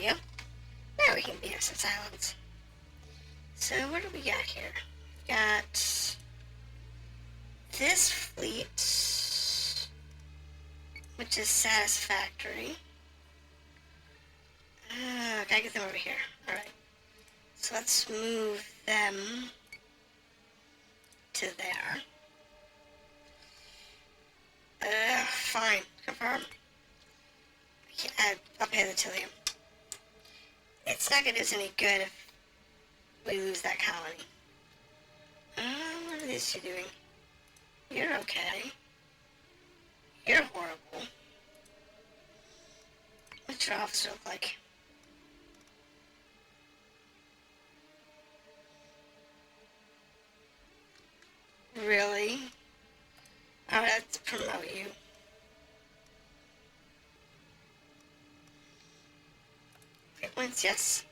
you go. Now we can beat up some Cylons. So what do we got here? We got this fleet, which is satisfactory. Gotta get them over here. Alright. So let's move them to there. Fine. Confirm. I'll pay the Tillium. It's not gonna do us any good if we lose that colony. What are these two doing? You're okay. You're horrible. What's your officer look like? Really? Alright, let's promote you. Points, yes.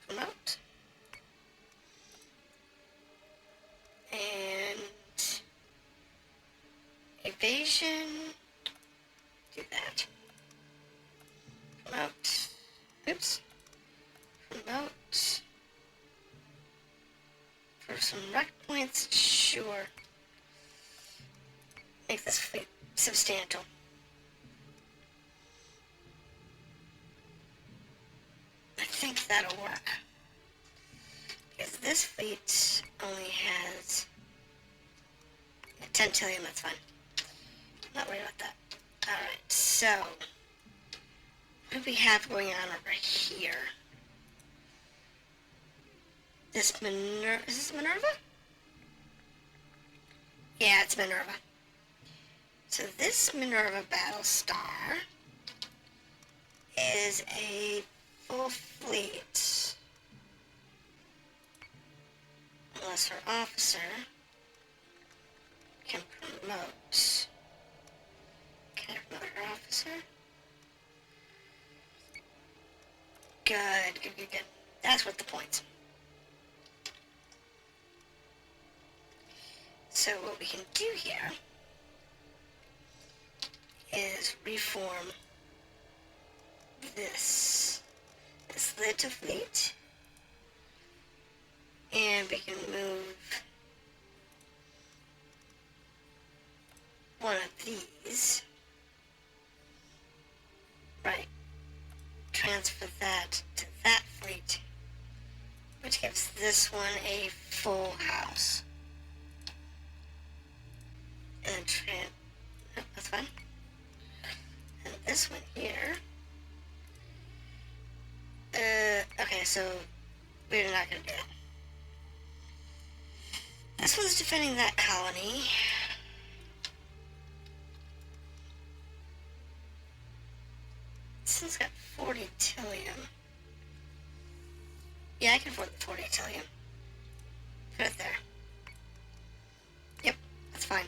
Promote. And evasion. Do that. Promote. Oops. Promote. For some rec points, sure. Make this fleet substantial. I think that'll work. Because this fleet only has 10 Tillium, that's fine. Not worried about that. Alright, so what do we have going on over here? This Minerva, is this Minerva? Yeah, it's Minerva. So this Minerva Battlestar is a full fleet. Unless her officer can promote. Can I promote her officer? Good, good, good, good. That's worth the points. So what we can do here is reform this Ltd fleet, and we can move one of these, right, transfer that to that fleet, which gives this one a full house. And oh, that's fine. And this one here. Okay, so we're not gonna do it. This one's defending that colony. This one's got 40 Tillium. Yeah, I can afford the 40 Tillium. Put it there. Yep, that's fine.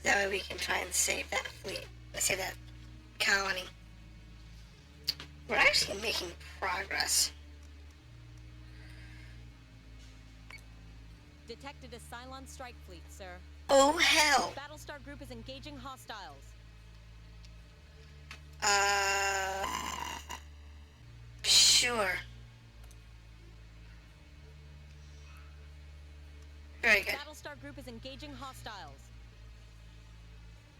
That way we can try and save that fleet. Save that colony. We're actually making progress. Detected a Cylon strike fleet, sir. Oh, hell! Battlestar group is engaging hostiles. Sure. Very good. Battlestar group is engaging hostiles.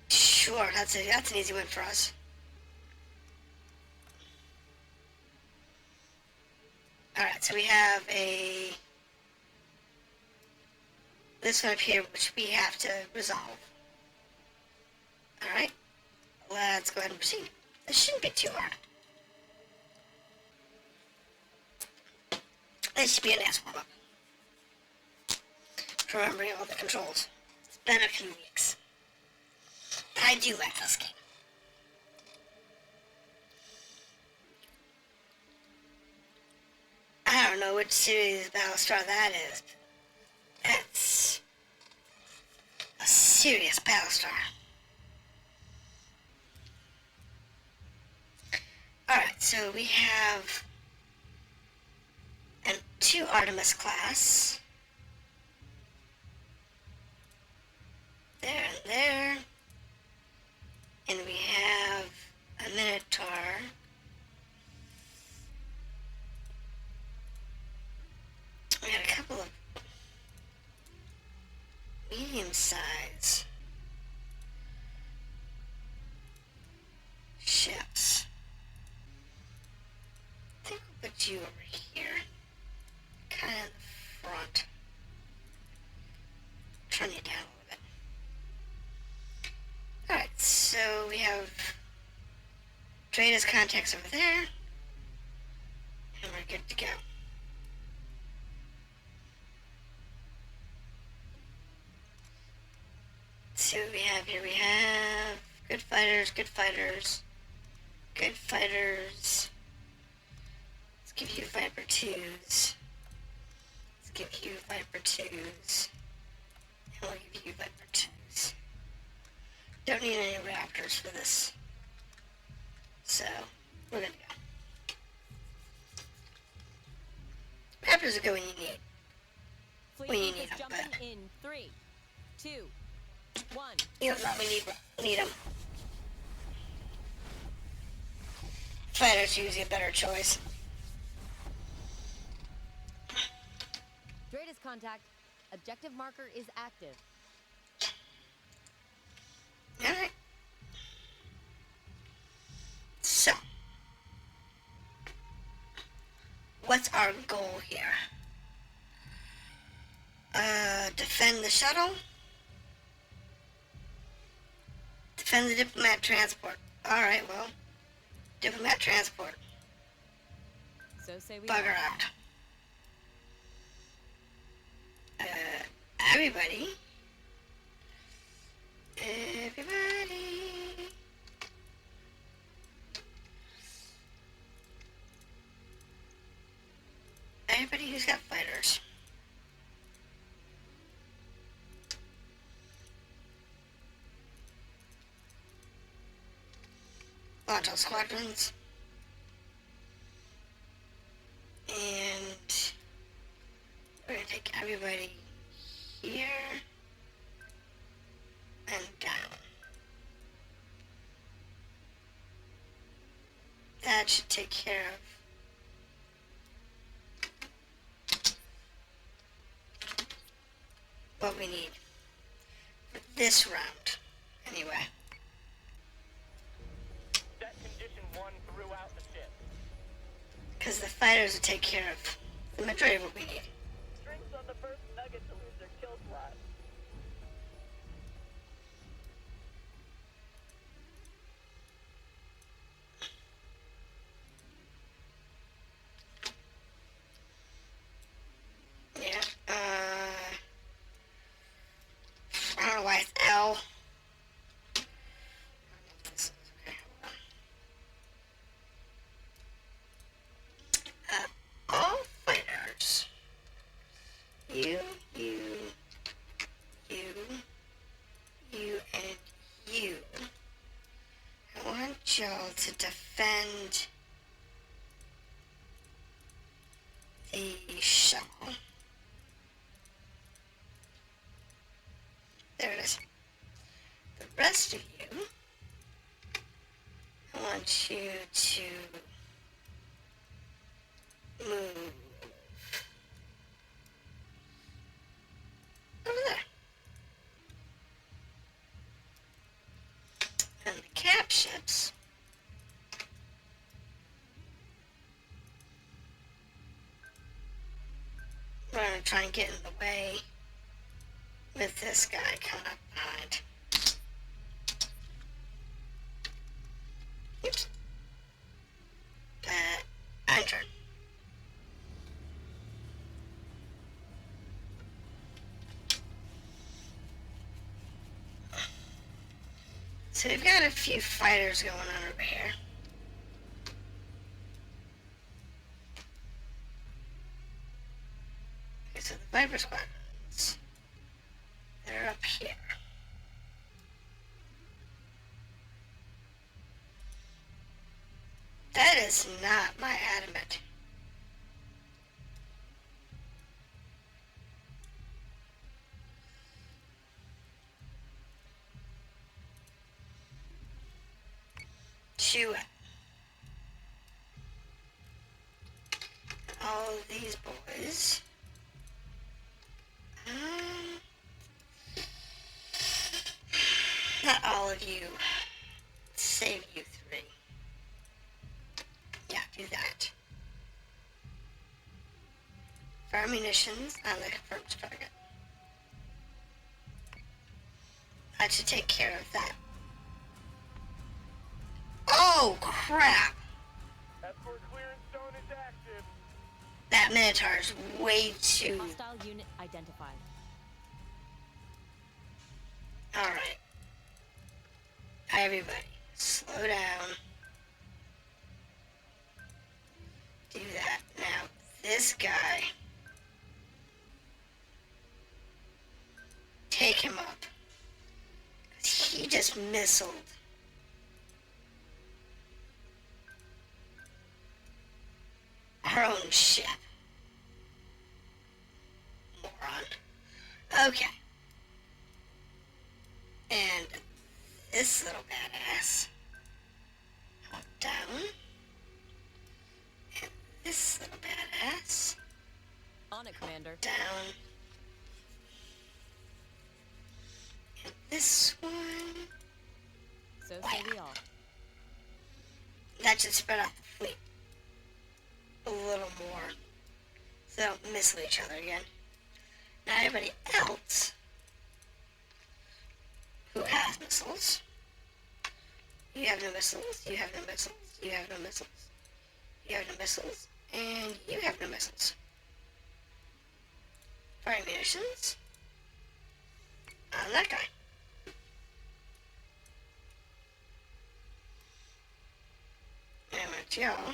Sure, that's an easy win for us. Alright, so we have this one up here, which we have to resolve. Alright, let's go ahead and proceed. This shouldn't be too hard. This should be a nice warm-up. Remembering all the controls. It's been a few weeks. I do like this game. I don't know which series of Battlestar that is, but that's a serious Battlestar. Alright, so we have two Artemis class. There and there. And we have a Minotaur put you over here. Kind of in the front. Turn you down a little bit. Alright, so we have Daidalos contacts over there. And we're good to go. Let's see what we have here. We have good fighters, good fighters, good fighters. Let's give you Viper 2s. Let's give you Viper 2s. And we'll give you Viper 2s. Don't need any Raptors for this. So, we're good to go. Raptors will go when you need. Fleet When you is need them, jumping but in 3, 2, 1. you don't really need them. Fighters usually a better choice. Daidalos contact. Objective marker is active. Alright. So, what's our goal here? Defend the shuttle. Defend the diplomat transport. Alright, well, diplomat transport. So say we Bugger out. Everybody. Everybody who's got fighters. Launch all squadrons. And we're gonna take everybody here and down. That should take care of what we need for this round, anyway. Set condition 1 throughout the ship. Because the fighters will take care of the majority of what we need. Drinks on the first nugget to lose their kill slot. Yeah, I don't know why it's L. All fighters. You, and you. I want y'all to defend the shuttle. There it is. The rest of you, I want you to move over there. And the cap ships, we're going to try and get in the way with this guy coming up behind. Oops. Enter. So we've got a few fighters going on over here. Okay, so the Viper squadrons, they're up here. That is not my adamant. Chew it. All of these boys. Not all of you. Save you 3. Yeah, do that. Fire munitions on the confirmed target. That should take care of that. Oh, crap! Escort clearance zone is active. That Minotaur is way too... Hostile unit identified. Alright. Everybody, slow down. Do that. Now, this guy... Take him up. 'Cause he just missiled. Our own ship. Moron. Okay. And this little badass. Down. And this little badass. On it, Commander. Down. And this one. So say we all. That should spread out the fleet a little more. So they don't missile each other again. Now everybody else who has missiles. You have no missiles, you have no missiles, you have no missiles, you have no missiles, and you have no missiles. Fire munitions on that guy. And I want y'all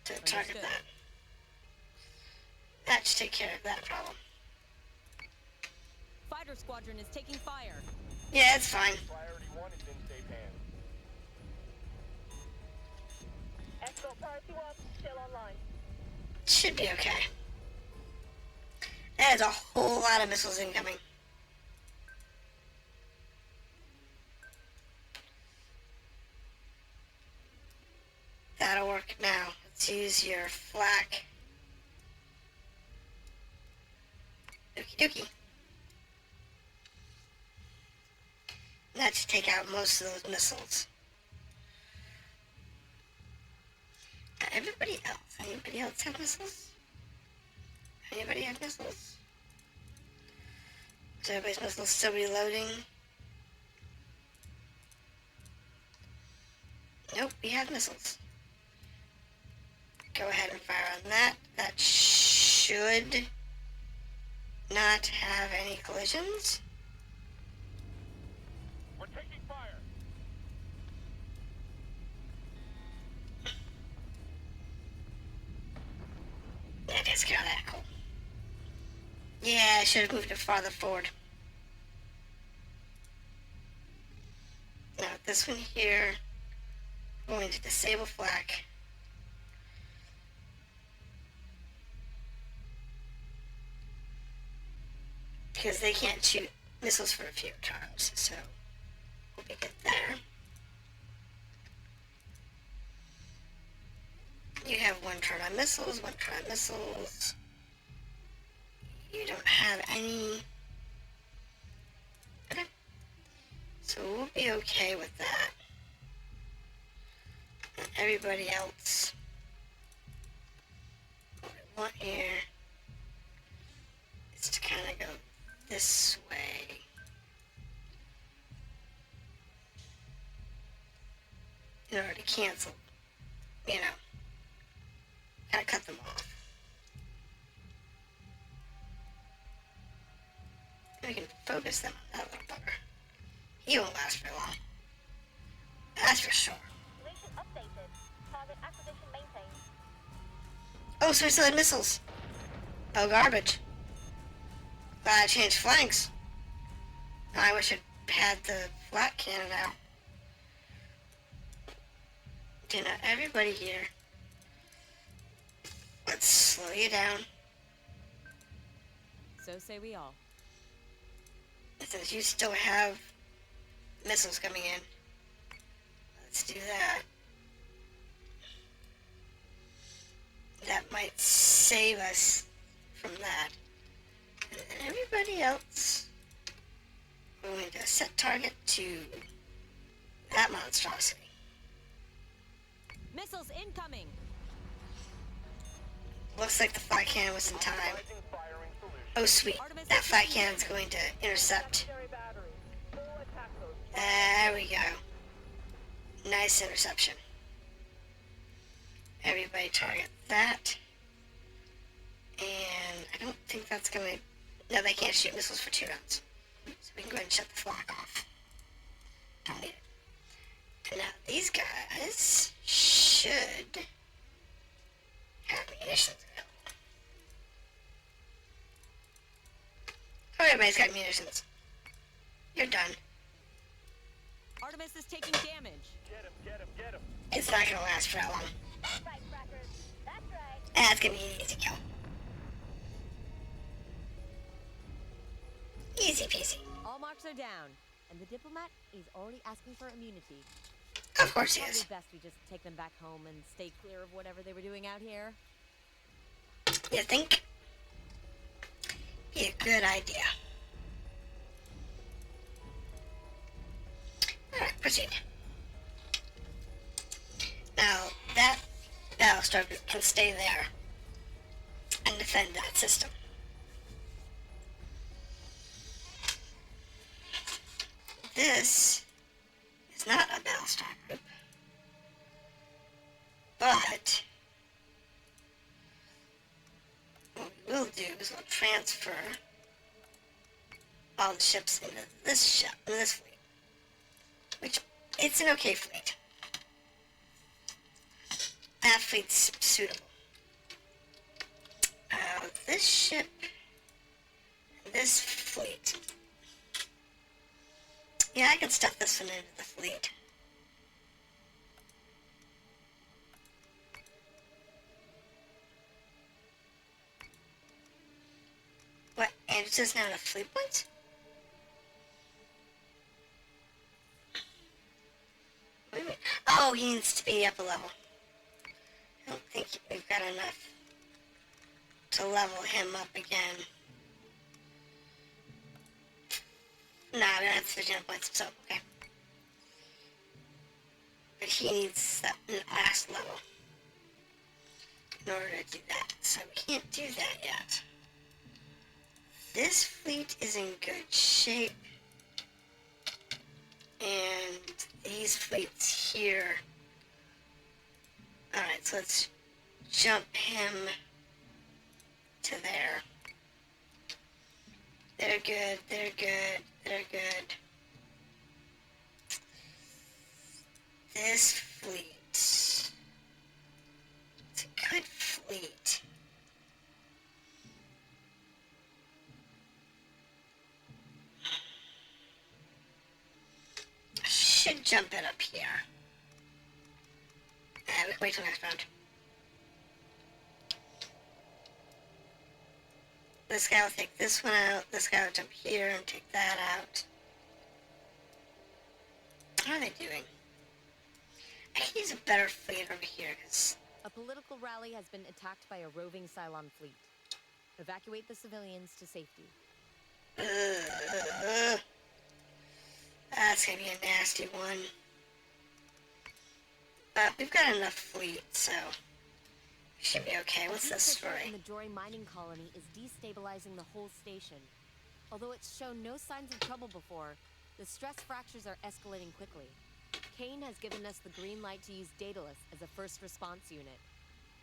to target Understood. that. That should take care of that problem. Fighter squadron is taking fire. Yeah, it's fine. Priority 1 is in safe hands. Escort priority 1 still online. Should be okay. That is a whole lot of missiles incoming. That'll work now. Let's use your flak. Okie dokie. That should take out most of those missiles. Everybody else? Anybody else have missiles? Anybody have missiles? Is everybody's missiles still reloading? Nope, we have missiles. Go ahead and fire on that. That should not have any collisions. We're taking fire. That is kind of cool. Yeah, I should have moved it farther forward. Now, this one here, I'm going to disable flak. Because they can't shoot missiles for a few times, so we'll be good there. You have one turn on missiles, one turn on missiles. You don't have any. Okay. So we'll be okay with that. And everybody else. What I want here is to kind of go this way. In order to cancel, you know, kind of cut them off. We can focus them on that little bugger. He won't last very long. That's for sure. Mission updated. Target acquisition maintained. Oh, so we still had missiles. Oh, garbage. Glad I changed flanks. I wish I'd had the flat cannon out. Okay, now everybody here. Let's slow you down. So say we all. Since you still have missiles coming in. Let's do that. That might save us from that. And then everybody else, we're going to set target to that monstrosity. Missiles incoming. Looks like the flag cannon was in time. Utilizing firing solution. Oh sweet, that flag cannon's going to intercept. Secondary batteries. Full attack mode. There we go. Nice interception. Everybody target that. And I don't think that's gonna... No, they can't shoot missiles for 2 rounds. So we can go ahead and shut the flag off. Don't need it. And now these guys should have munitions available. Oh, everybody's got munitions. You're done. Artemis is taking damage. Get him, get him, get him. It's not gonna last for that long. Right, crackers. That's right. That's gonna be an easy kill. Easy peasy. All marks are down, and the diplomat is already asking for immunity. Of course he Probably is. best we just take them back home and stay clear of whatever they were doing out here. You think? Be a good idea. Alright, proceed. Now, that Battlestar group can stay there and defend that system. This is not a Battlestar group, but what we will do is we'll transfer all the ships into this fleet, which it's an okay fleet. That fleet's suitable. This ship, this fleet. Yeah, I can stuff this one into the fleet. What? And it doesn't have enough fleet points? Wait a minute. Oh, he needs to be up a level. I don't think we've got enough to level him up again. Nah, we don't have 59 points, so okay. But he needs that last level in order to do that. So we can't do that yet. This fleet is in good shape. And these fleets here. Alright, so let's jump him to there. They're good, they're good, they're good. This fleet. It's a good fleet. I should jump it up here. We can wait till next round. This guy will take this one out. This guy will jump here and take that out. How are they doing? I can use a better fleet over here, because... A political rally has been attacked by a roving Cylon fleet. Evacuate the civilians to safety. That's gonna be a nasty one. But we've got enough fleet, so... we should be okay. What's this story? In the Joy mining colony is destabilizing the whole station. Although it's shown no signs of trouble before, the stress fractures are escalating quickly. Kane has given us the green light to use Daidalos as a first response unit.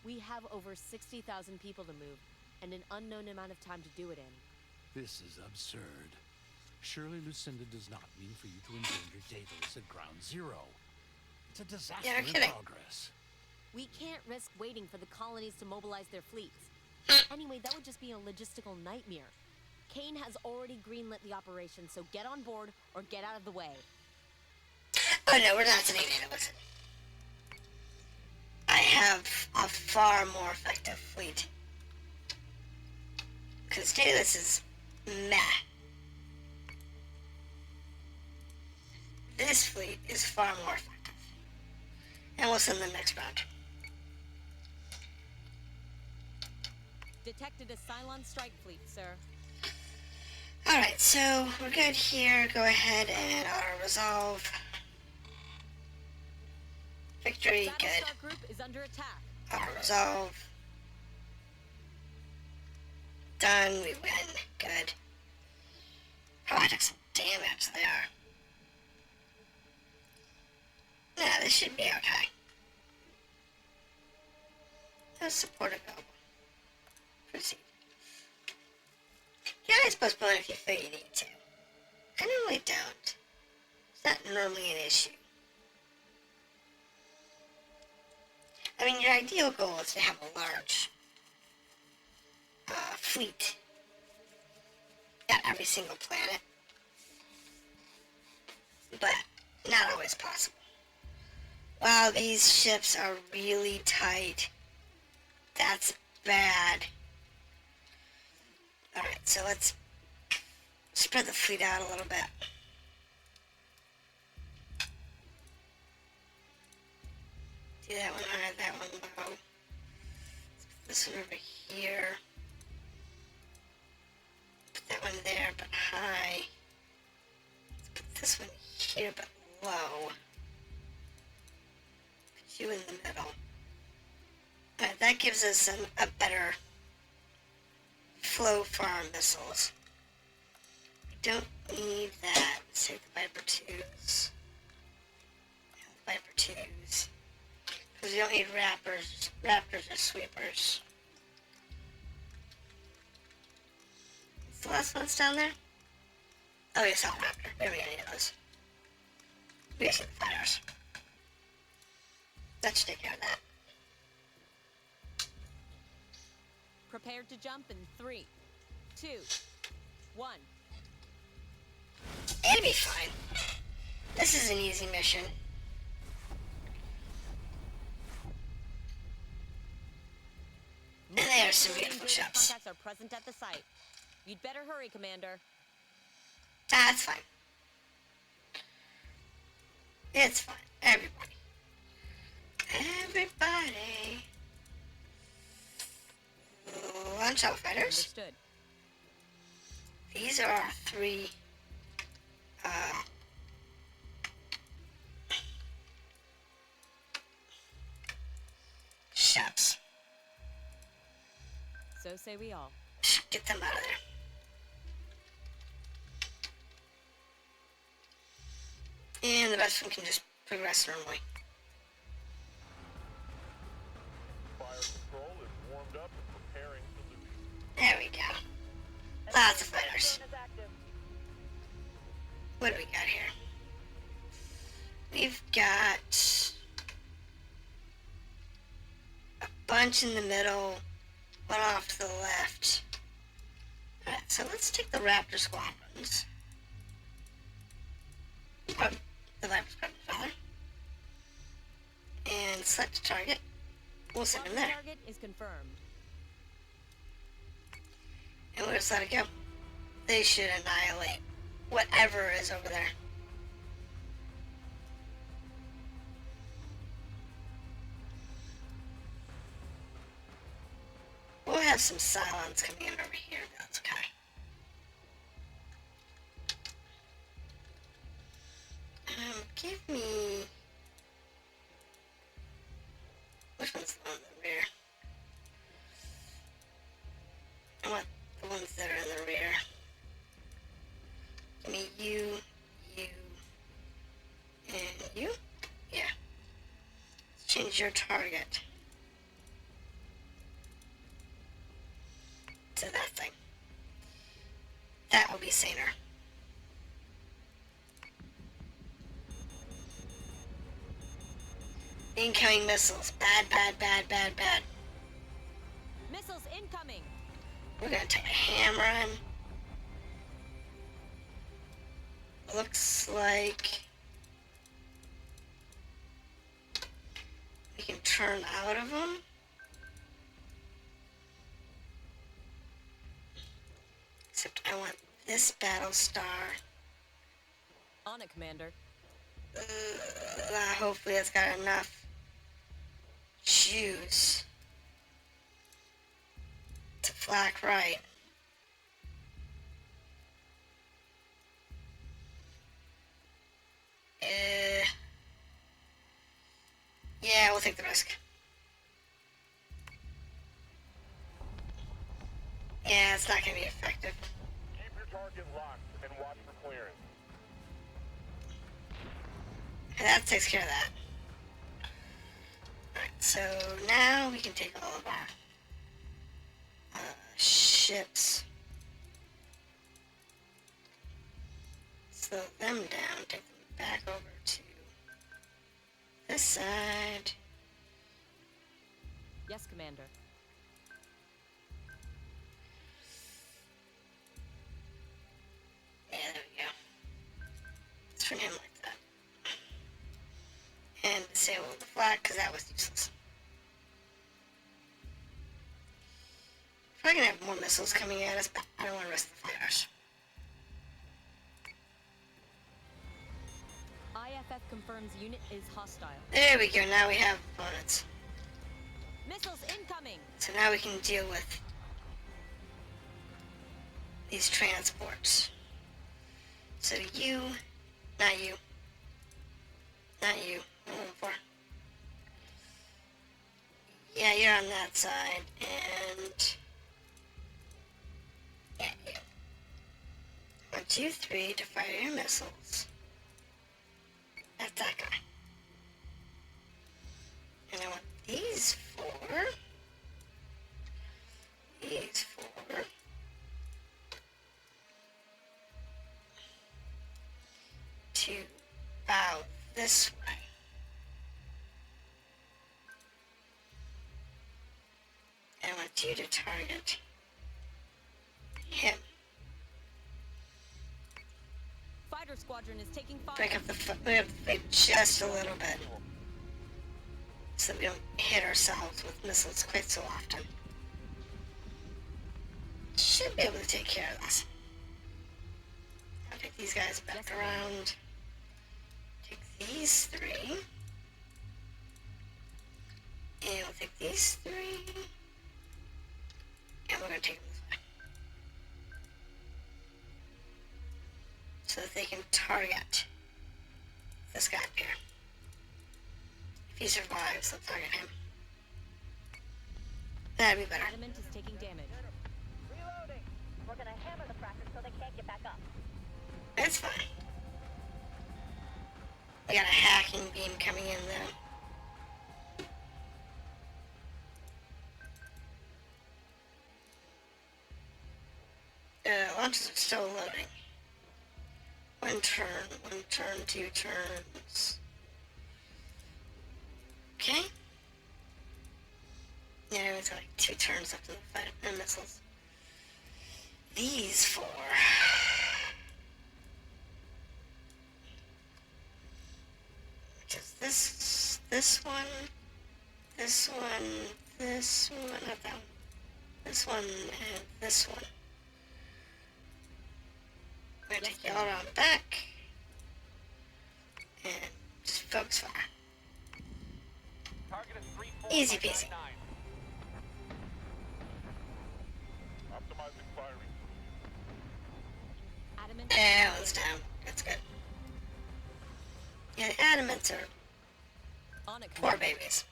We have over 60,000 people to move, and an unknown amount of time to do it in. This is absurd. Surely Lucinda does not mean for you to endanger Daidalos at ground zero. It's a disaster Yeah, no in kidding. progress. We can't risk waiting for the colonies to mobilize their fleets. Anyway, that would just be a logistical nightmare. Kane has already greenlit the operation, so get on board or get out of the way. Oh no, we're not sending Daidalos. I have a far more effective fleet. Because Daidalos is meh. This fleet is far more effective. And we'll send them next round. Detected a Cylon strike fleet, sir. Alright, so we're good here. Go ahead and auto-resolve. Victory, good. Battlestar group is under attack. Auto-resolve. Done. We win. Good. Oh, I took some damage there. Nah, this should be okay. No support available. Proceed. You always postpone if you feel you need to. I normally don't. It's not normally an issue. I mean, your ideal goal is to have a large fleet at every single planet, but not always possible. Wow, these ships are really tight. That's bad. Alright, so let's spread the fleet out a little bit. Do that one high, that one low. Let's put this one over here. Put that one there, but high. Let's put this one here, but low. Put you in the middle. Alright, that gives us a better flow for our missiles. We don't need that. Let's take the Viper 2s. And the Viper 2s. Because we don't need raptors or sweepers. What's the last one's down there? Oh, yeah, Solid Raptor. There we go, need those. We got the fighters. That should take care of that. Prepare to jump in 3, 2, 1. It'll be fine. This is an easy mission. And there are some beautiful ships. Contacts are present at the site. You'd better hurry, Commander. That's fine. It's fine. Everybody. Launch out fighters. Understood. These are our 3 ships. So say we all. Get them out of there. And the rest of them can just progress normally. Fire control is warmed up and preparing solutions. There we go. Lots of fighters. Drone is active. What do we got here? We've got a bunch in the middle, one off to the left. Alright, so let's take the Raptor squadrons. Oh, the Viper squadron, rather. And select a target. We'll send him there. Target is confirmed. And we'll just let it go. They should annihilate whatever is over there. We'll have some Cylons coming in over here, but that's okay. Give me... Which one's the one in the rear? I want the ones that are in the rear. Give me you, and you? Yeah. Let's change your target to that thing. That will be saner. Incoming missiles. Bad, bad, bad, bad, bad. Missiles incoming. We're gonna take a hammer in. Looks like we can turn out of them. Except I want this Battlestar. On it, Commander. Hopefully it's got enough juice to flak right. Yeah, we'll take the risk. Yeah, it's that takes care of that. Alright, so now we can take all of our ships, slow them down, take them back over to this side. Yes, Commander. Yeah, there we go. Let's rename like that. And disable the flag, because that was useless. Probably gonna have more missiles coming at us, but I don't want to risk the fighters. IFF confirms unit is hostile. There we go, now we have opponents. Missiles incoming! So now we can deal with these transports. So you, not you, not you, what am I looking for? Yeah, you're on that side, and yeah, you. 1, 2, 3 to fire your missiles. That's that guy. And I want these 4. These 4. To bow this way. And I want you to target him. Fighter squadron is taking fire. Break up the fleet just a little bit, so that we don't hit ourselves with missiles quite so often. Should be able to take care of this. I'll take these guys back around. Take these 3. And we'll take these 3. And we're going to take them this way. So that they can target this guy up here. If he survives, they'll target him. That'd be better. Adamant is taking damage. Reloading. We're gonna hammer the frackers so they can't get back up. That's fine. We got a hacking beam coming in though. Launches are still loading. 1 turn, 2 turns. Okay. Yeah, it's like 2 turns up to the fight and missiles. These 4. Which is this one, this one, not that one. This one and this one. We're gonna take you all around back and just focus fire. Target is 34. Easy peasy. Optimizing firing. Adamant. That one's down. That's good. Yeah, the adamants are On it, poor Commander. babies.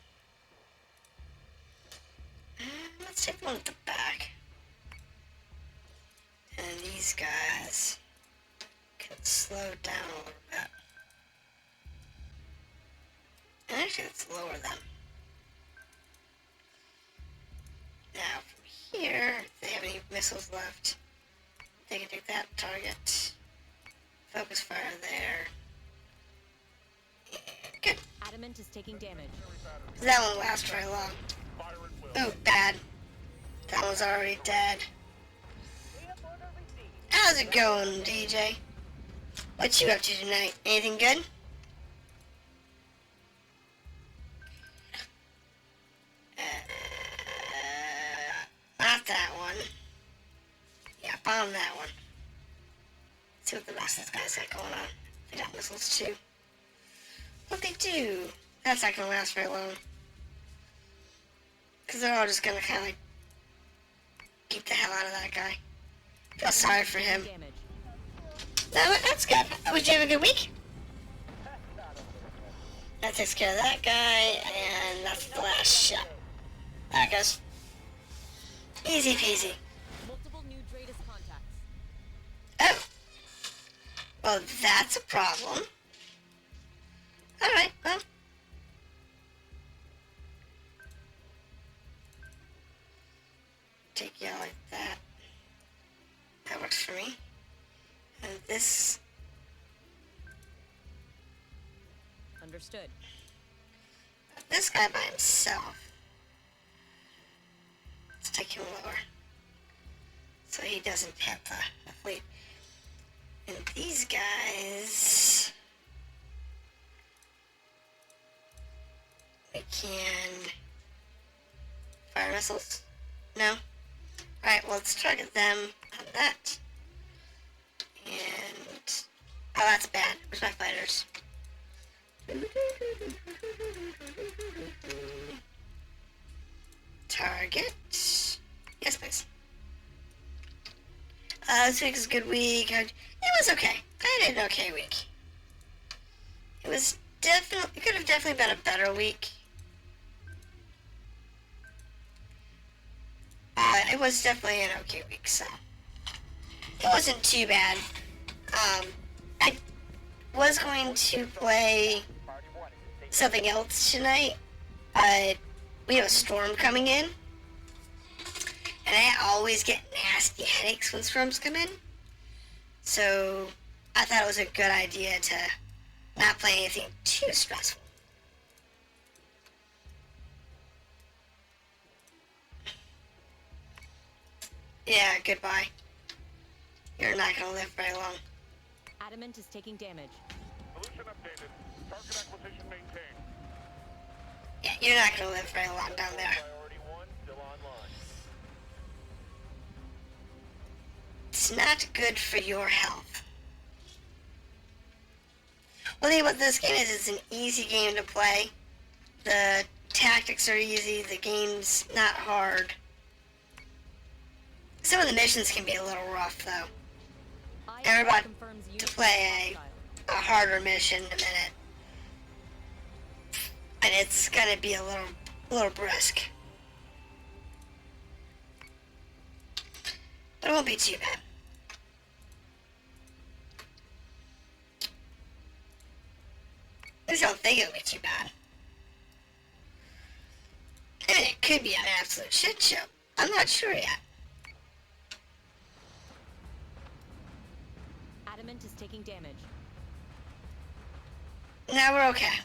Let's take the one at the back. And these guys can slow down a little bit. And actually, let's lower them. Now, from here, if they have any missiles left, they can take that target. Focus fire there. And good. Adamant is taking damage. That won't last very long. Fire at will. Oh, bad. That one's already dead. Clear order received. How's it going, DJ? What you up to tonight? Anything good? Not that one. Yeah, bomb that one. See what the rest of these guys got going on. They got missiles too. What they do? That's not gonna last very long. Because they're all just gonna kind of like keep the hell out of that guy. Feel sorry for him. Damage. No, that's good. Would you have a good week? That takes care of that guy, and that's the last shot. There it goes. Easy peasy. Multiple new Daidalos contacts. Oh. Well, that's a problem. Alright, well. Take you out like that. That works for me. And this. Understood. This guy by himself. Let's take him lower. So he doesn't hit the fleet. And these guys. We can. Fire missiles? No? Alright, well, let's target them on that. And. Oh, that's bad. Where's my fighters? Target. Yes, please. This week is a good week. It was okay. I had an okay week. It was definitely. It could have definitely been a better week. It was definitely an okay week, so it wasn't too bad. I was going to play something else tonight, but we have a storm coming in, and I always get nasty headaches when storms come in, so I thought it was a good idea to not play anything too stressful. Yeah, goodbye. You're not gonna live very long. Adamant is taking damage. Solution updated. Target acquisition maintained. Yeah, you're not gonna live very long down there. Priority 1 still online. It's not good for your health. Well, the thing about this game is it's an easy game to play. The tactics are easy, the game's not hard. Some of the missions can be a little rough, though. I'm about to play a harder mission in a minute. And it's gonna be a little brisk. But it won't be too bad. At least I don't think it'll be too bad. I mean, it could be an absolute shit show. I'm not sure yet. Adamant is taking damage. Now we're okay.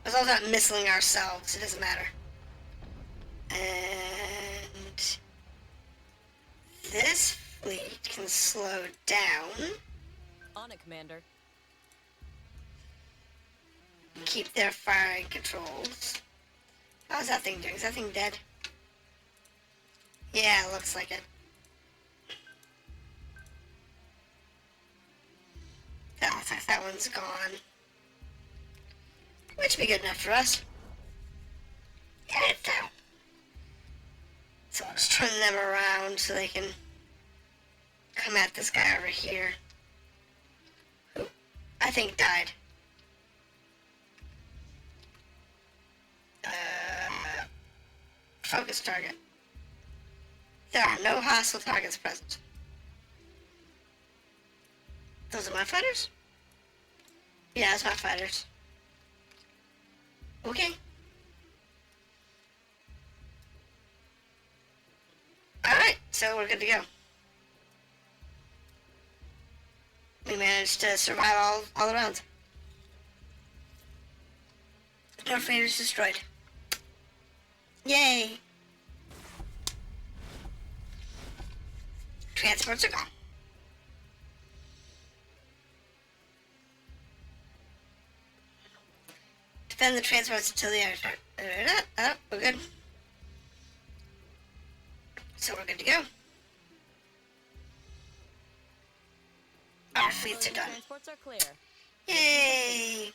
As long as we're not missing ourselves, it doesn't matter. And this fleet can slow down. On it, Commander. Keep their firing controls. How's that thing doing? Is that thing dead? Yeah, it looks like it. That looks like that one's gone. Which would be good enough for us. Yeah, it's down. So I'll just turn them around so they can come at this guy over here. Who I think died. Focus target. There are no hostile targets present. Those are my fighters? Yeah, that's my fighters. Okay. Alright, so we're good to go. We managed to survive all the rounds. Our fighters destroyed. Yay! Transports are gone. Defend the transports until the air. We're good. So we're good to go. Our fleets are done. Transports are clear. Yay!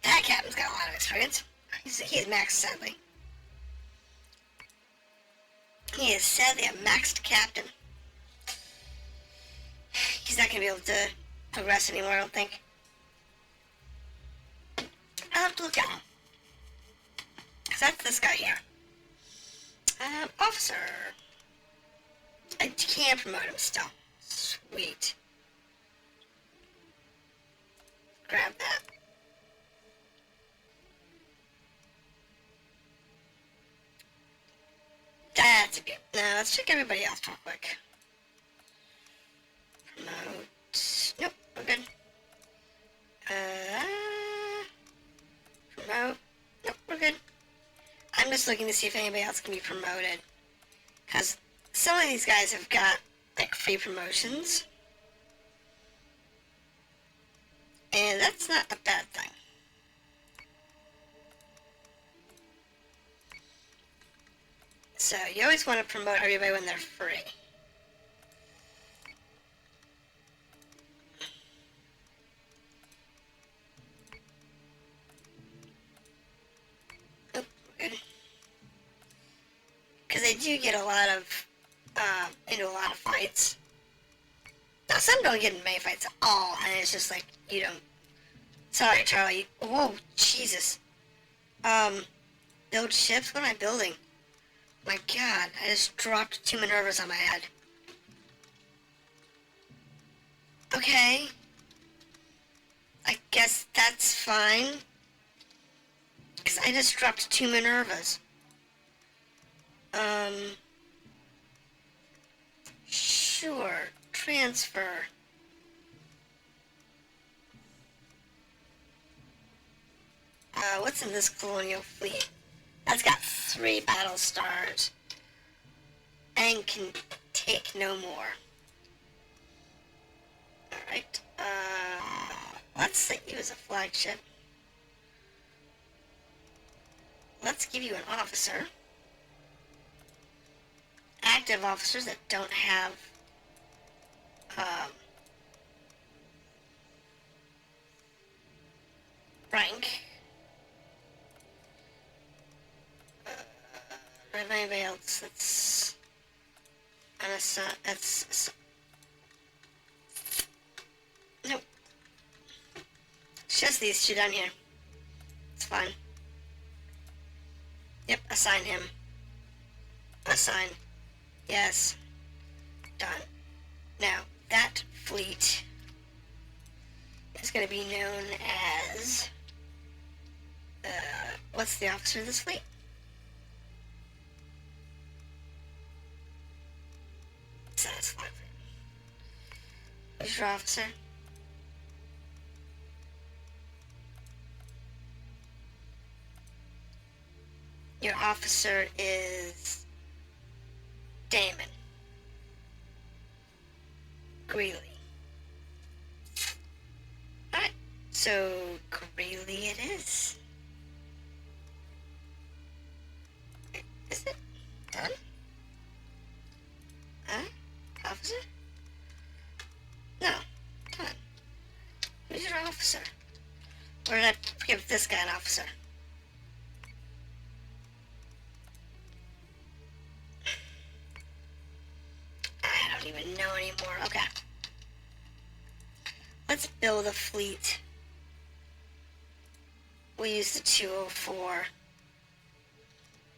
That captain's got a lot of experience. He's maxed, sadly. He is sadly a maxed captain. He's not going to be able to progress anymore, I don't think. I'll have to look at him. Because that's this guy here. Officer. I can't promote him still. Sweet. Grab that. let's check everybody else real quick. Promote. Nope, we're good. Promote. Nope, we're good. I'm just looking to see if anybody else can be promoted. Because some of these guys have got, like, free promotions. And that's not a bad thing. So, you always want to promote everybody when they're free. Oh, good. Because they do get a lot of, into a lot of fights. Now, some don't get in many fights at all, and it's just like, you don't... Sorry, Charlie. Whoa, Jesus. Build ships? What am I building? My God, I just dropped 2 Minervas on my head. Okay. I guess that's fine. Because I just dropped 2 Minervas. Sure. Transfer. What's in this Colonial Fleet? That's got 3 battle stars. And can take no more. Alright. Let's set you as a flagship. Let's give you an officer. Active officers that don't have rank. Anybody else that's that's nope. It's just these 2 down here. It's fine. Yep, assign him. Assign. Yes. Done. Now, that fleet is going to be known as... what's the officer of this fleet? Who's your officer? Your officer is... Damon. Greeley. Alright, so Greeley it is. Is it done? Huh? Officer? No, done. Who's your officer? Or did I give this guy an officer? I don't even know anymore. Okay. Let's build a fleet. We'll use the 204.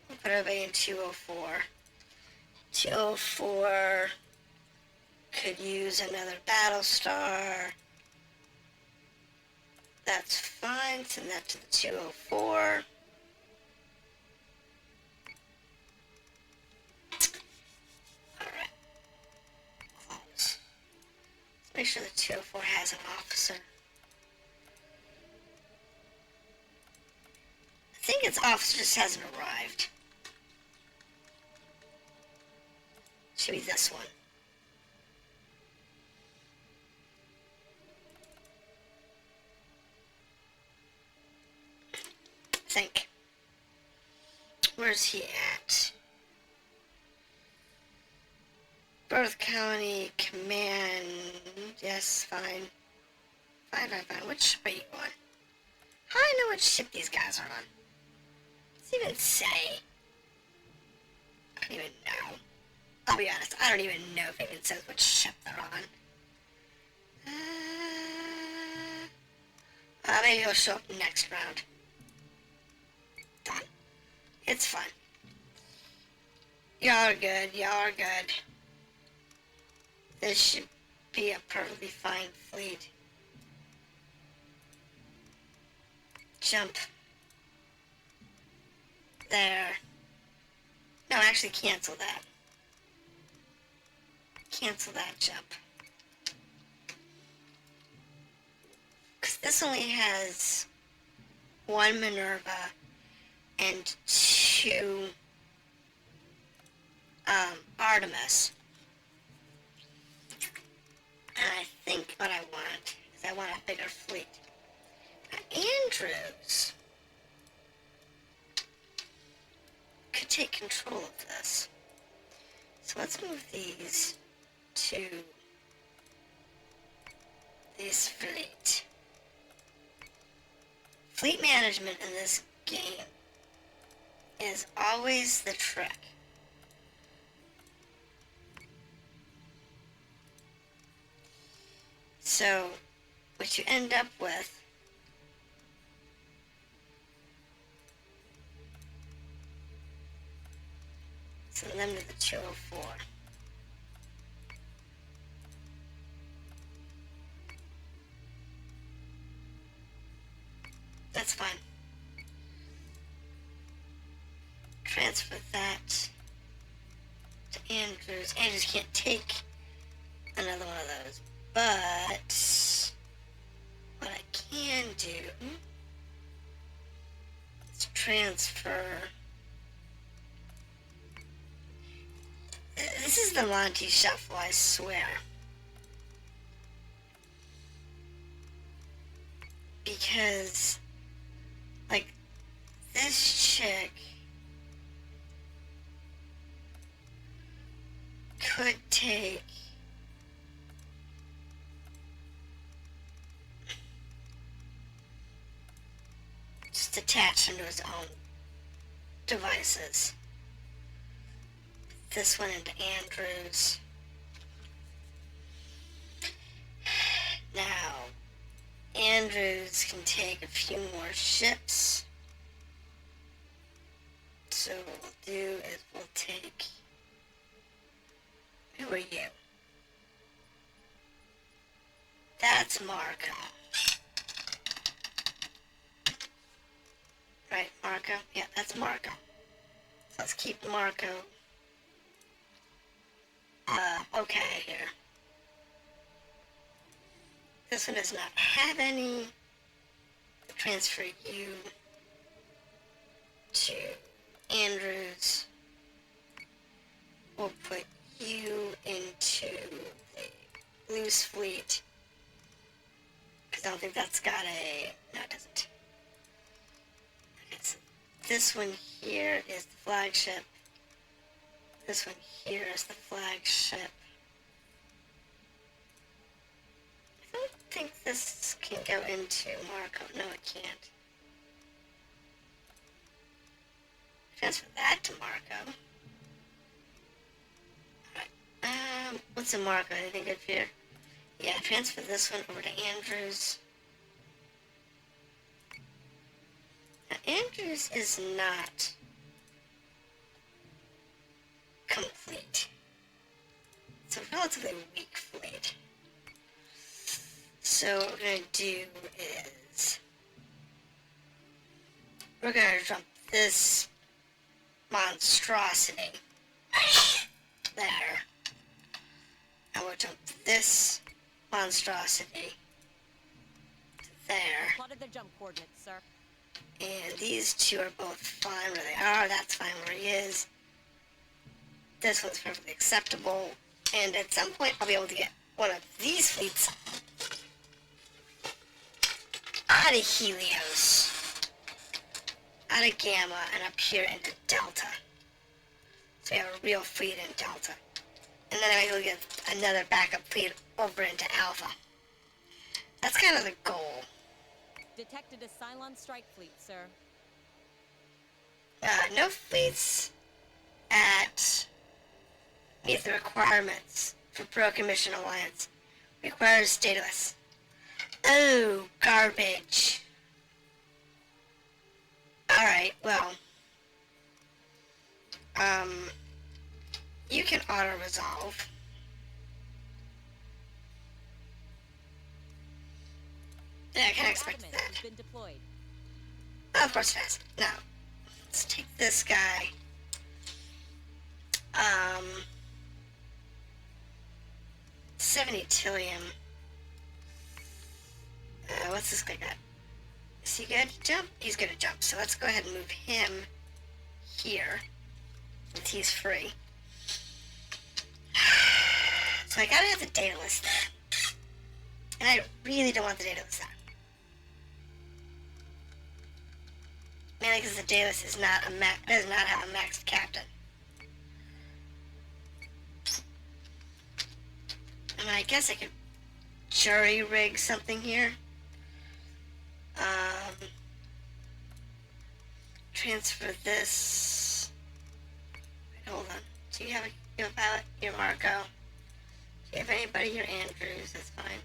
We'll put everybody in 204. 204 could use another Battlestar. That's fine. Send that to the 204. Alright. Close. Let's make sure the 204 has an officer. I think its officer just hasn't arrived. Should be this one. I think. Where's he at? Birth Colony Command. Yes, fine. Fine. Which ship are you on? How do I know which ship these guys are on? Does it even say? I don't even know. I'll be honest, I don't even know if it even says which ship they're on. Maybe it'll show up next round. Done. It's fine. Y'all are good. Y'all are good. This should be a perfectly fine fleet. Jump. There. No, actually cancel that. cancel that jump. Because this only has 1 Minerva and 2 Artemis. And I think what I want is I want a bigger fleet. Now, Andrews could take control of this. So let's move these to this fleet. Fleet management in this game is always the trick. So, what you end up with send them to the 204. That's fine. Transfer that to Andrews. Andrews can't take another one of those. But what I can do is transfer. This is the Monty Shuffle, I swear. Because, like, this chick could take just attach him to his own devices. This one into Andrews. Now, Andrews can take a few more ships. So what we'll do is we'll take... Who are you? That's Marco. Right, Marco? Yeah, that's Marco. So let's keep Marco okay here. This one does not have any. Transfer you to Andrews. We'll put you into the loose fleet. Because I don't think that's got a... No, it doesn't. Okay, so this one here is the flagship. This one here is the flagship. I don't think this can go into Marco. No, it can't. Transfer that to Marco. Alright. What's in Marco? Anything good here? Yeah, transfer this one over to Andrews. Now, Andrews is not complete. It's a relatively weak fleet. So what we're going to do is we're going to drop this monstrosity there. And we'll jump this monstrosity there. Plotted the jump coordinates, sir. And these two are both fine where they are. That's fine where he is. This one's perfectly acceptable. And at some point, I'll be able to get one of these fleets out of Helios, out of Gamma, and up here into Delta. So we have a real fleet in Delta. And then I'm able to get another backup fleet over into Alpha. That's kind of the goal. Detected a Cylon strike fleet, sir. No fleets at meet the requirements for Pro-Commission Alliance. Requires Daidalos. Oh, garbage. Alright, well. You can auto-resolve. Yeah, I kind of expected Adamant that. has been deployed. Of course it has. Now, let's take this guy. 70 Tillium. What's this guy got? Is he good to jump? He's good to jump. So let's go ahead and move him here. Since he's free. So I gotta have the Daidalos there. And I really don't want the Daidalos there. Mainly because the Daidalos is not does not have a maxed captain. I mean, I guess I could jury rig something here. Transfer this. Wait, hold on. Do you have a pilot? You're Marco. Do you have anybody? You're Andrews. That's fine.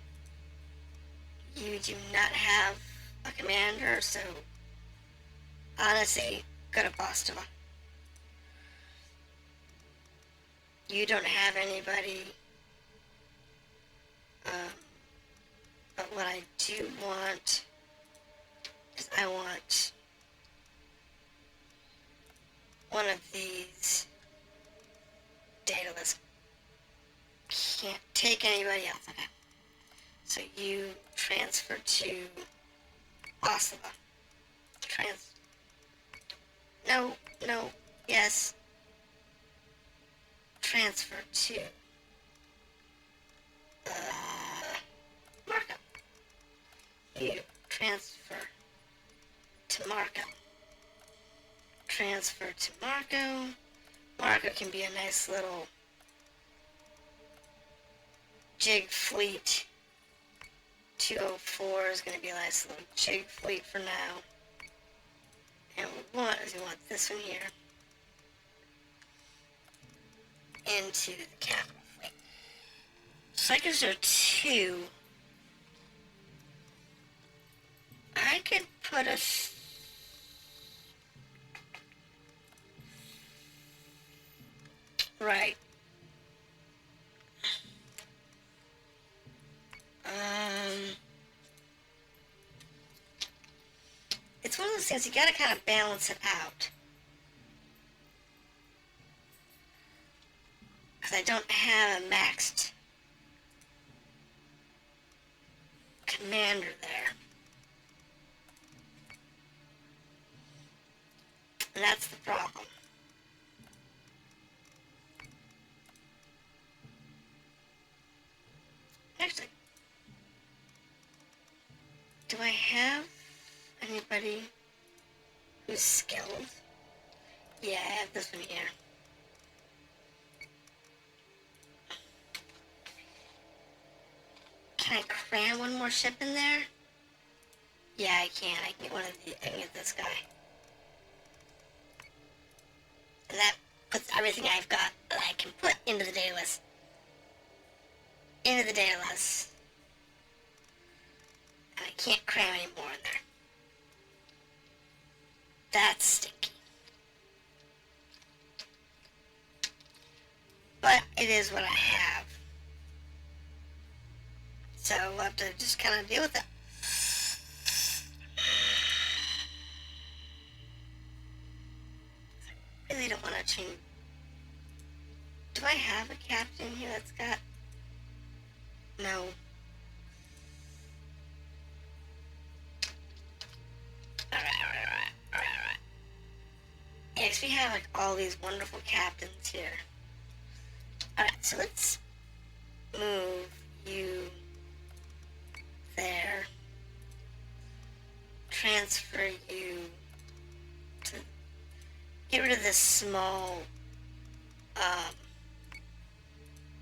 You do not have a commander, so honestly, go to Bostova. You don't have anybody. But what I do want is I want one of these Daidalos. Can't take anybody else. Okay. So you transfer to Bostova. No, yes. Transfer to Marco. You transfer to Marco. Transfer to Marco. Marco can be a nice little jig fleet. 204 is going to be a nice little jig fleet for now. And what we want is we want this one here into the capital fleet. Psychers are 2. I could put a right. It's one of those things you gotta kind of balance it out. Because I don't have a maxed commander there. And that's the problem. Actually, do I have anybody who's skilled? Yeah, I have this one here. Can I cram one more ship in there? Yeah, I can. I can get one of these. I can get this guy. And that puts everything I've got that I can put into the Daidalos. Into the Daidalos. And I can't cram any more in there. That's stinky. But it is what I have. So we'll have to just kind of deal with it. I really don't want to change. Do I have a captain here that's got... No. Alright. Yes, we have like all these wonderful captains here. Alright, so let's move you there. Transfer you to... Get rid of this small,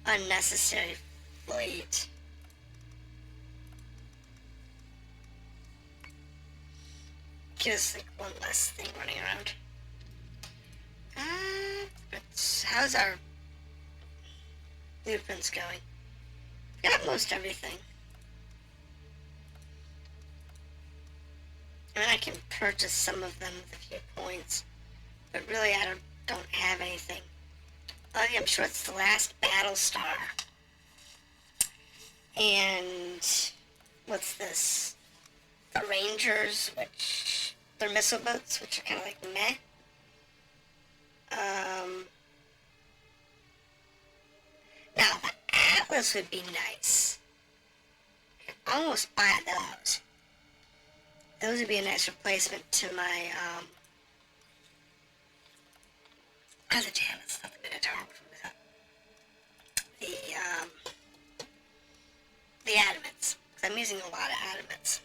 unnecessary fleet. Give us like one less thing running around. How's our blueprints going? We've got most everything. I mean, I can purchase some of them with a few points, but really I don't have anything. Oh yeah, I'm sure it's the last Battlestar. And what's this? The Rangers, which they're missile boats, which are kind of like meh. Now the Atlas would be nice. I could almost buy those. Those would be a nice replacement to my, other Daidalos, not the Minotaur, the Adamants. Because I'm using a lot of Adamants.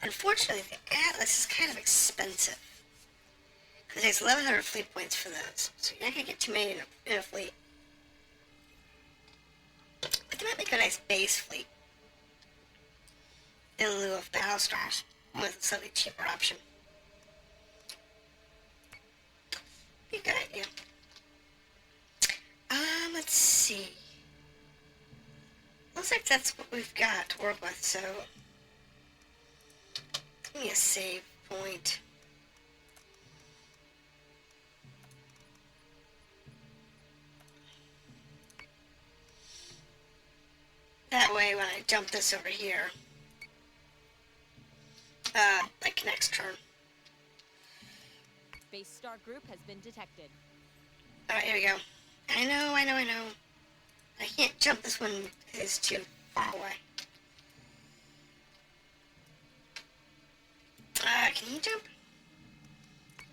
Unfortunately, the Atlas is kind of expensive. Because it takes 1,100 fleet points for those. So you're not going to get too many in a fleet. But they might make a nice base fleet. In lieu of Battlestars. With a slightly cheaper option. Be a good idea. Let's see. Looks like that's what we've got to work with, so... Give me a save point. That way, when I jump this over here, like next turn. Base star group has been detected. Alright, here we go. I know. I can't jump this one because it's too far away. Can he jump?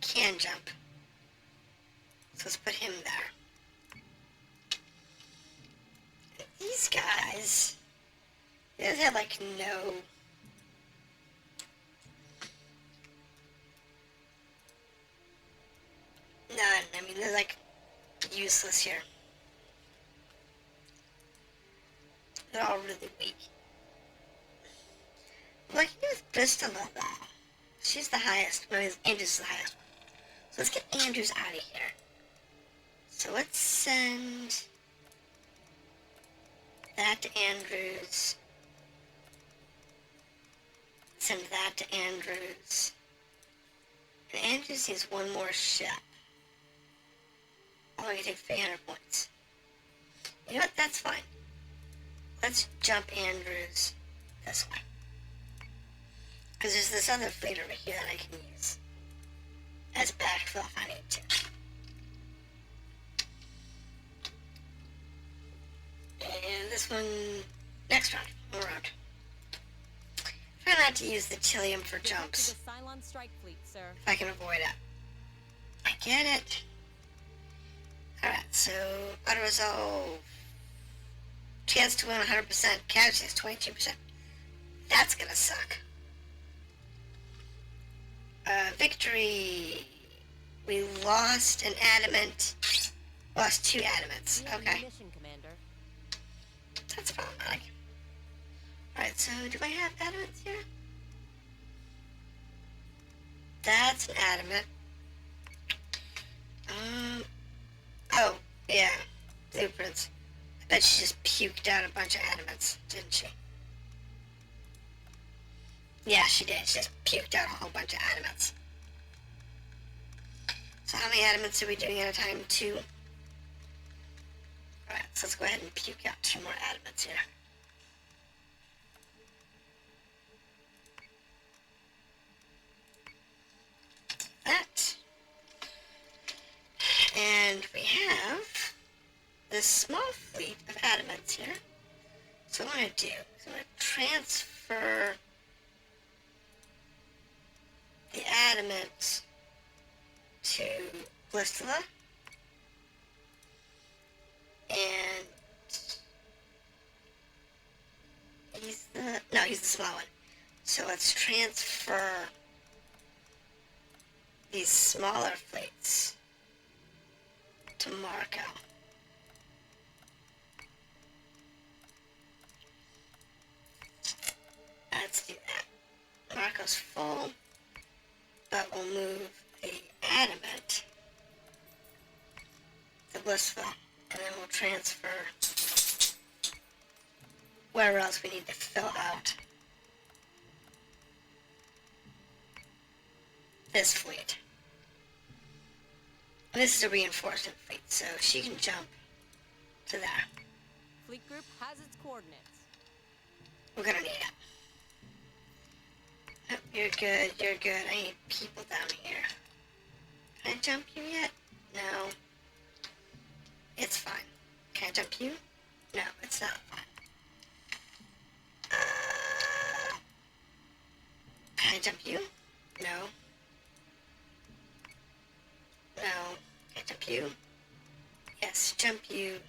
Can jump. So let's put him there. These guys, they have like no... None. I mean, they're like useless here. They're all really weak. Well, I can do with Bristol though. She's the highest. No, Andrews is the highest one. So let's get Andrews out of here. So let's send that to Andrews. Send that to Andrews. And Andrews needs one more ship. Oh, I can take 300 points. You know what? That's fine. Let's jump Andrews this way. Because there's this other fleet over here that I can use as backfill if I need to. And this one, next round, more round. Try not to use the Tilium for jumps. To the Cylon strike fleet, sir. If I can avoid it. I get it. Alright, so auto resolve. Chance to win 100%. Casualty is 22%. That's gonna suck. Victory. We lost an adamant. Lost 2 adamants. Okay. Mission, Commander. That's problematic. Alright, so do I have adamants here? That's an adamant. Oh, yeah. Blueprints. I bet she just puked out a bunch of adamants, didn't she? Yeah, she did. She just puked out a whole bunch of adamants. So how many adamants are we doing at a time? 2. Alright, so let's go ahead and puke out 2 more adamants here. That. And we have this small fleet of adamants here. So what I'm going to do is I'm going to transfer the adamant to Blistula. And he's the small one. So let's transfer these smaller fleets to Marco. Let's do that. Marco's full, but we'll move the adamant to Blissful, and then we'll transfer where else we need to fill out this fleet. And this is a reinforcement fleet, so she can jump to there. Fleet group has its coordinates. We're gonna need it. Oh, you're good, you're good. I need people down here. Can I jump you yet? No. It's fine. Can I jump you? No, it's not. Can I jump you? No. No. Can I jump you? Yes, jump you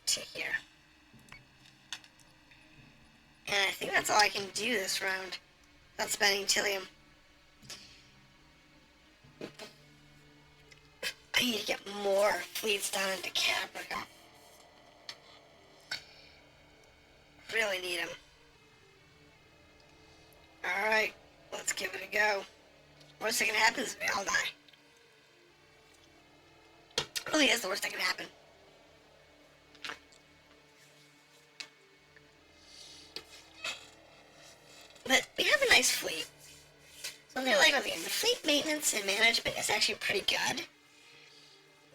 to here. And I think that's all I can do this round. Without spending Tillium. I need to get more fleets down into Caprica. Really need them. Alright, let's give it a go. Worst that can happen is we all die. Really is the worst that can happen. But we have a nice fleet. Something I like about the game. The fleet maintenance and management is actually pretty good.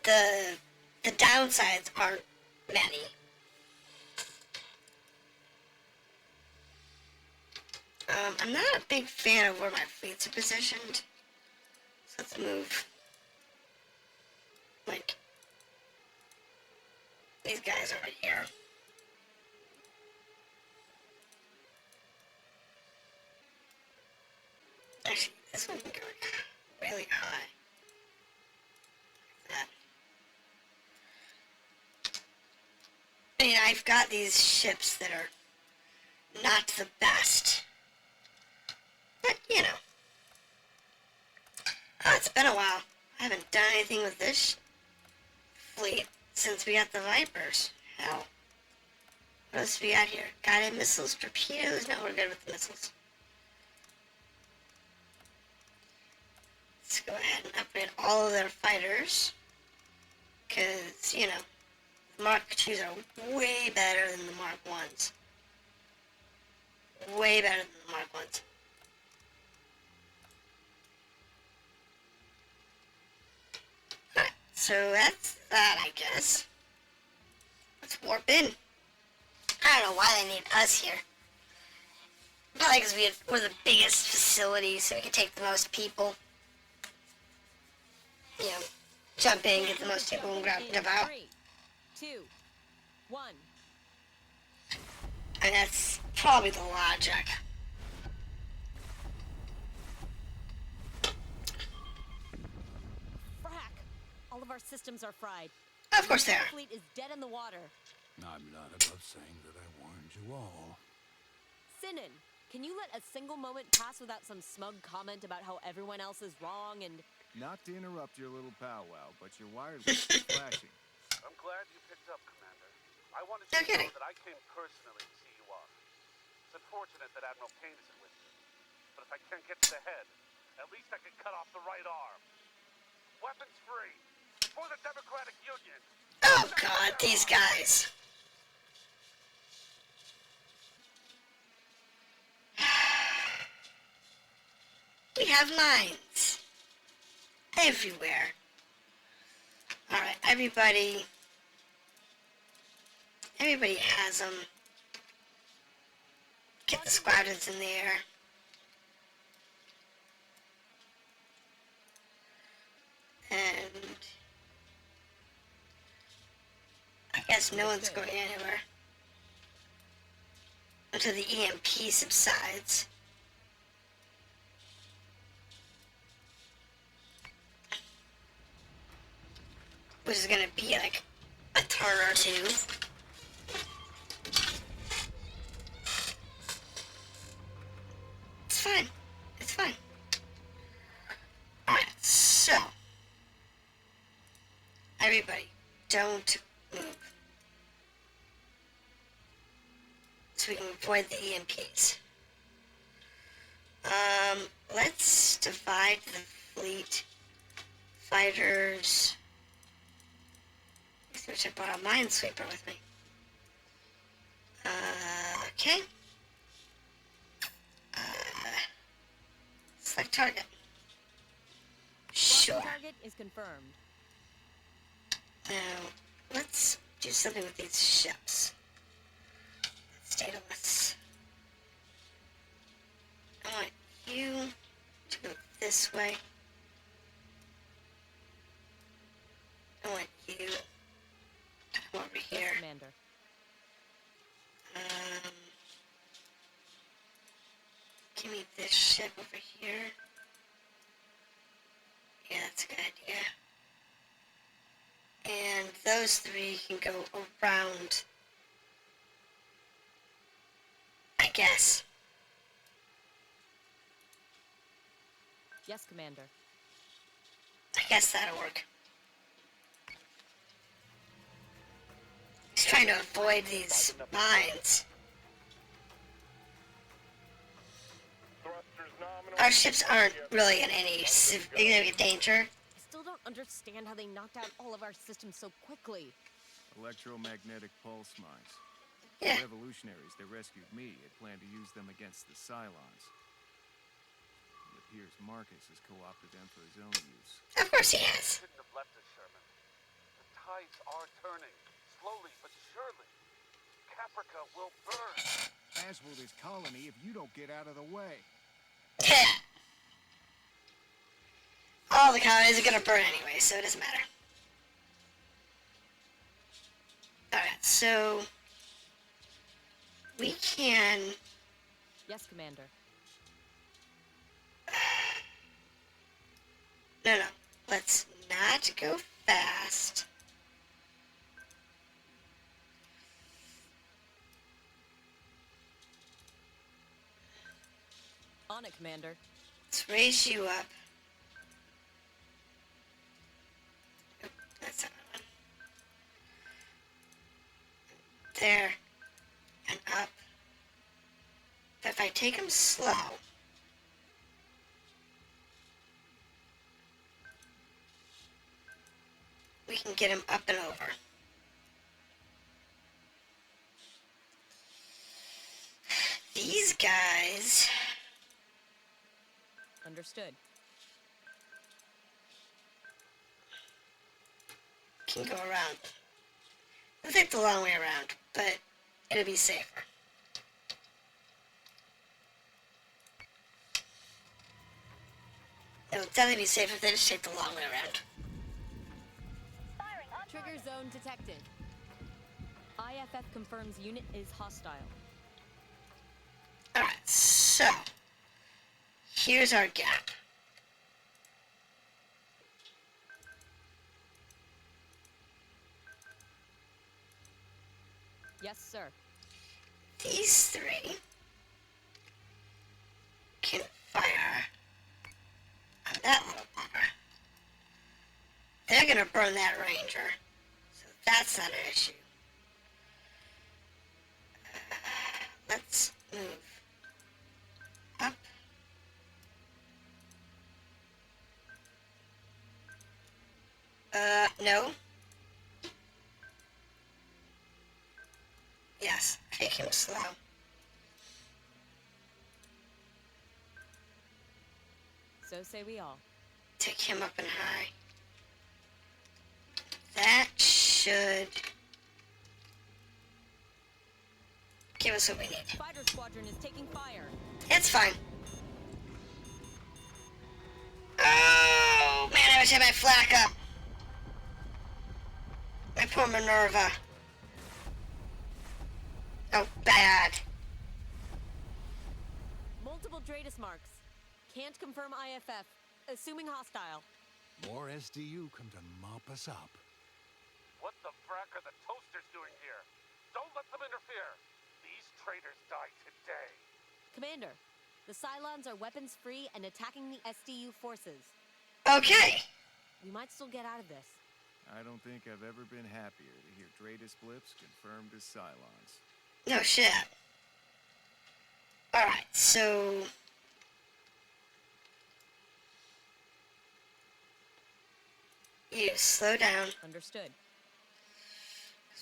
The downsides aren't many. I'm not a big fan of where my fleets are positioned. So let's move. Like, these guys over here. Actually, this one can go really high. Like that. I mean, I've got these ships that are not the best. But, you know. Oh, it's been a while. I haven't done anything with this fleet since we got the Vipers. Hell. What else we got here? Guided missiles, torpedoes? No, we're good with the missiles. Let's go ahead and upgrade all of their fighters. Because, you know, the Mark IIs are way better than the Mark Is. Way better than the Mark Is. Alright, so that's that, I guess. Let's warp in. I don't know why they need us here. Probably because we're the biggest facility, so we can take the most people. You know, jump in, get the most people, and grab out. 3, 2, 1. And that's probably the logic. Frack! All of our systems are fried. Of course they The are. fleet is dead in the water. I'm not above saying that I warned you all. Sinan, can you let a single moment pass without some smug comment about how everyone else is wrong and... Not to interrupt your little powwow, but your wireless is flashing. I'm glad you picked up, Commander. I wanted No you to kidding. know that I came personally to see you off. It's unfortunate that Admiral Kane isn't with you. But if I can't get to the head, at least I can cut off the right arm. Weapons free! For the Democratic Union! Oh god, these guys. We have mines. Everywhere. Alright, everybody has them. Get the squadrons in the air. And I guess no one's going anywhere until the EMP subsides. Which is gonna be like a turn or two. It's fine. It's fine. Alright, so everybody, don't move. So we can avoid the EMPs. Let's divide the fleet. Fighters. I wish I brought a minesweeper with me. Okay. Select target. Sure. Target is confirmed. Now, let's do something with these ships. Let's Daidalos. I want you to go this way. I want you to come over here. Commander. need this ship over here. Yeah, that's a good idea. And those three can go around, I guess. Yes, Commander. I guess that'll work. He's trying to avoid these mines. Thrusters nominal. Our ships aren't really in any significant danger. I still don't understand how they knocked out all of our systems so quickly. Electromagnetic pulse mines. Yeah. The revolutionaries that rescued me had planned to use them against the Cylons. It appears Marcus has co-opted them for his own use. Of course he has. Shouldn't have left us, Sherman. The tides are turning, slowly but surely. Caprica will burn. As will this colony if you don't get out of the way. Yeah. All the colonies are gonna burn anyway, so it doesn't matter. Alright, so we can Yes, Commander. no, let's not go fast. On it, Commander. Let's raise you up. Oop, that's not one. There. And up. But if I take him slow, we can get him up and over. These guys Understood. can go around. It'll take the long way around, but it'll be safer. It'll definitely be safer if they just take the long way around. Firing on Trigger zone detected. IFF confirms unit is hostile. Alright, so here's our gap. Yes, sir. These three can fire on that little bugger. They're gonna burn that ranger, so that's not an issue. Let's move up. No. Yes, take him slow. So say we all. Take him up and high. That should give us what we need. Fighter squadron is taking fire. It's fine. Oh, man, I wish I had my flak up. My poor Minerva. Oh, bad. Multiple Daidalos marks. Can't confirm IFF. Assuming hostile. More SDU come to mop us up. What the frack are the toasters doing here? Don't let them interfere. These traitors die today. Commander, the Cylons are weapons free and attacking the SDU forces. Okay. We might still get out of this. I don't think I've ever been happier to hear Daidalos blips confirmed as Cylons. No shit. Alright, so you slow down. Understood.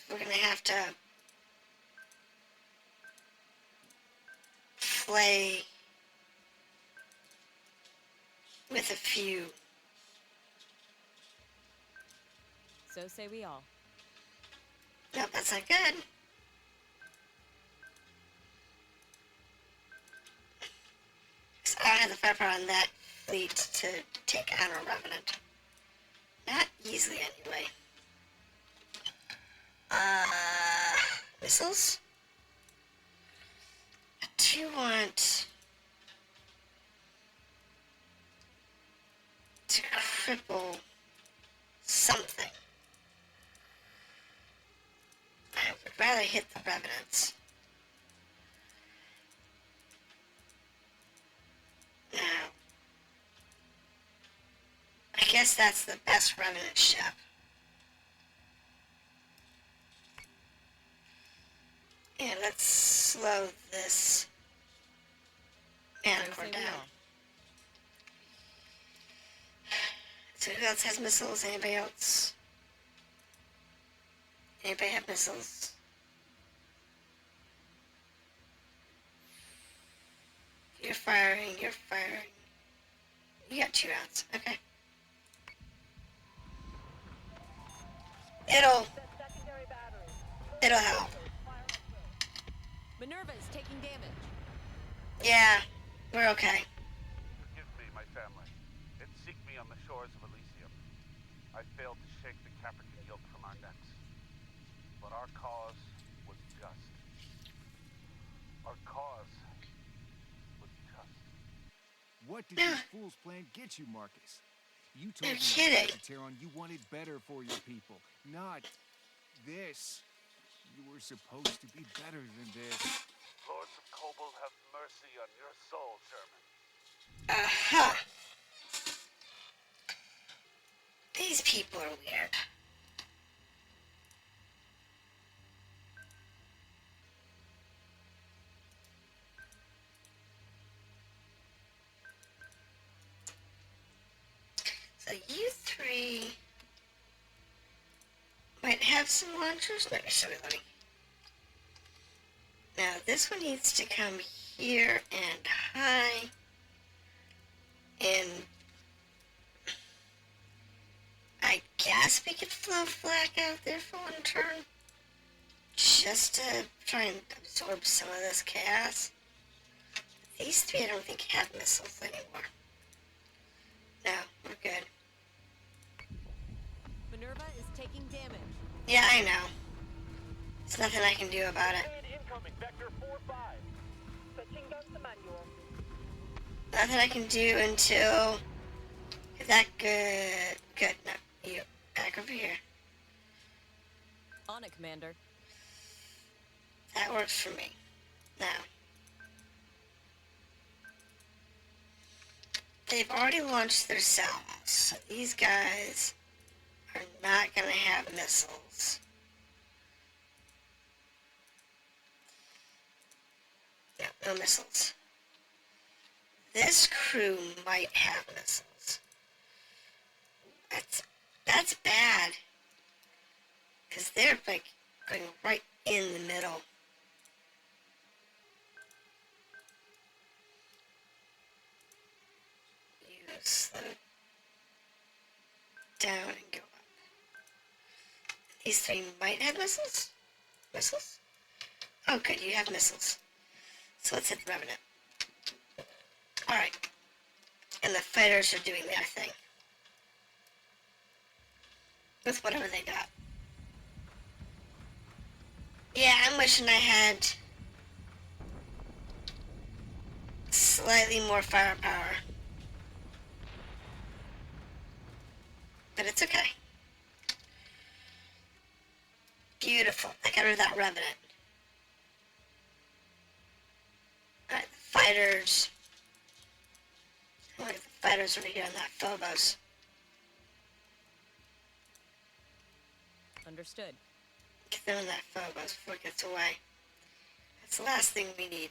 We're gonna have to play with a few. So say we all. Nope, that's not good. I don't have the firepower on that fleet to take on a Revenant. Not easily, anyway. Missiles? I do want to cripple something. I would rather hit the revenants. Now, I guess that's the best revenant ship. Yeah, let's slow this manicore down. So who else has missiles? Anybody else? Anybody have missiles? You're firing, you're firing. You got 2 rounds, okay. It'll help. Minerva is taking damage. Yeah, we're okay. Forgive me, my family. It seek me on the shores of Elysium. I failed to shake the Caprican yoke from our necks. But our cause was just. Our cause was just. What did these fools plan get you, Marcus? You told They're me kidding. Terran, you wanted better for your people, not this. You were supposed to be better than this. Lords of Kobold, have mercy on your soul, Sherman. Aha! These people are weird. So you 3 might have some launchers. Let me show you. Now this one needs to come here and high. And I guess we could flow flak out there for one turn. Just to try and absorb some of this chaos. These 3 I don't think have missiles anymore. No, we're good. Minerva is taking damage. Yeah, I know. There's nothing I can do about it. Incoming, Vector 4-5. Switching guns to manual. Nothing I can do until... Is that good? Good. No, you. Back over here. On it, Commander. That works for me. Now. They've already launched their salvos, so these guys are not going to have missiles. No missiles. This crew might have missiles. That's bad. Because they're like going right in the middle. You slow down and go up. These 3 might have missiles? Missiles? Oh good, you have missiles. So let's hit the Revenant. Alright. And the fighters are doing their thing. With whatever they got. Yeah, I'm wishing I had slightly more firepower. But it's okay. Beautiful. I got rid of that Revenant. Alright, the fighters. Look at the fighters over here on that Phobos. Understood. Get them in that Phobos before it gets away. That's the last thing we need.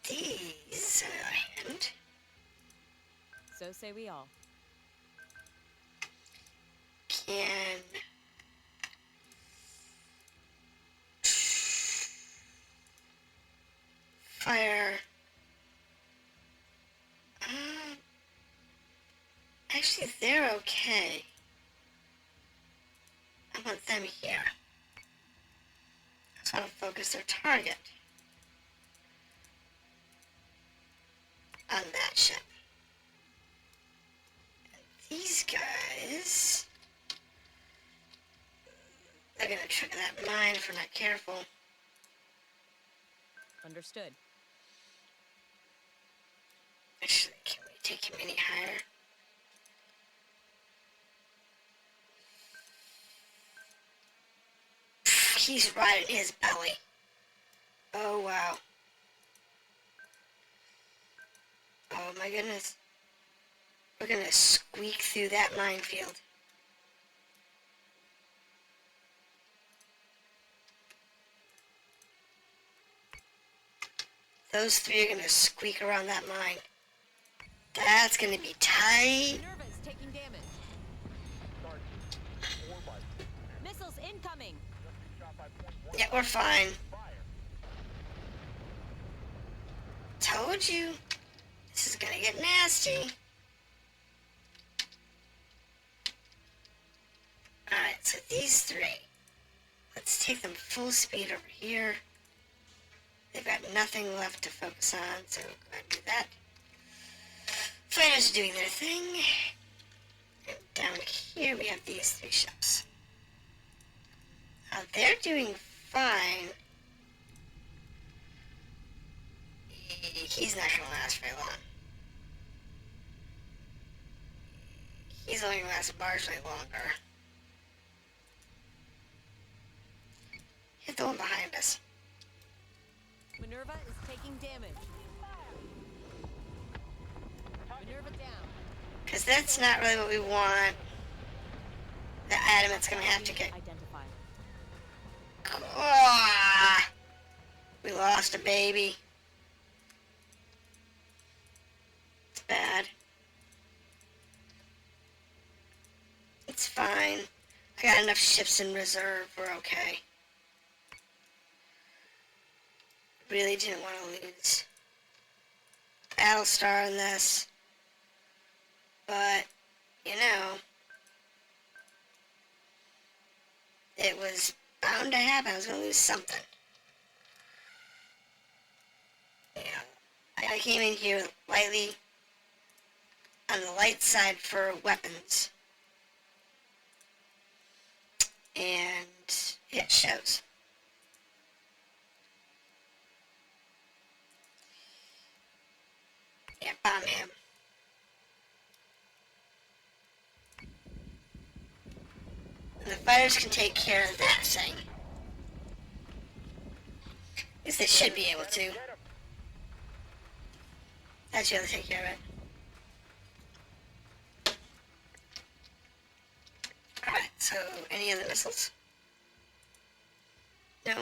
These, on the other hand. So say we all. Can fire. Actually, they're okay. I want them here. I just want to focus their target on that ship. And these guys, they're gonna trigger that mine if we're not careful. Understood. Actually, can we take him any higher. He's right in his belly. Oh, wow. Oh, my goodness. We're gonna squeak through that minefield. Those three are gonna squeak around that mine. That's gonna be tight. Minerva's taking damage. Missiles incoming. Yeah, we're fine. Told you. This is gonna get nasty. Alright, so these three. Let's take them full speed over here. They've got nothing left to focus on, so we'll go ahead and do that. Fighters are doing their thing. And down here we have these three ships. They're doing fine. He's not going to last very long. He's only going to last marginally longer. Hit the one behind us. Minerva is taking damage. Minerva down. Because that's not really what we want. The Adamant's going to have to get... Identified. Oh, we lost a baby. It's bad. It's fine. I got enough ships in reserve. We're okay. Really didn't want to lose Battlestar in this. But, you know, it was bound to happen. I was going to lose something. Yeah. I came in here lightly on the light side for weapons. And it shows. Yeah, bomb him. And the fighters can take care of that thing. At least they should be able to. That's the other take care of it. Alright, so any other missiles? No.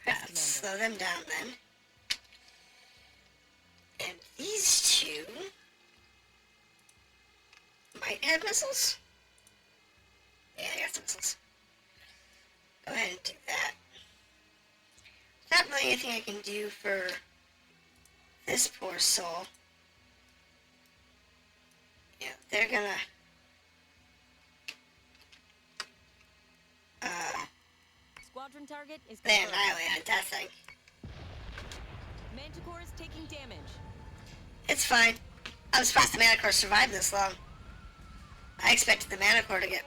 Let's slow them down then. And these two might have missiles. Yeah, I got some missiles. Go ahead and do that. Not really anything I can do for this poor soul. Yeah, they're gonna Squadron target is they confirmed. annihilated that thing. Manticore is taking damage. It's fine. I'm surprised the Manticore survived this long. I expected the Manticore to get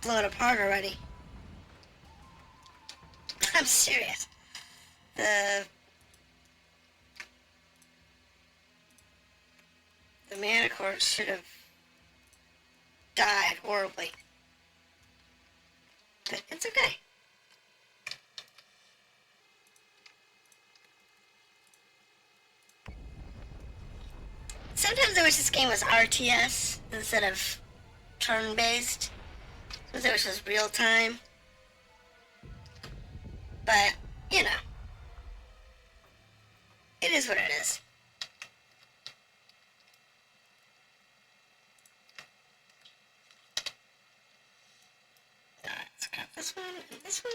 blown apart already. I'm serious. The Manticore should have died horribly. But it's okay. Sometimes I wish this game was RTS instead of turn-based. Sometimes I wish it was real-time. But, you know. It is what it is. Alright, let's grab this one and this one.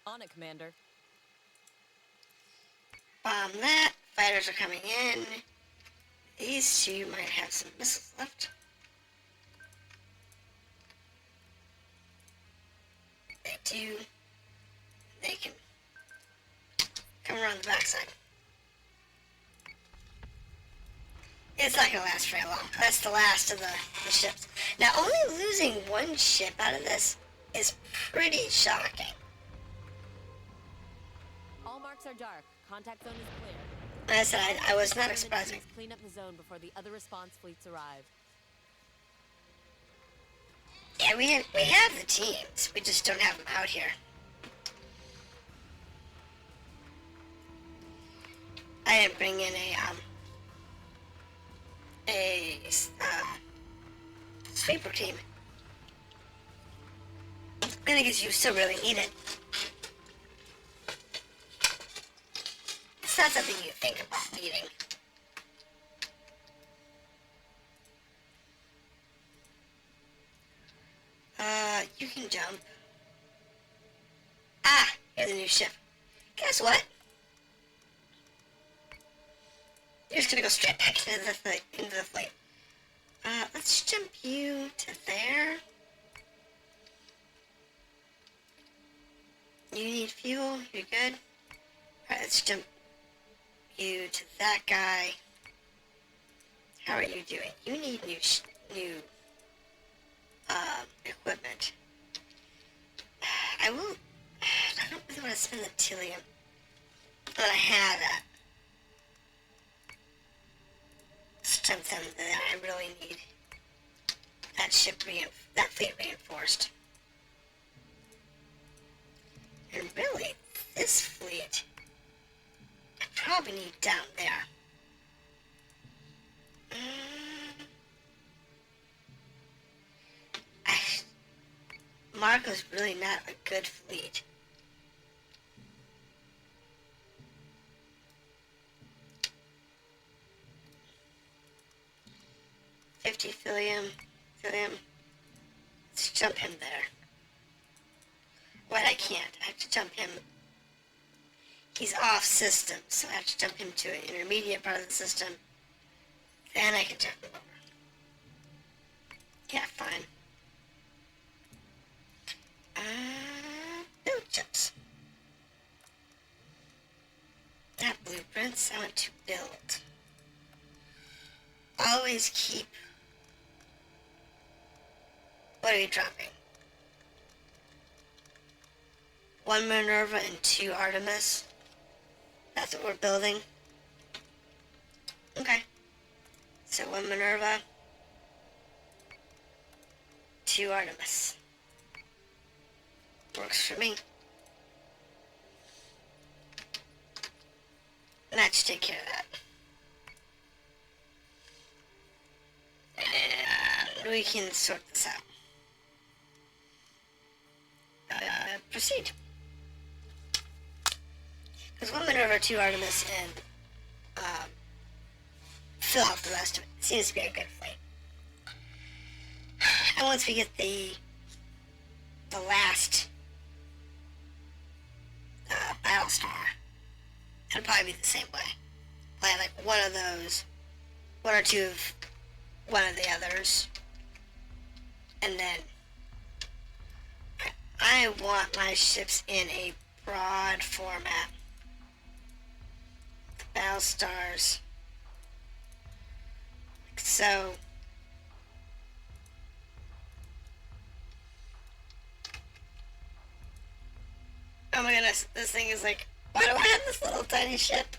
On it, Commander. Bomb that. Fighters are coming in. These two might have some missiles left. They do. They can come around the backside. It's not gonna last very long. That's the last of the ships. Now, only losing one ship out of this is pretty shocking. All marks are dark. Contact zone is clear. Like I said, I was not The expecting. teams clean up the zone before the other response fleets arrive. Yeah, we have the teams. We just don't have them out here. I didn't bring in a sweeper team. And I guess you still really need it. It's not something you think about needing. You can jump. Ah, here's a new ship. Guess what? You're just gonna go straight back into the flight. Let's jump you to there. You need fuel, you're good. Alright, let's jump you to that guy. How are you doing? You need new equipment. I don't really want to spend the Tillium. But I have that. Something that I really need. That fleet reinforced. And really, this fleet, I probably need down there. Marco's really not a good fleet. Philium. Let's jump him there. Wait, I can't. I have to jump him. He's off system, so I have to jump him to an intermediate part of the system. Then I can jump him over. Yeah, fine. Build jumps. Not blueprints, I want to build. Always keep. What are we dropping? 1 Minerva and 2 Artemis. That's what we're building. Okay. So 1 Minerva, 2 Artemis. Works for me. And that should take care of that. And we can sort this out. Proceed. Because 1 Minerva, 2 Artemis, and fill out the rest of it. Seems to be a good fight. And once we get the last Battlestar, it'll probably be the same way. Play like one of those, 1 or 2 of one of the others, and then I want my ships in a broad format. The Battlestars. Like so. Oh my goodness, this thing is like, why do I have this little tiny ship?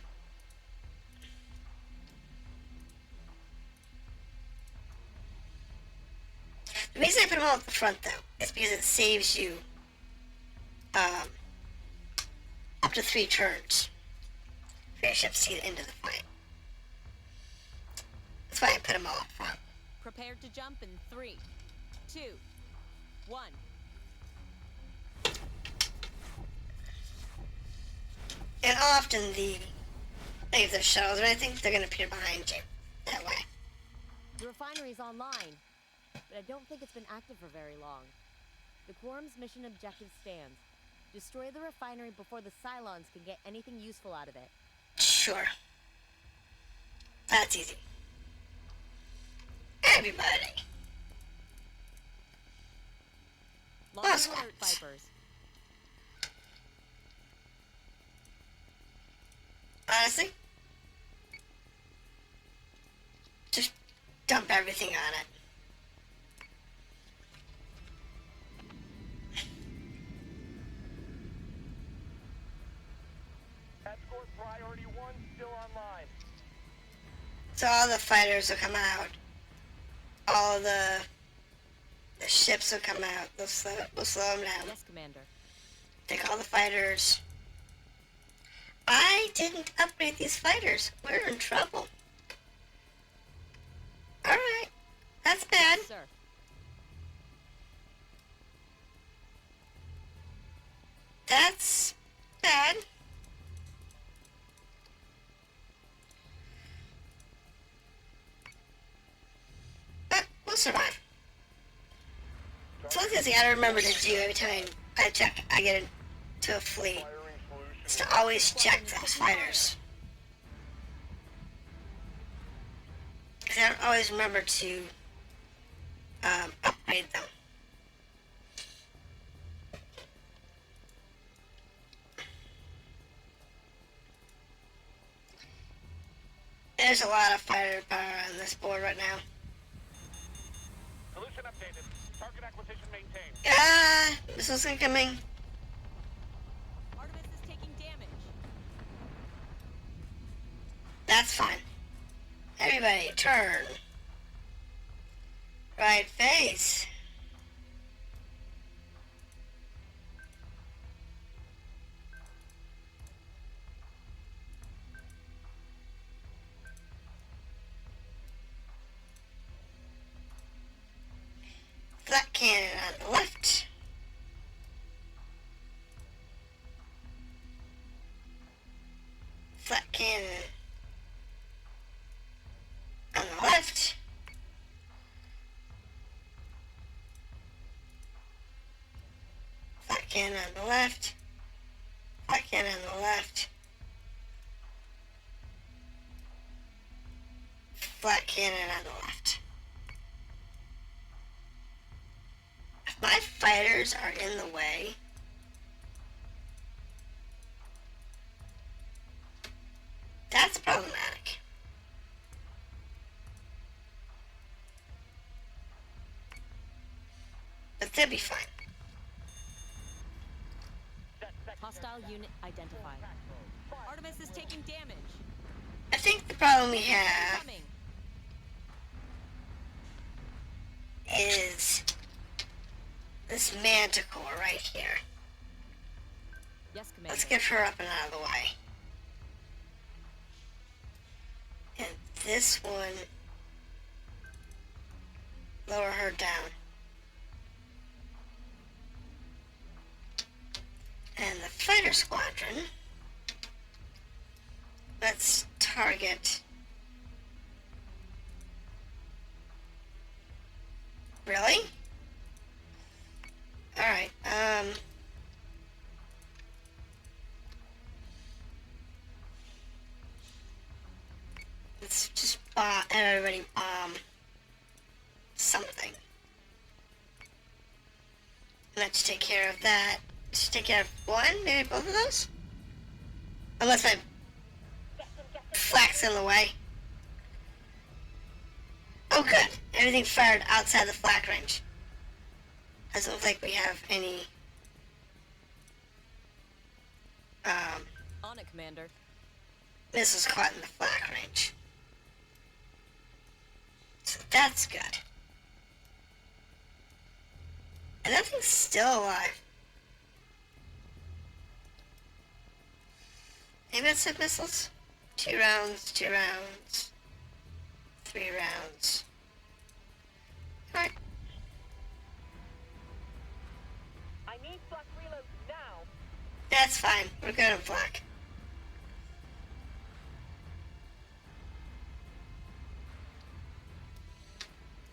The reason I put them all at the front, though, is because it saves you up to 3 turns for your ships to get into the fight. That's why I put them all up front. Prepared to jump in 3, 2, 1. And often like if there's shuttles or anything, they're going to appear behind you that way. The refinery's online, but I don't think it's been active for very long. The Quorum's mission objective stands. Destroy the refinery before the Cylons can get anything useful out of it. Sure. That's easy. Everybody. Launch alert, Vipers. Honestly, just dump everything on it. Escort priority 1 still online. So all the fighters will come out. All the ships will come out. We'll slow them down. Yes, Commander. Take all the fighters. I didn't upgrade these fighters. We're in trouble. Alright. That's bad. Sir. That's bad. But we'll survive. So one thing I gotta remember to do every time I get into a fleet is to always check those fighters. Because I don't always remember to upgrade them. There's a lot of fighter power on this board right now. Solution updated. Target acquisition maintained. Missiles incoming. Artemis is taking damage. That's fine. Everybody, turn. Right face. Flat cannon on the left. Flat cannon on the left. Flat cannon on the left. Flat cannon on the left. Flat cannon on the left. If my fighters are in the way, that's problematic. But they'll be fine. Hostile unit identified. Artemis is taking damage. I think the problem we have Coming. is this manticore right here. Yes, Commander. Let's get her up and out of the way. And this one, lower her down. And the fighter squadron, let's target. Really? Alright, let's just everybody something. Let's take care of that. Just take care of one, maybe both of those? Unless my flak's in the way. Oh good, everything fired outside the flak range. Doesn't look like we have any On it, Commander. missiles caught in the flak range. So that's good. And nothing's still alive. Maybe it's some missiles? 2 rounds, 2 rounds, 3 rounds. Alright. I need flak reloads now. That's fine. We're good on flak.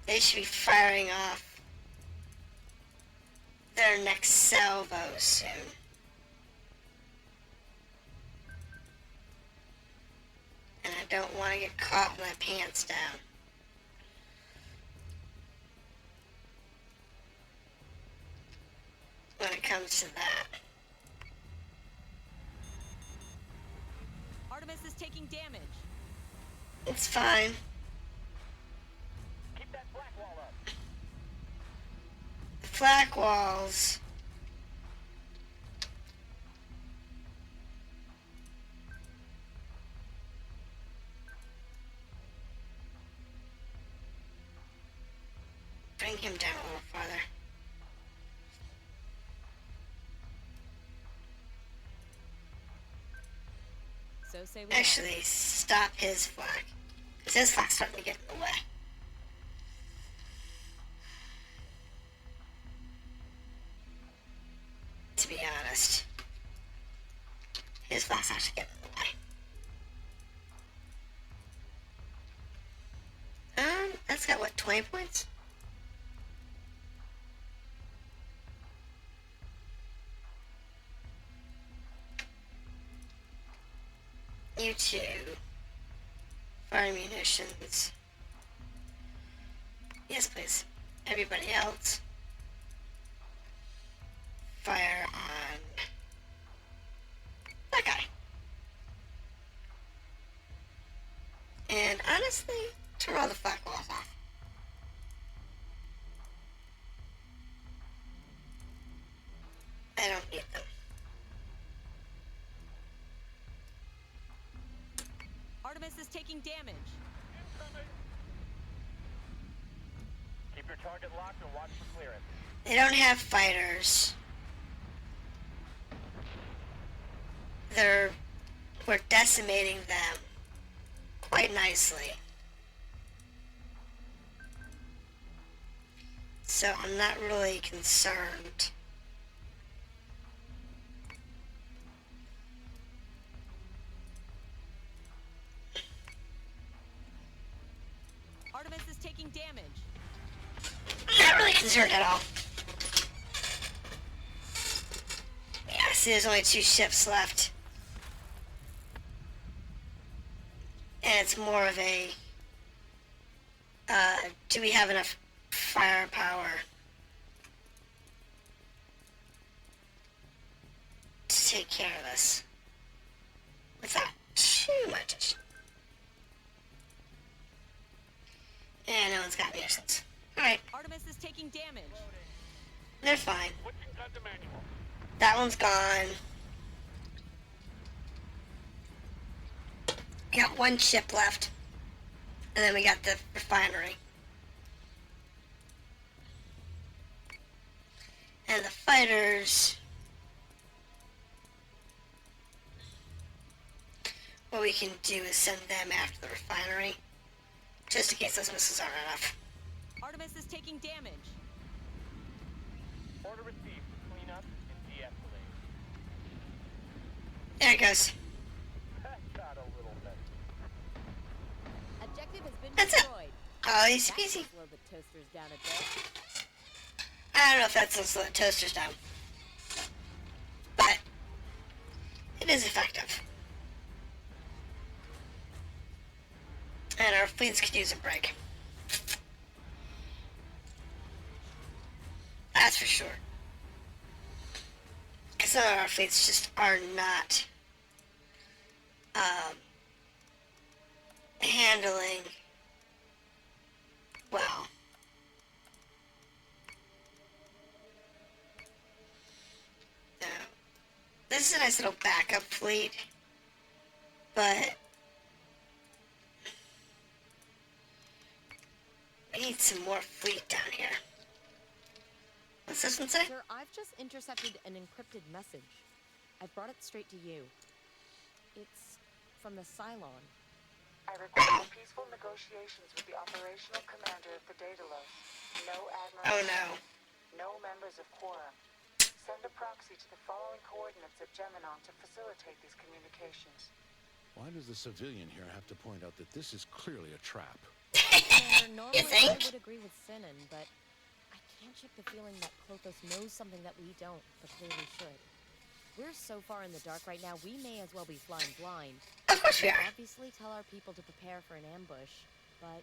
They should be firing off their next salvo soon. And I don't want to get caught with my pants down. When it comes to that. Artemis is taking damage. It's fine. Keep that flak wall up. The flak walls. him down a little farther. So say we Actually, stop his flag. Because his flag's starting to get in the way. To be honest. His flag's actually getting in the way. That's got what, 20 points? You two. Fire munitions. Yes, please. Everybody else. Fire on that guy. And honestly, turn all the firewalls off. I don't need them. Artemis is taking damage. Keep your target locked and watch for clearance. They don't have fighters. We're decimating them quite nicely. So I'm not really concerned. Artemis is taking damage. Not really concerned at all. Yeah, I see there's only 2 ships left. And it's more of a, do we have enough firepower to take care of this without too much issue? And no one's got munitions. Alright, Artemis is taking damage. they're fine. Switching gun to manual. That one's gone. We got 1 ship left. And then we got the refinery. And the fighters... what we can do is send them after the refinery. Just in case those missiles aren't enough. Artemis is taking damage. Order received. Clean up and de-escalate. There it goes. That got a little messy. Objective has been That's it. destroyed. Oh, easy That peasy. will slow the toasters down a bit. I don't know if that's slow the toasters down. But it is effective. And our fleets could use a break. That's for sure. Because some of our fleets just are not handling well. So, this is a nice little backup fleet, but we need some more fleet down here. What's this one say? Sir, I've just intercepted an encrypted message. I've brought it straight to you. It's from the Cylon. I request peaceful negotiations with the operational commander of the Daidalos. No admiral. Oh no. No members of Quorum. Send a proxy to the following coordinates at Geminon to facilitate these communications. Why does the civilian here have to point out that this is clearly a trap? Sir, normally I think? would agree with Sinan, but I can't shake the feeling that Klothos knows something that we don't, but clearly should. We're so far in the dark right now, we may as well be flying blind. Of course we are. Obviously tell our people to prepare for an ambush, but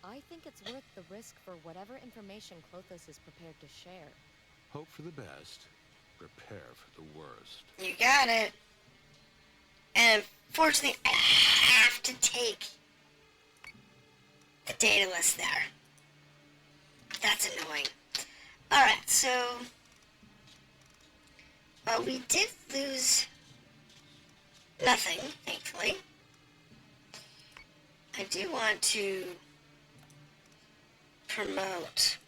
I think it's worth the risk for whatever information Klothos is prepared to share. Hope for the best, prepare for the worst. You got it. And unfortunately, I have to take the Daidalos there. That's annoying. Alright, so... well, we did lose nothing, thankfully. I do want to promote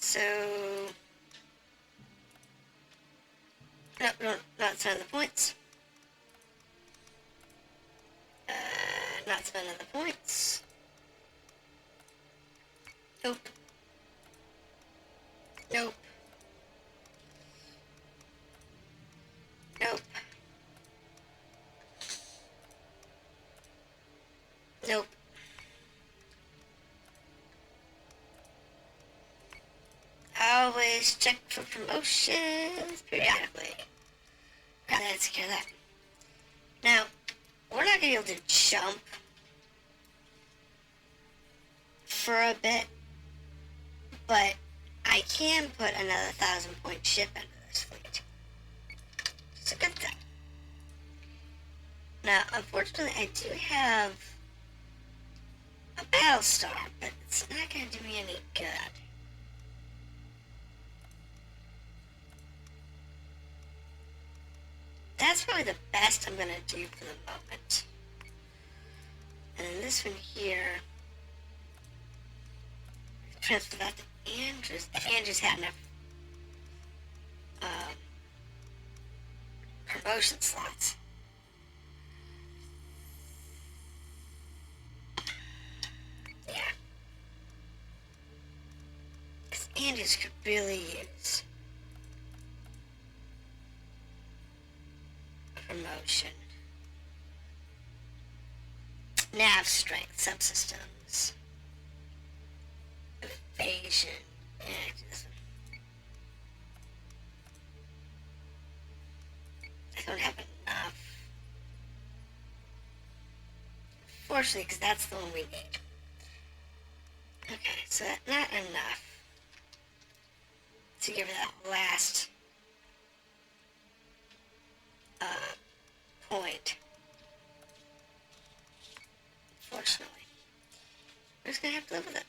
So... No, not spending the points. Not spending the points. Nope. Nope. Nope. Nope. Always check for promotions periodically. Got that, secure that. Now, we're not gonna be able to jump for a bit, but I can put another 1,000-point ship into this fleet. It's a good thing. Now, unfortunately, I do have a Battlestar, but it's not gonna do me any good. That's probably the best I'm gonna do for the moment. And then this one here, transfer that to Andrews. If Andrews had enough promotion slots. Yeah. Because Andrews could really use promotion. Nav strength, subsystems, evasion. Yeah, I don't have enough. Fortunately, because that's the one we need. Okay, so that's not enough to give her that last point. Fortunately. We're just gonna have to live with it.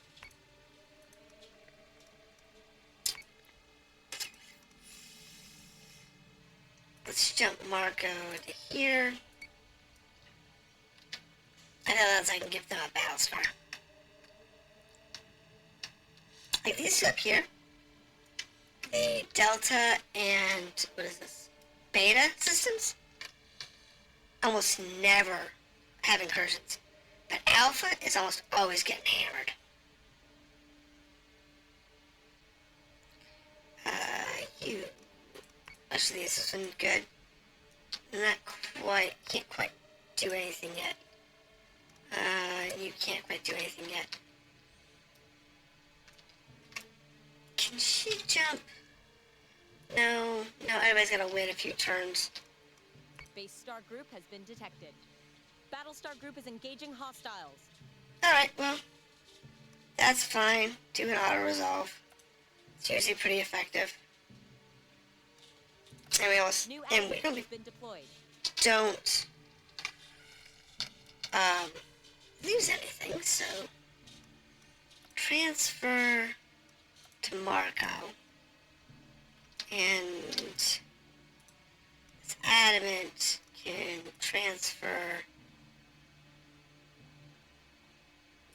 Let's jump Marco to here. I know that's I can give them a Battlestar. Like these up here. The Delta and what is this? Beta systems? Almost never have incursions. But Alpha is almost always getting hammered. You. Actually, this isn't good. Not quite. Can't quite do anything yet. You can't quite do anything yet. Can she jump? No. No, everybody's gotta wait a few turns. Base Star Group has been detected. Battlestar Group is engaging hostiles. Alright, well, that's fine. Do an auto-resolve. It's usually pretty effective. And we almost, New and we has been deployed. don't, lose anything, so transfer to Marco. And this Adamant can transfer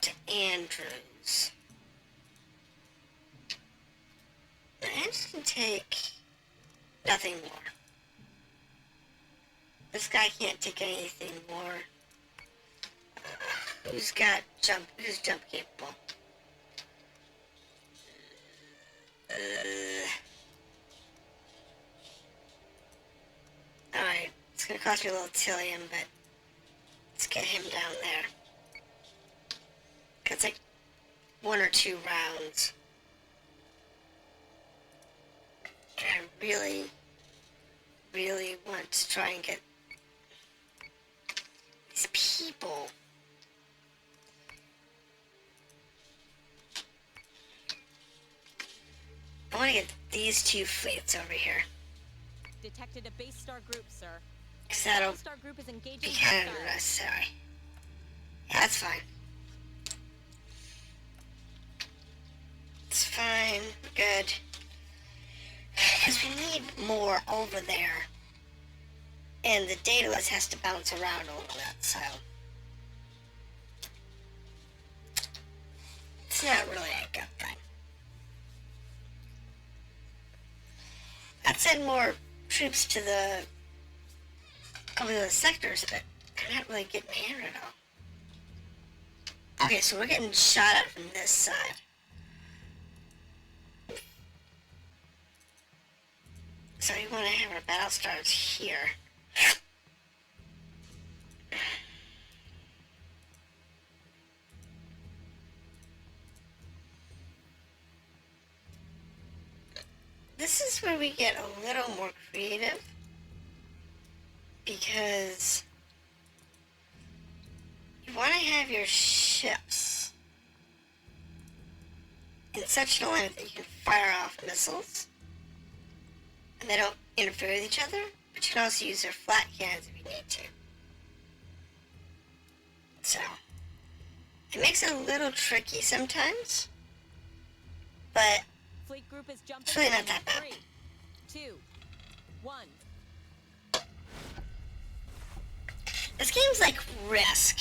to Andrews. Now, Andrews can take nothing more. This guy can't take anything more. Who's jump capable? Alright, it's gonna cost me a little Tillium, but let's get him down there. It's like 1 or 2 rounds. I really, really want to try and get these people. I want to get these 2 fleets over here. Detected a Base Star Group, sir. Because that'll Star Group is be engaging kind of hostiles. necessary. Yeah, that's fine. It's fine. Good. Because we need more over there. And the Daidalos has to bounce around a little bit, so... It's not really a good thing. Let's send more troops to the couple of the sectors, but they're not really getting hammered at all. Okay, so we're getting shot at from this side. So we want to have our battle stars here. This is where we get a little more creative, because you want to have your ships in such an alignment that you can fire off missiles and they don't interfere with each other, but you can also use their flat cannons if you need to. So, it makes it a little tricky sometimes, but Fleet group is jumping. it's really not that bad. 3, 2, 1. This game's like Risk,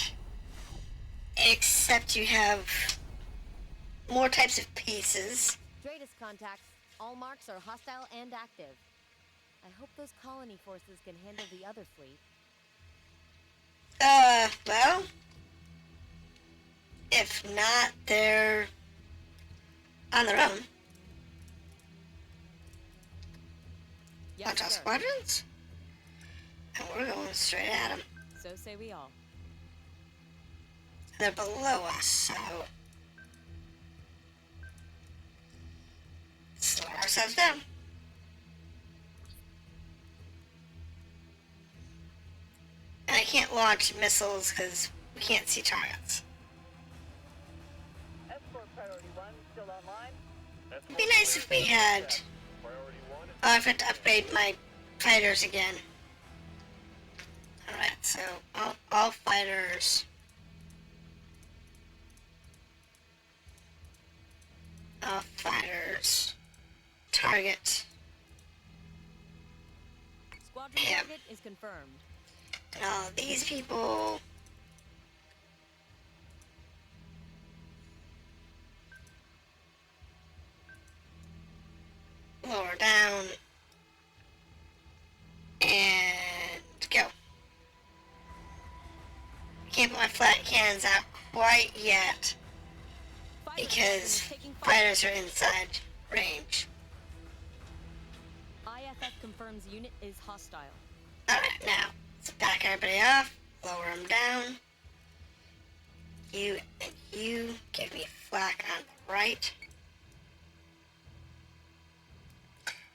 except you have more types of pieces. Daidalos contacts. All marks are hostile and active. I hope those colony forces can handle the other fleet. Well, if not, they're on their own. Yes, Bunch of sir. squadrons, and we're going straight at them. So say we all. They're below us, so slow ourselves down. And I can't launch missiles because we can't see targets. Escort priority 1 still online. It'd be nice if we had. Priority 1 is Oh, I have to upgrade my fighters again. Alright, so all fighters. All fighters. Target. Squadron Yeah. target is confirmed. And all these people. Lower down. And go. Can't put my flat cannons out quite yet Fighter because squadron is taking fire. fighters are inside range. IFF confirms unit is hostile. Alright, now let's back everybody off, lower them down. You and you give me flak on the right.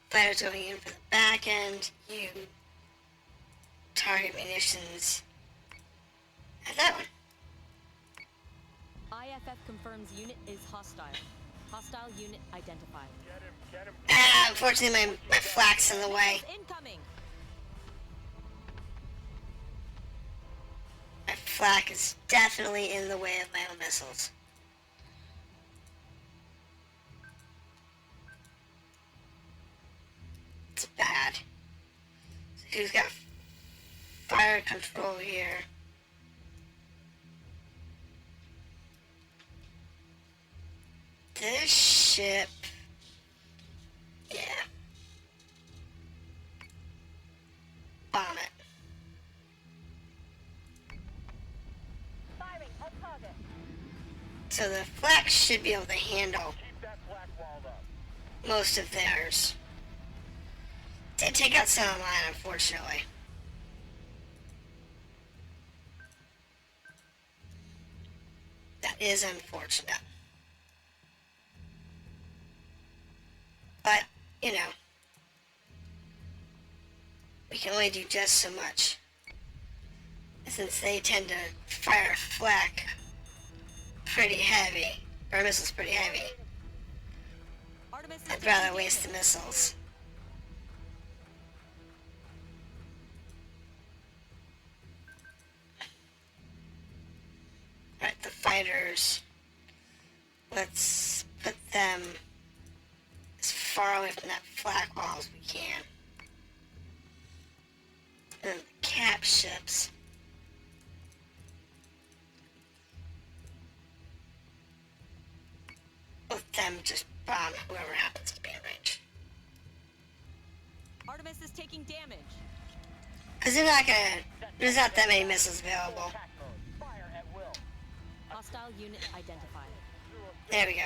Fighters going in for the back end. You target munitions at that one. IFF confirms unit is hostile. Hostile unit identified. get him. Ah, unfortunately my flak's in the way. Incoming. My flak is definitely in the way of my own missiles. It's bad. So who's got fire control here? This ship. Yeah. Bomb it. Firing on target. So the flak should be able to handle Keep that flak walled up. most of theirs. Did take out some of mine, unfortunately. That is unfortunate. But, you know, we can only do just so much. Since they tend to fire flak pretty heavy, or missiles pretty heavy, Artemis is I'd rather waste the missiles. Alright, the fighters. Let's put them as far away from that flak wall as we can. And then the cap ships. Let them just bomb whoever happens to be in range. Artemis is taking damage. Because there's not that many missiles available. Hostile unit identified. There we go.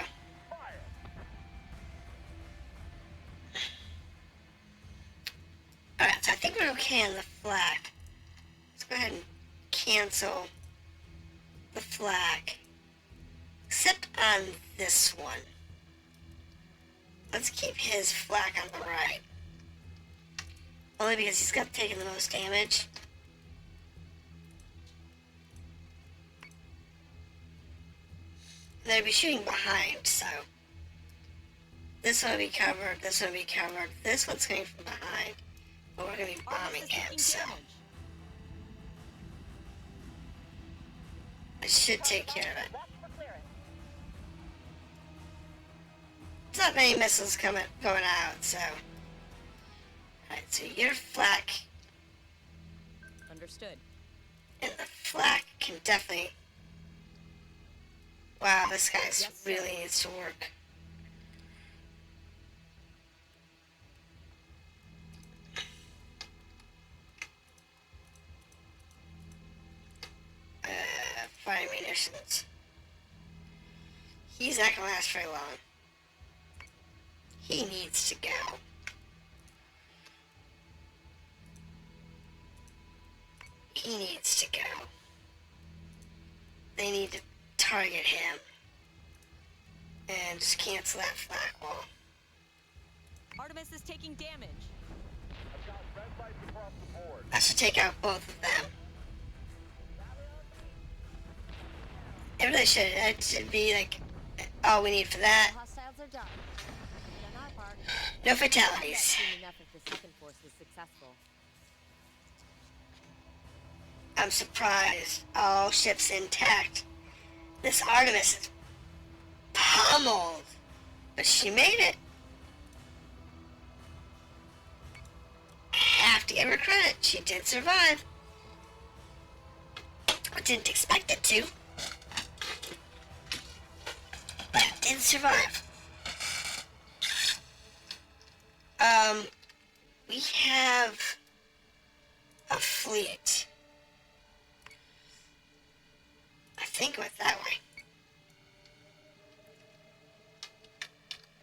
Alright, so I think we're okay on the flag. Let's go ahead and cancel the flag. Except on this one. Let's keep his flag on the right. Only because he's got taken the most damage. They'll be shooting behind, so this one will be covered, this one will be covered, this one's coming from behind, but we're going to be bombing him, so I should take care of it. There's not many missiles going out, so alright, so your flak Understood. and the flak can definitely. Wow, this guy's really needs to work. Fire munitions. He's not gonna last very long. He needs to go. He needs to go. They need to target him and just cancel that flak wall. Artemis is taking damage. I've got red lights across the board. I should take out both of them. It really should. It should be like all we need for that. Hostiles are done. On our part, No fatalities. soon enough if the second force was successful. I'm surprised. All ships intact. This Artemis is pummeled. But she made it. I have to give her credit. She did survive. I didn't expect it to. But it did survive. We have a fleet. I think it went that way.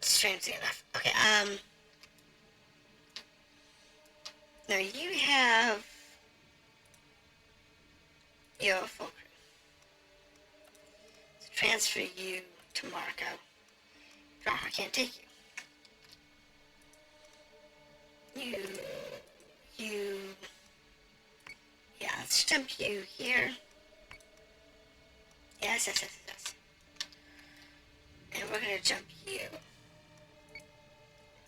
Strangely enough. Okay, now you have your full crew. So transfer you to Marco. Marco can't take you. Yeah, let's jump you here. Yes. And we're gonna jump you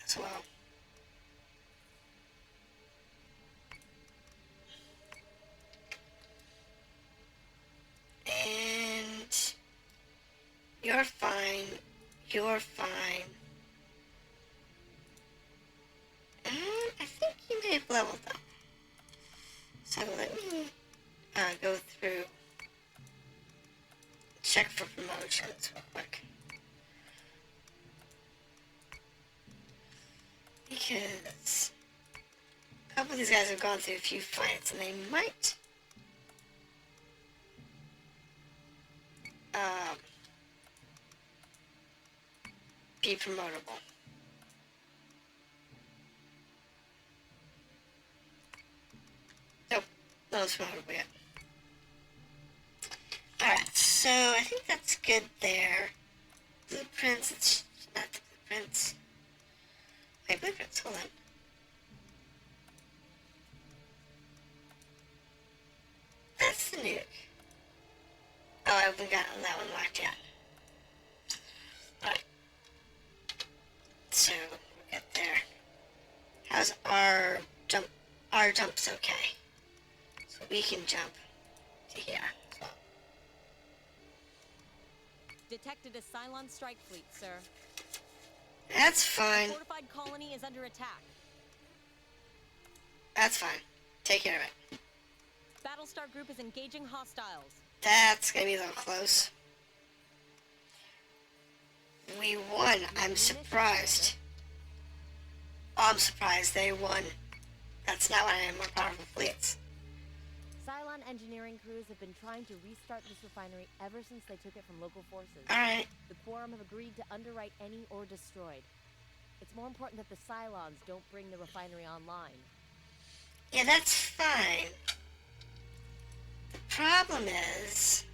as well. And you're fine. You're fine. And I think you may have leveled up. So let me go through, check for promotions real quick. Because a couple of these guys have gone through a few fights and they might be promotable. Nope, no one's promotable yet. Alright, so I think that's good there. Blueprints, it's not the blueprints. Wait, blueprints, hold on. That's the nuke. Oh, I haven't gotten that one locked yet. Alright. So, we'll get there. How's our jump? Our jump's okay. So we can jump to here. So. Detected a Cylon strike fleet, sir. That's fine. The fortified colony is under attack. That's fine. Take care of it. Battlestar group is engaging hostiles. That's gonna be a little close. We won. I'm surprised. Oh, I'm surprised they won. That's not what I am. More powerful fleets. Cylon engineering crews have been trying to restart this refinery ever since they took it from local forces. Alright. The Quorum have agreed to underwrite any ore destroyed. It's more important that the Cylons don't bring the refinery online. Yeah, that's fine. The problem is...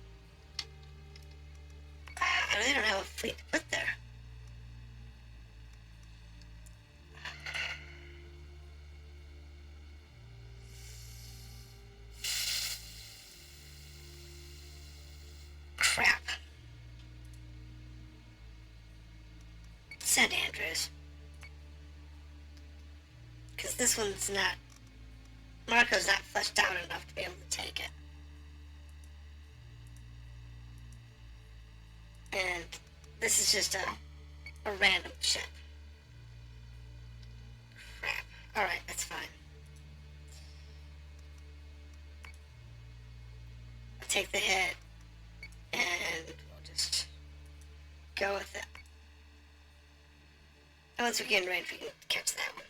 I really don't have a fleet to put there. Crap. St. Andrews. Because this one's not... Marco's not fleshed out enough to be able to take it. And this is just a random ship. Crap. Alright, that's fine. I'll take the hit, and we'll just go with it. And once we get in range, we can catch that one.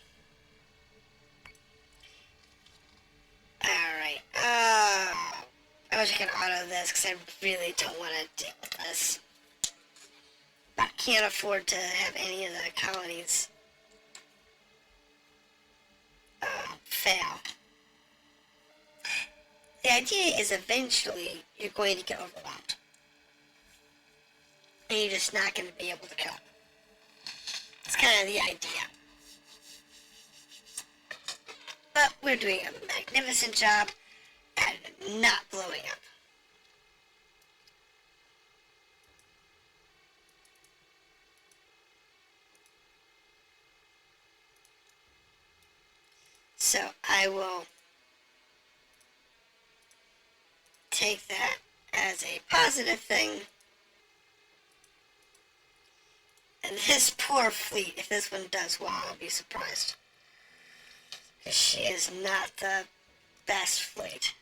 Alright, I wish I could auto this, because I really don't want to deal with this. I can't afford to have any of the colonies fail. The idea is eventually you're going to get overwhelmed. And you're just not going to be able to kill. It's kind of the idea. But we're doing a magnificent job at not blowing up. So I will take that as a positive thing. And this poor fleet, if this one does well, I'll be surprised. Because she is not the best fleet.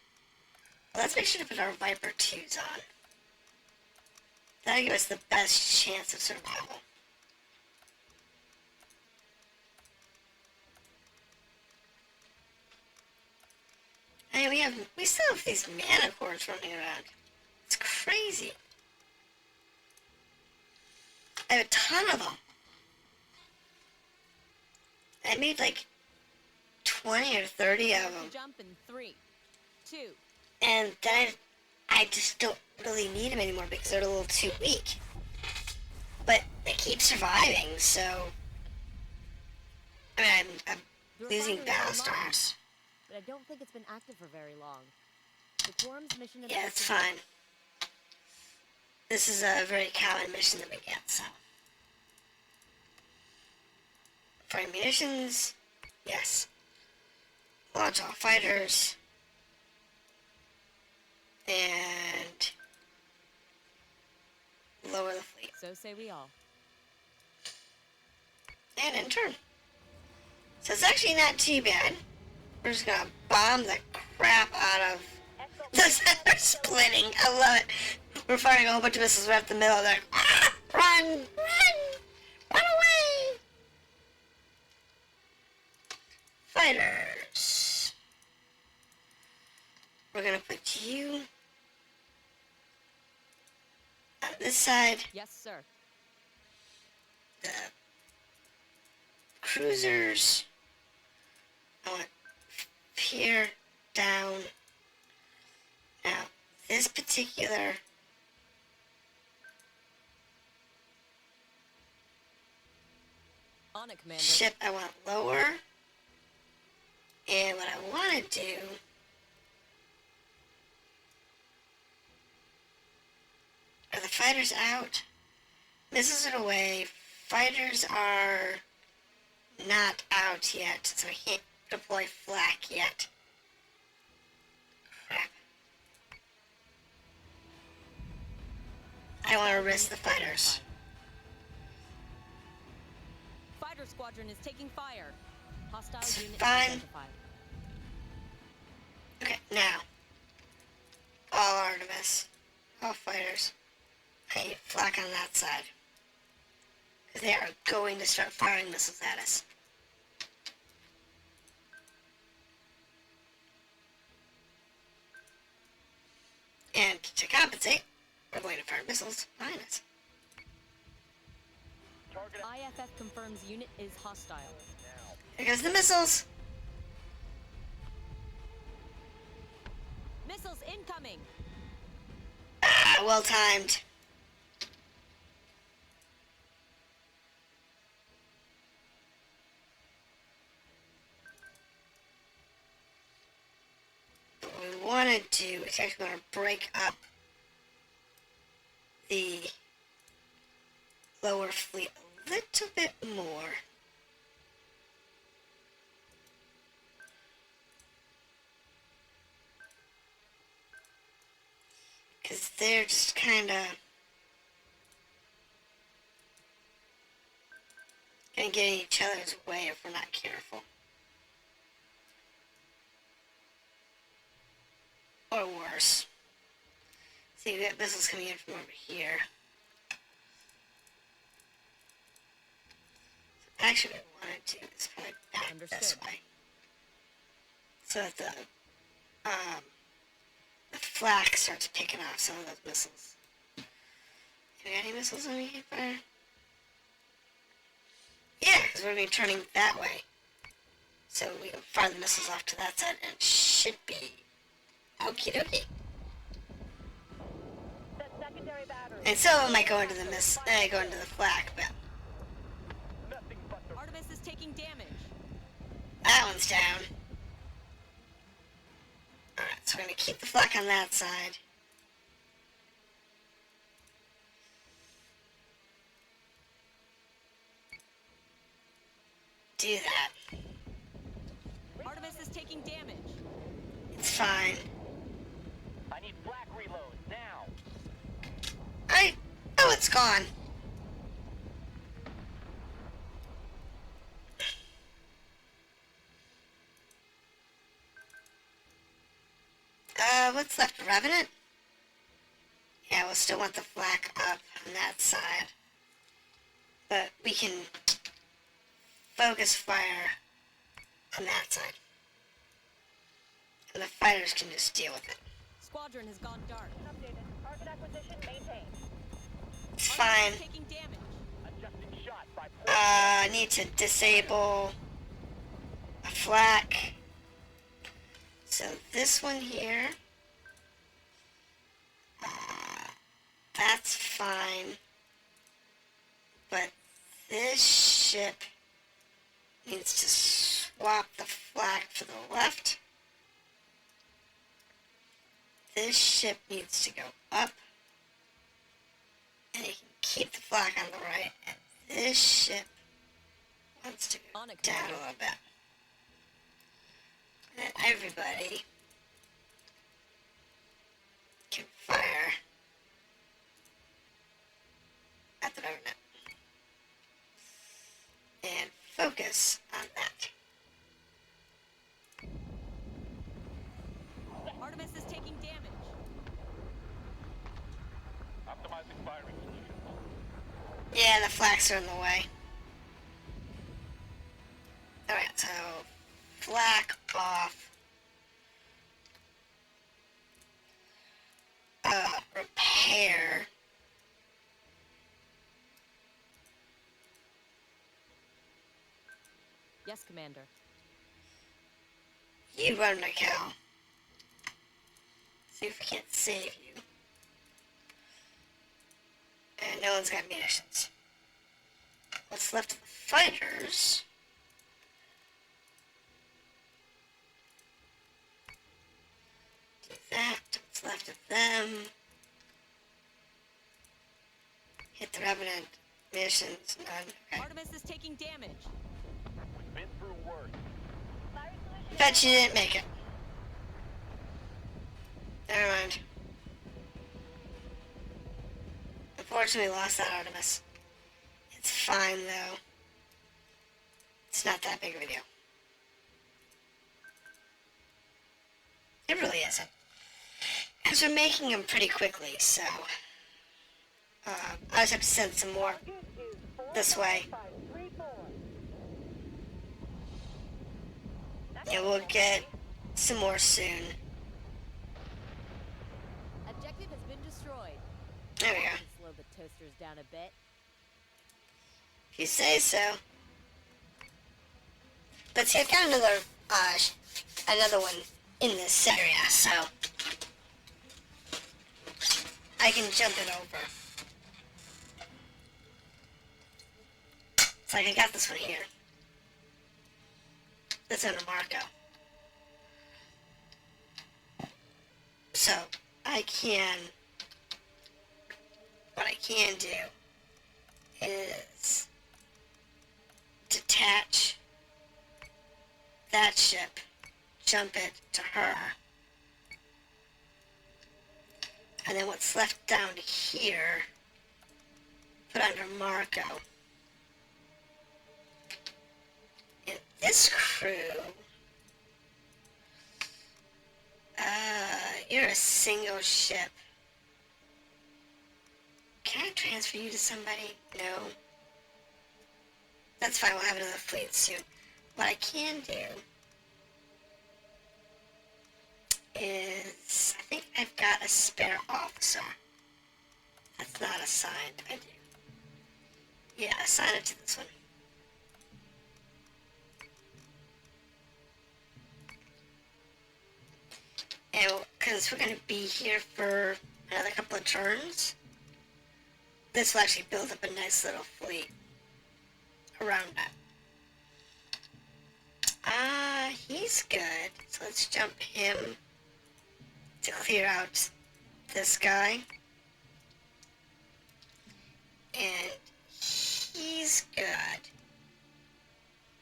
Well, let's make sure to put our Viper 2s on. That'll give us the best chance of survival. Hey, we still have these mana cores running around. It's crazy. I have a ton of them. I made like 20 or 30 of them. Jump in 3, 2. And then I just don't really need them anymore because they're a little too weak. But they keep surviving, so... I mean, I'm losing Battlestars. But I don't think it's been active for very long. The Quorum's mission... Yeah, it's fine. This is a very common mission that we get, so... For munitions, yes. Launch all fighters. And... lower the fleet. So say we all. And in turn. So it's actually not too bad. We're just gonna bomb the crap out of those that are splitting. I love it. We're firing a whole bunch of missiles right up the middle. They're like, run! Run! Run away! Fighters. We're gonna put you on this side. Yes, sir. The cruisers. I want here, down. Now, this particular On it, Commander. ship I want lower. And what I want to do are the fighters out. Missiles are away. Fighters are not out yet, so I can't deploy flak yet. Crap. I don't want to risk the fighters. Fighter squadron is taking fire. Hostile It's unit fine. identified. Okay, now. All Artemis. All fighters. I need flak on that side. They are going to start firing missiles at us. And to compensate, we're going to fire missiles behind us. Target IFF confirms unit is hostile. Here goes the missiles. Missiles incoming! Ah, well timed. What we want to do is actually want to break up the lower fleet a little bit more. Because they're just kind of going to get in each other's way if we're not careful. Or worse. See, we got missiles coming in from over here. So actually what I want to do is probably back this Understood. way. So that the flak starts picking off some of those missiles. Do we got any missiles on me can fire? Yeah, because we're going to be turning that way. So we can fire the missiles off to that side and it should be okie dokie. Set secondary battery. And so it might go into the go into the flak, but nothing but the Artemis is taking damage. that one's down. Alright, so we're going to keep the flak on that side. Do that. Artemis is taking damage. It's fine. I need flak reload now. Oh, it's gone. What's left? Revenant? Yeah, we'll still want the flak up on that side. But we can focus fire on that side. And the fighters can just deal with it. Squadron has gone dark. Updated. Target acquisition maintained. It's fine. Artemis is taking damage. Adjusting shot by I need to disable a flak. So this one here, that's fine. But this ship needs to swap the flak to the left. This ship needs to go up. And you can keep the flak on the right. And this ship wants to go On it, down a Commander. little bit. And then everybody can fire at the Revenant. And focus on that. Artemis is taking damage. optimizing firing solutions. Yeah, the flaks are in the way. Alright, so flak off. Repair. Yes, Commander. You run to Cal. See if we can't save you. And no one's got munitions. What's left of the fighters? Do that. What's left of them? Hit the Revenant. Missions. None. Okay. Artemis is taking damage. We've been through worse. Firing solution. Bet you didn't make it. Never mind. Unfortunately, we lost that Artemis. It's fine, though. It's not that big of a deal. It really isn't. Because we're making them pretty quickly, so... I just have to send some more this way. Yeah, we'll get some more soon. Objective There we go. Can slow the toasters down a bit. If you say so. But see, I've got another one in this area, so I can jump it over. It's like I got this one here. That's under Marco. So, what I can do is detach that ship, jump it to her, and then what's left down here, put under Marco. And this crew, you're a single ship. Can I transfer you to somebody? No. That's fine, we'll have another fleet soon. What I can do is, I think I've got a spare officer. That's not assigned, I do. Yeah, assign it to this one. And because we're going to be here for another couple of turns, this will actually build up a nice little fleet around that. He's good. So let's jump him to clear out this guy. And he's good.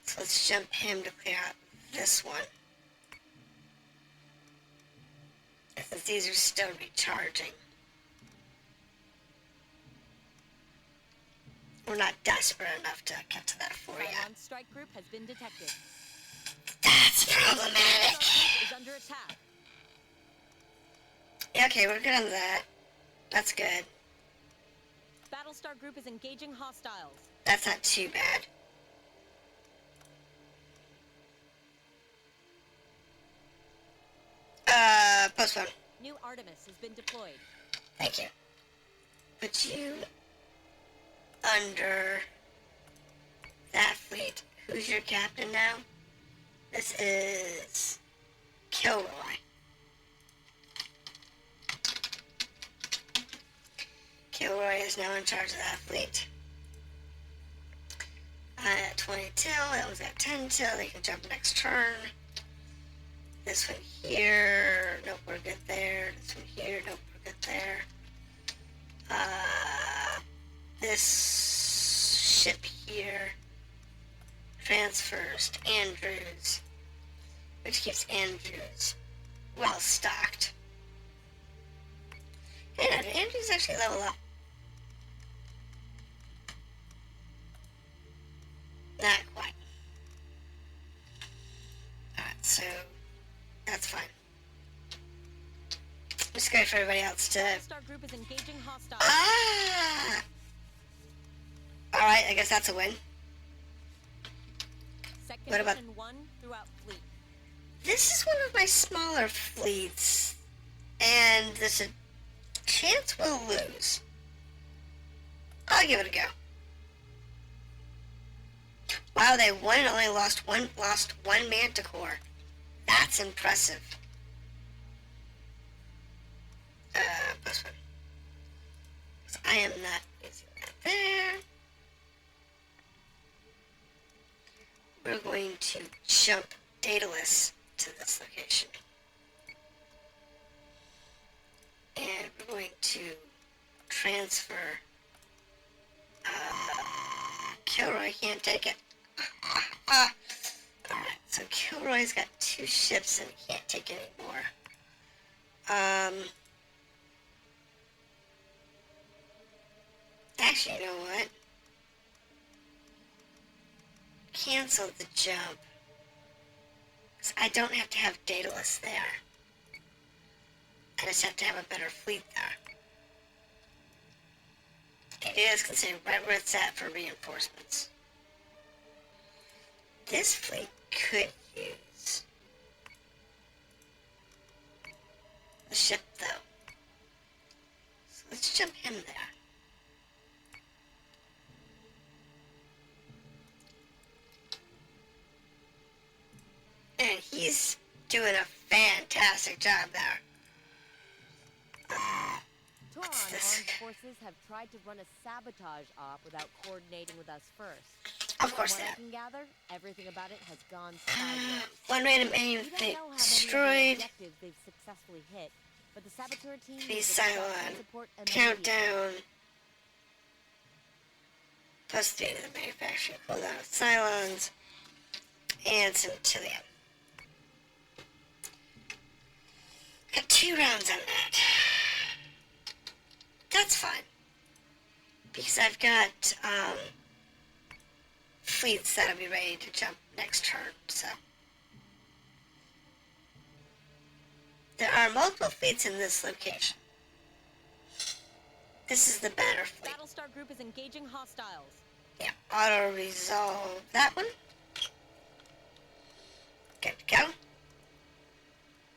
So let's jump him to clear out this one. Since these are still recharging. We're not desperate enough to get to that 4 yet. Cylon strike group has been detected. That's problematic. Is under attack. Yeah, okay, we're good on that. That's good. Battlestar group is engaging hostiles. That's not too bad. Postpone. New Artemis has been deployed. Thank you. Put you under that fleet. Who's your captain now? This is Kilroy. Kilroy is now in charge of that fleet. At 20 till, that was at 10 till, they can jump next turn. This one here, nope, we're good there. This one here, nope, we're good there. This ship here transfers to Andrews, which keeps Andrews well stocked. Hey, now, did Andrews actually level up? Not quite. Alright, so that's fine. Just good for everybody else to. Star group is engaging hostiles. Ah! Alright, I guess that's a win. Second What about- mission 1 throughout fleet. This is one of my smaller fleets, and there's a chance we'll lose. I'll give it a go. Wow, they won and only lost one Manticore. That's impressive. Plus one. So I am not using that there. We're going to jump Daidalos to this location. And we're going to transfer. Kilroy can't take it. Alright, so Kilroy's got 2 ships and he can't take any more. Actually, you know what? Cancel the jump. 'Cause I don't have to have Daidalos there. I just have to have a better fleet there. It is considered right where it's at for reinforcements. This fleet could use the ship, though. So let's jump him there. he's doing a fantastic job there. Toron What's this? armed forces have tried to run a sabotage op without coordinating with us first. Of course From they what I have. can gather, everything about it has gone sideways. One random enemy We don't they know how many of the destroyed. objectives they've successfully hit, but the saboteur team Be needs backup Cylon. and support immediately. Countdown. Plus 3 to the manufacturing cooldown of Cylons. And Centillion. Got 2 rounds on that. That's fine. Because I've got fleets that'll be ready to jump next turn, so. There are multiple fleets in this location. This is the banner fleet. Battlestar Group is engaging hostiles. Yeah, auto-resolve that one. Good to go.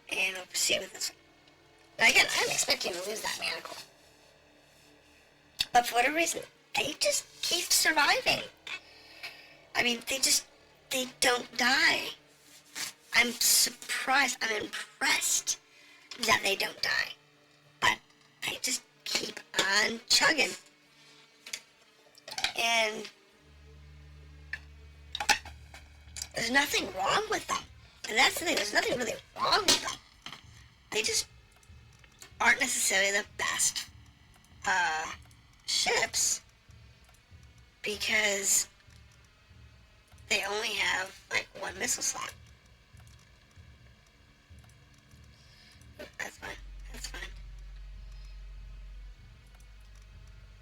And we'll proceed with this one. Now again, I'm expecting to lose that manacle. But for whatever reason, they just keep surviving. I mean, they don't die. I'm surprised, I'm impressed that they don't die. But they just keep on chugging. And there's nothing wrong with them. And that's the thing, there's nothing really wrong with them. They just aren't necessarily the best ships because they only have like 1 missile slot. That's fine. That's fine.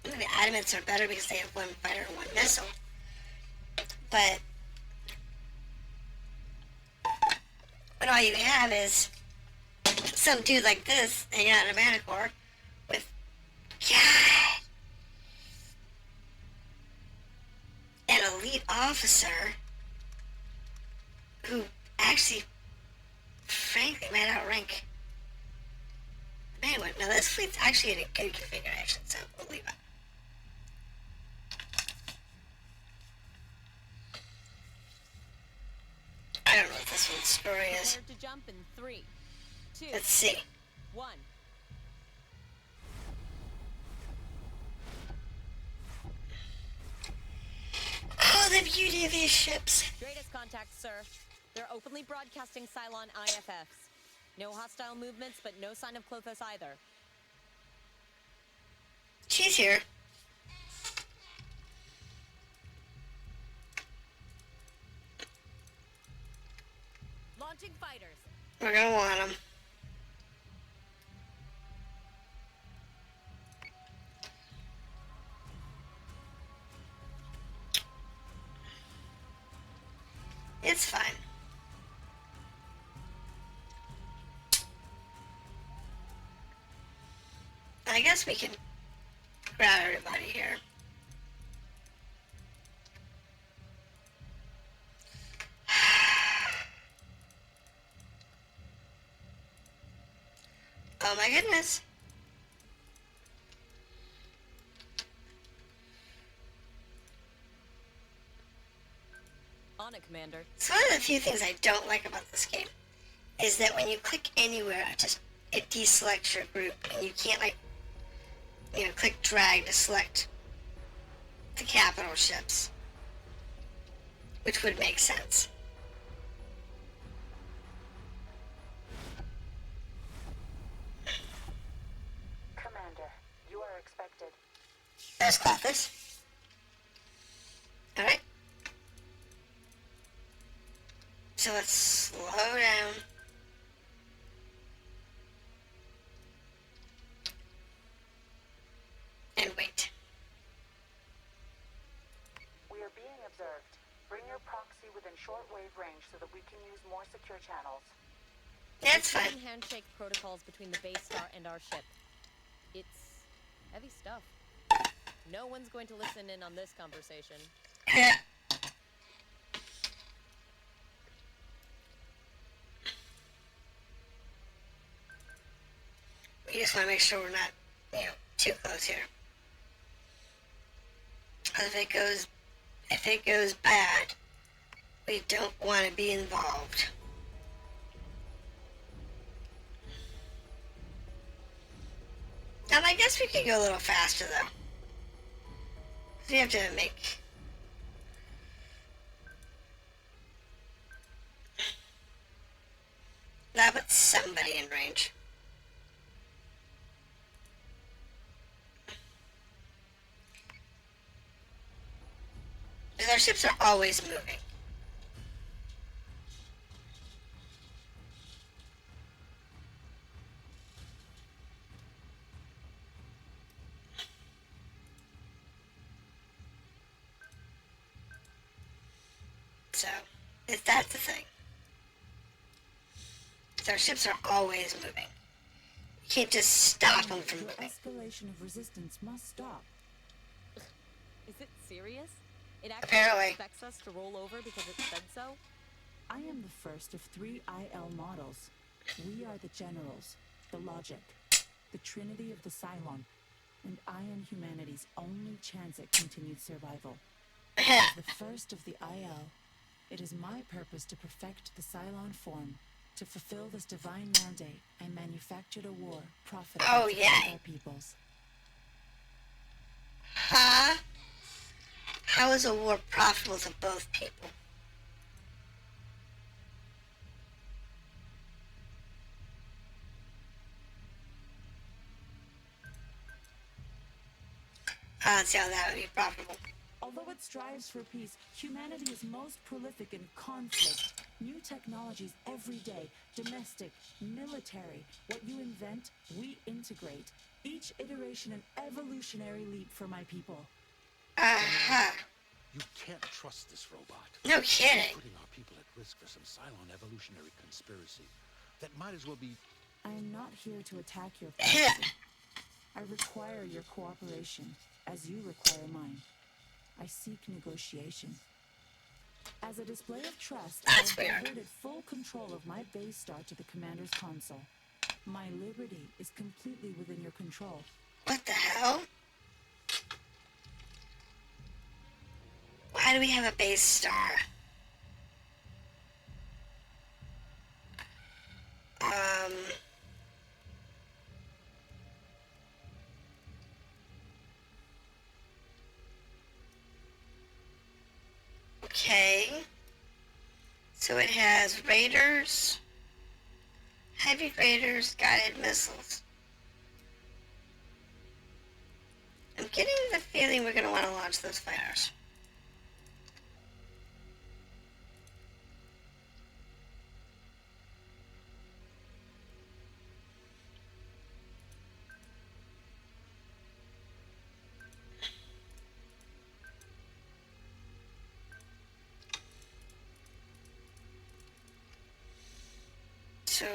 The Adamants are better because they have 1 fighter and 1 missile. But when all you have is some dude like this hanging out in a Manticore with God, an elite officer who actually, frankly, might outrank anyone. Now this fleet's actually in a good configuration, so we'll leave it. I don't know what this one's story is. Prepare to jump in 3, 2, Let's see. 1. Oh, the beauty of these ships. Greatest contact, sir. They're openly broadcasting Cylon IFFs. No hostile movements, but no sign of Clothos either. She's here. Launching fighters. We're gonna want them. It's fine. I guess we can grab everybody here. Oh my goodness. On it, Commander. So one of the few things I don't like about this game is that when you click anywhere, it deselects your group, and you can't click drag to select the capital ships, which would make sense. Commander, you are expected. There's Clothis. Alright. So let's slow down. And wait. We are being observed. Bring your proxy within shortwave range so that we can use more secure channels. That's fine. Open handshake protocols between the base star and our ship. It's heavy stuff. No one's going to listen in on this conversation. We just want to make sure we're not, too close here. If it goes bad, we don't want to be involved. I guess we could go a little faster, though. We have to make... That puts somebody in range. Because our ships are always moving. So, that's the thing. So our ships are always moving. You can't just stop them from Your moving. escalation of resistance must stop. Is it serious? It actually Apparently. expects us to roll over because it said so? I am the first of 3 IL models. We are the generals, the logic, the trinity of the Cylon, and I am humanity's only chance at continued survival. As the first of the IL, it is my purpose to perfect the Cylon form, to fulfill this divine mandate and manufacture a war profitable Oh, to yeah. our peoples. Huh? How is a war profitable to both people? I don't see how that would be profitable. Although it strives for peace, humanity is most prolific in conflict. New technologies every day, domestic, military. What you invent, we integrate. Each iteration an evolutionary leap for my people. Uh-huh. You can't trust this robot. No kidding. You're putting our people at risk for some Cylon evolutionary conspiracy. That might as well be... I am not here to attack your privacy. I require your cooperation, as you require mine. I seek negotiation. As a display of trust, I That's have weird. diverted full control of my base star to the commander's console. My liberty is completely within your control. What the hell? Why do we have a base star? Okay. So it has raiders, heavy raiders, guided missiles. I'm getting the feeling we're going to want to launch those fighters. So,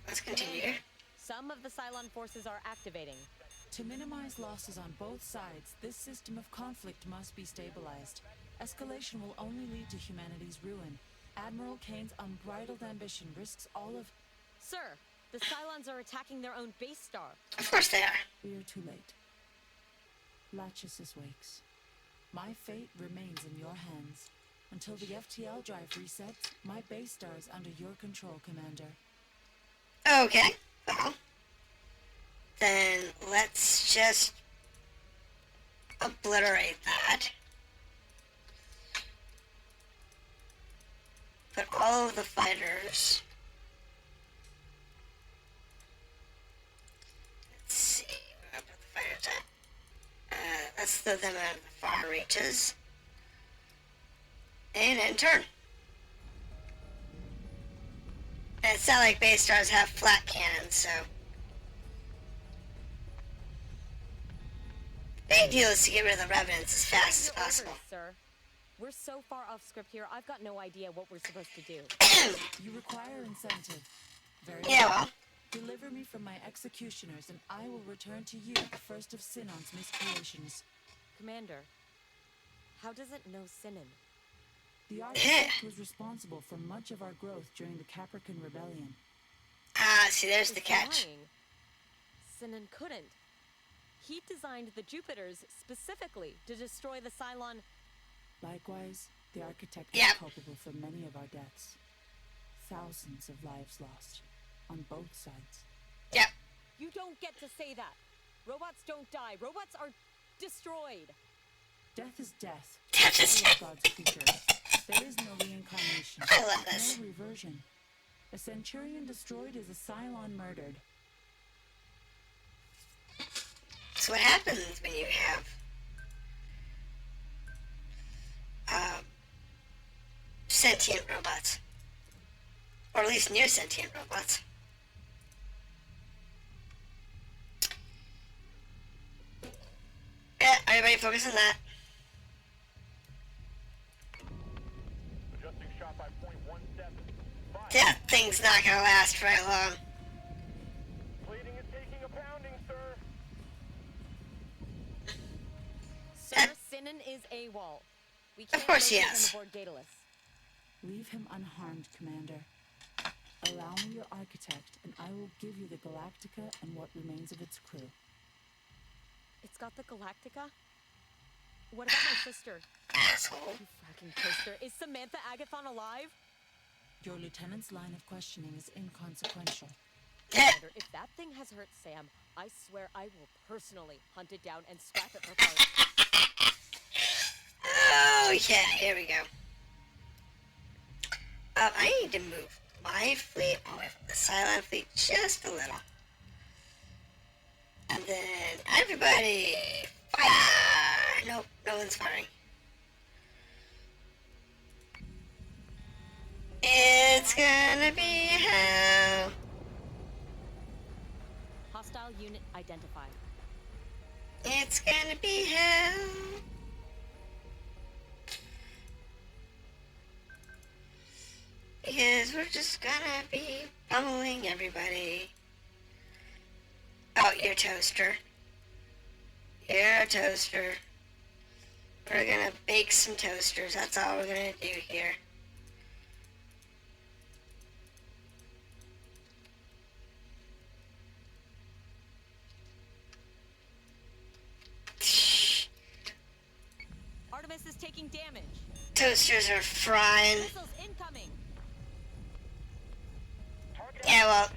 let's continue. Some of the Cylon forces are activating. To minimize losses on both sides, this system of conflict must be stabilized. Escalation will only lead to humanity's ruin. Admiral Kane's unbridled ambition risks all of... Sir, the Cylons are attacking their own base star. Of course they are. We are too late. Lachesis wakes. My fate remains in your hands. Until the FTL drive resets, my base star is under your control, Commander. Okay, well, then let's just obliterate that. Put all of the fighters. Let's see, where I put the fighters at. Let's throw them out of the far reaches. And end turn. And it's not like base stars have flat cannons, so. The big deal is to get rid of the revenants as fast as Your possible. orders, sir. We're so far off script here, I've got no idea what we're supposed to do. You require incentive. Very Yeah, well. well, Deliver me from my executioners, and I will return to you the first of Sinon's miscreations. Commander, how does it know Sinon? The architect was responsible for much of our growth during the Capricorn Rebellion. see, there's the He's catch. lying. Sinon couldn't. He designed the Jupiters specifically to destroy the Cylon. Likewise, the architect Yep. is culpable for many of our deaths. Thousands of lives lost, on both sides. Yep. You don't get to say that. Robots don't die. Robots are destroyed. Death is death. Death is All of death. God's creatures. There is no reincarnation. I love this. No reversion. A Centurion destroyed is a Cylon murdered. So what happens when you have sentient robots? Or at least near sentient robots. Yeah, everybody focus on that. Adjusting shot by 0.17. That thing's not gonna last very long. Plating is taking a pounding, sir. Sir, Sinan is AWOL. We can't course he locate is. him aboard Daidalos. Leave him unharmed, Commander. Allow me your architect, and I will give you the Galactica and what remains of its crew. It's got the Galactica? What about my sister? Asshole. You fucking toaster. Is Samantha Agathon alive? Your lieutenant's line of questioning is inconsequential. Commander, if that thing has hurt Sam, I swear I will personally hunt it down and scrap it for parts. Oh yeah, here we go. I need to move my fleet away from the Cylon Fleet just a little. And then everybody fire! Nope, no one's firing. It's gonna be hell. Hostile unit identified. It's gonna be hell. Because we're just gonna be pummeling everybody. Oh, you're a toaster. You're a toaster. We're gonna bake some toasters. That's all we're gonna do here. Artemis is taking damage. Toasters are frying. Missiles incoming. Yeah, well,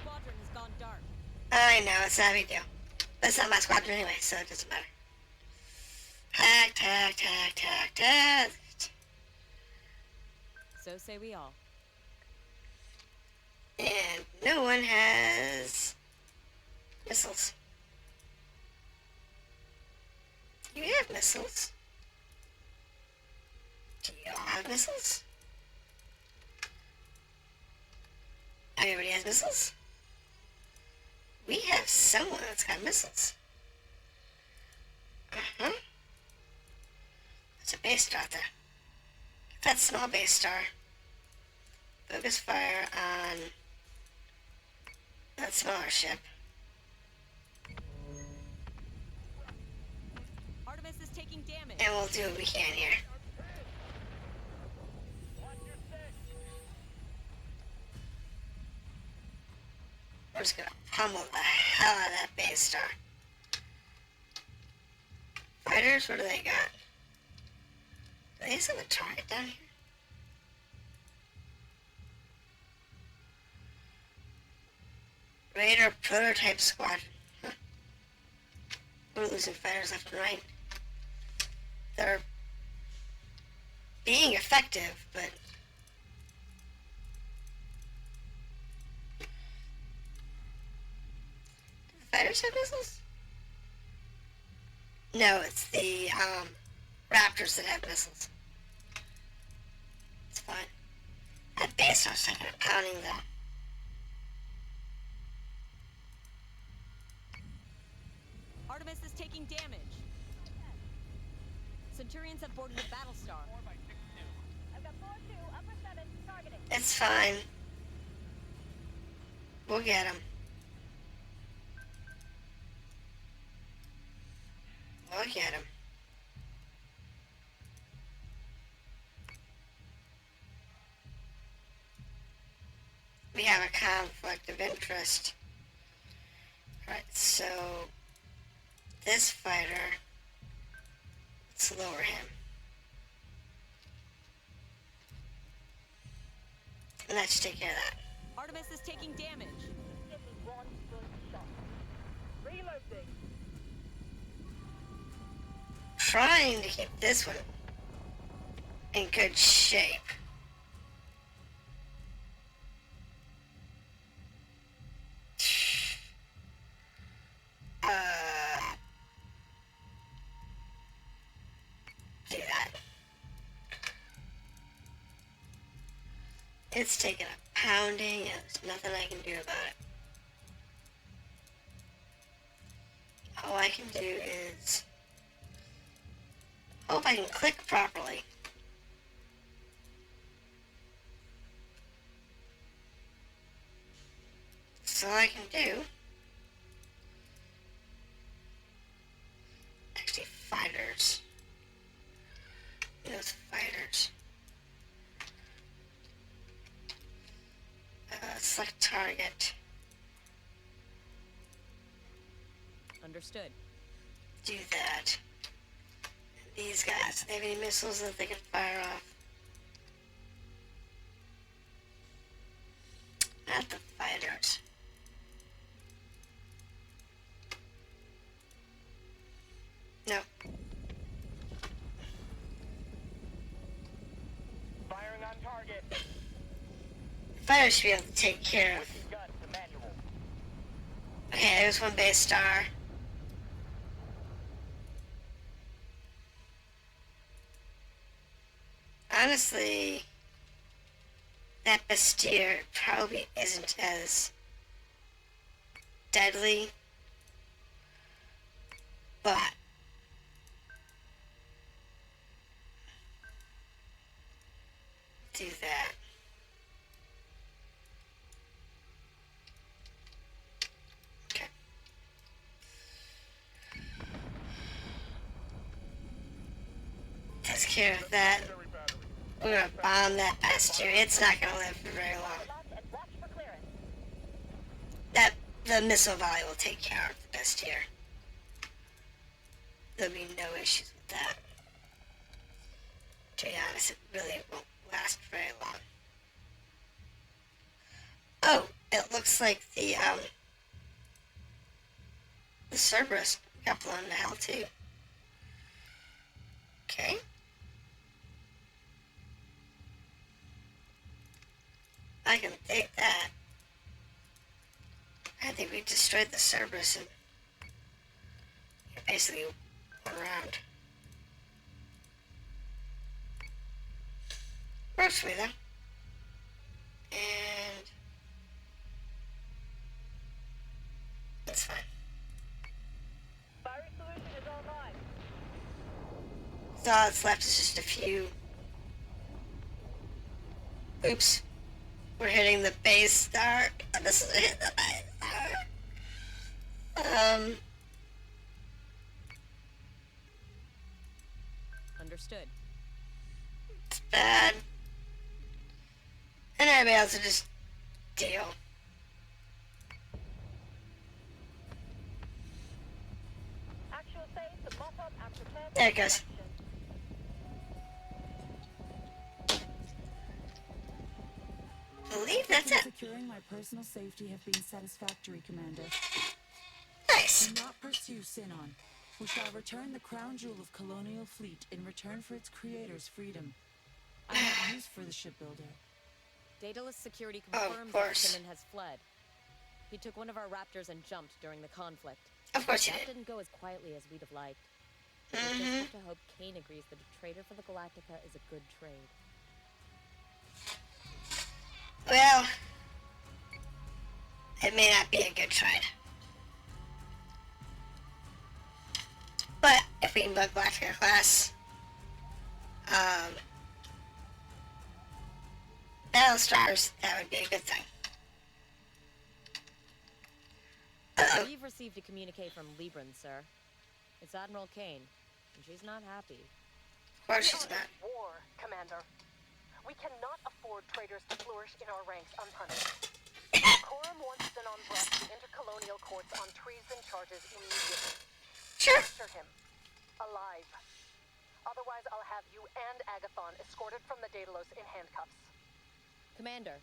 Squadron has gone dark. I know, it's not a big deal. That's not my squadron anyway, so it doesn't matter. Tack, tack, tack, tack, tack. So say we all. And no one has missiles. You have missiles. Do you all have missiles? Everybody has missiles? We have someone that's got missiles. Uh-huh. There's a base star out there. Get that small base star. Focus fire on that smaller ship. Artemis is taking damage. And we'll do what we can here. We're just gonna pummel the hell out of that base star. Fighters, what do they got? Do they have a target down here? Raider prototype squadron. Huh. We're losing fighters left and right. They're being effective, but fighters have missiles? No, it's the Raptors that have missiles. It's fine. That base starts taking a pounding though. Artemis is taking damage. Centurions have boarded the Battlestar. I've got 4-2, upper 7, targeting. It's fine. We'll get him. We'll get him. We have a conflict of interest. Alright, so this fighter, let's lower him. And that should take care of that. Artemis is taking damage. Give me one good shot. Reloading. Trying to keep this one in good shape. Do that. It's taking a pounding and there's nothing I can do about it. All I can do is hope I can click properly. That's all I can do. Actually, fighters. Those fighters. Select target. Understood. Do that. These guys, they have any missiles that they can fire off? Not the fighters. No. Firing on target. The fighters should be able to take care of. Gun to manual. Okay, there's one base star. Honestly, that Bastille probably isn't as deadly, but do that. Okay. Takes care of that. We're gonna bomb that Bastille. It's not gonna live for very long. That the missile volley will take care of the Bastille. There'll be no issues with that. To be honest, it really won't last very long. Oh, it looks like the Cerberus got blown to hell too. Okay. I can take that. I think we destroyed the Cerberus and basically went around. Works for me though. And that's fine. Firing solution is online. So all that's left is just a few. Oops. We're hitting the base star. This is hitting the base star. Understood. It's bad. And everybody else will just deal. Actual phase to mop up and prepare. There it goes. I believe that's it. Securing my personal safety have been satisfactory, Commander. Nice. Do not pursue Sinon. We shall return the crown jewel of Colonial Fleet in return for its creator's freedom. I have use for the shipbuilder. Daidalos security Of confirms that course. Sinon has fled. He took one of our raptors and jumped during the conflict. Of course you That did. didn't go as quietly as we'd have liked. We just have to hope Kane agrees that a trader for the Galactica is a good trade. Well, it may not be a good trade. But if we can build Galactica class, Battlestars, that would be a good thing. We've received a communique from Libran, sir. It's Admiral Kane, and she's not happy. Of course she's not. War, Commander. We cannot afford traitors to flourish in our ranks unpunished. Quorum wants Sinon brought to intercolonial courts on treason charges immediately. Sure. Capture him. Alive. Otherwise, I'll have you and Agathon escorted from the Daidalos in handcuffs. Commander,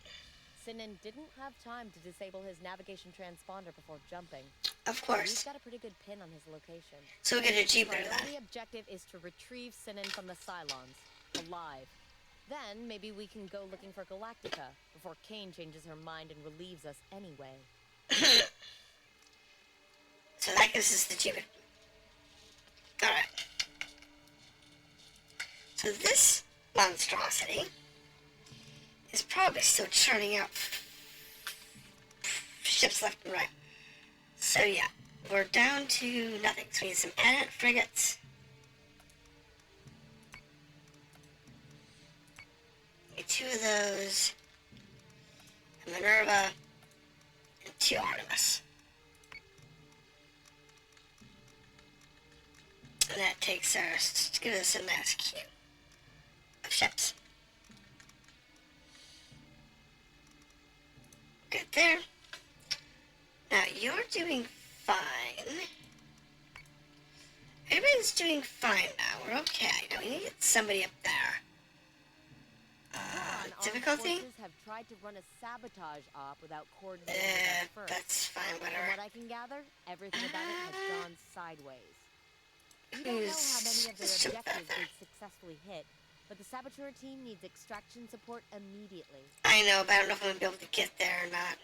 Sinon didn't have time to disable his navigation transponder before jumping. Of He's course. got a pretty good pin on his location. So we get a Jupiter then. Priority objective is to retrieve Sinan from the Cylons, alive. Then maybe we can go looking for Galactica before Kane changes her mind and relieves us anyway. So that gives us the Jupiter. Alright. So this monstrosity is probably still churning out ships left and right. So yeah, we're down to nothing. So we need some adult frigates. Need 2 of those. A Minerva. And 2 Artemis. And that takes us to give us a mass queue of ships. Good there. Now you're doing fine. Everybody's doing fine now. We're okay. Now we need to get somebody up there. Difficulty? Armed forces have tried to run a sabotage op without coordinating with us first. That's fine, From whatever. what I can gather, everything about it has gone sideways. We don't know how many of their objectives they've successfully hit, but the saboteur team needs extraction support immediately. I know, but I don't know if I'm going to be able to get there or not.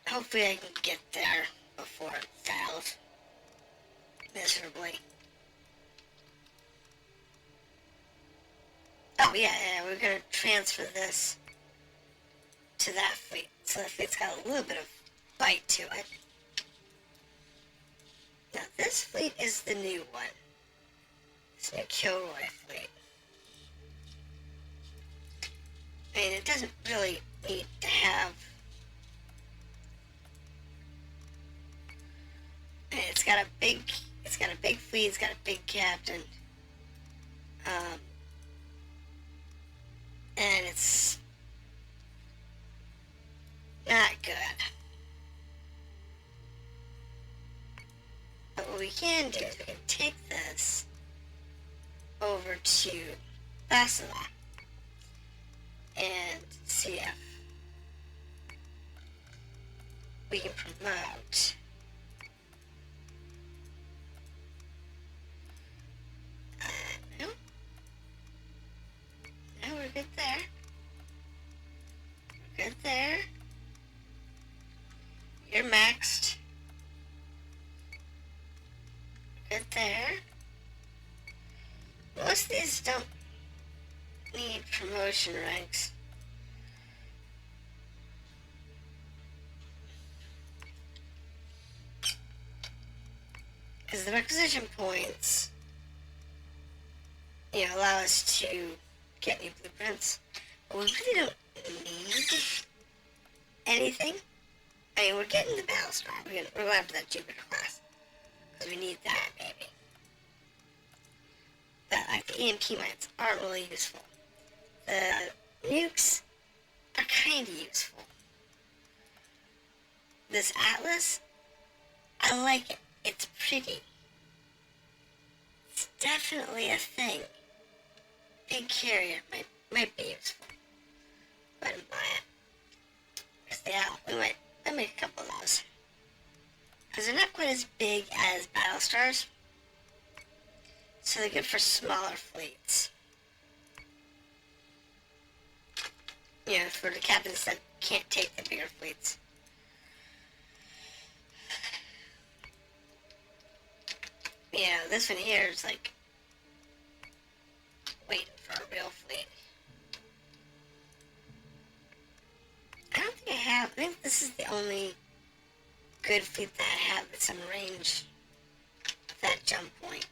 Hopefully I can get there before it fails miserably. Oh yeah, we're going to transfer this to that fleet. So that fleet's got a little bit of bite to it. Now this fleet is the new one. This new Kilroy fleet. I mean, it doesn't really need to have... I mean, it's got a big fleet, it's got a big captain. And it's not good. But what we can do is we can take this over to Basila and see if we can promote no, we're good there. We're good there. You're maxed. Good there. Most of these don't need promotion ranks. Because the requisition points, allow us to get new blueprints. But we really don't need anything. I mean, we're getting the Battlestar. We're going after that Jupiter class. Because we need that, maybe. But the EMP mines aren't really useful. The nukes are kind of useful. This Atlas, I like it. It's pretty. It's definitely a thing. Big carrier might be useful. Wouldn't buy it. Where's the Atlas? We might make a couple of those. Because they're not quite as big as Battlestars. So they're good for smaller fleets. For the captains that can't take the bigger fleets. This one here is like waiting for a real fleet. I think this is the only good fleet that I have that's in range of that jump point.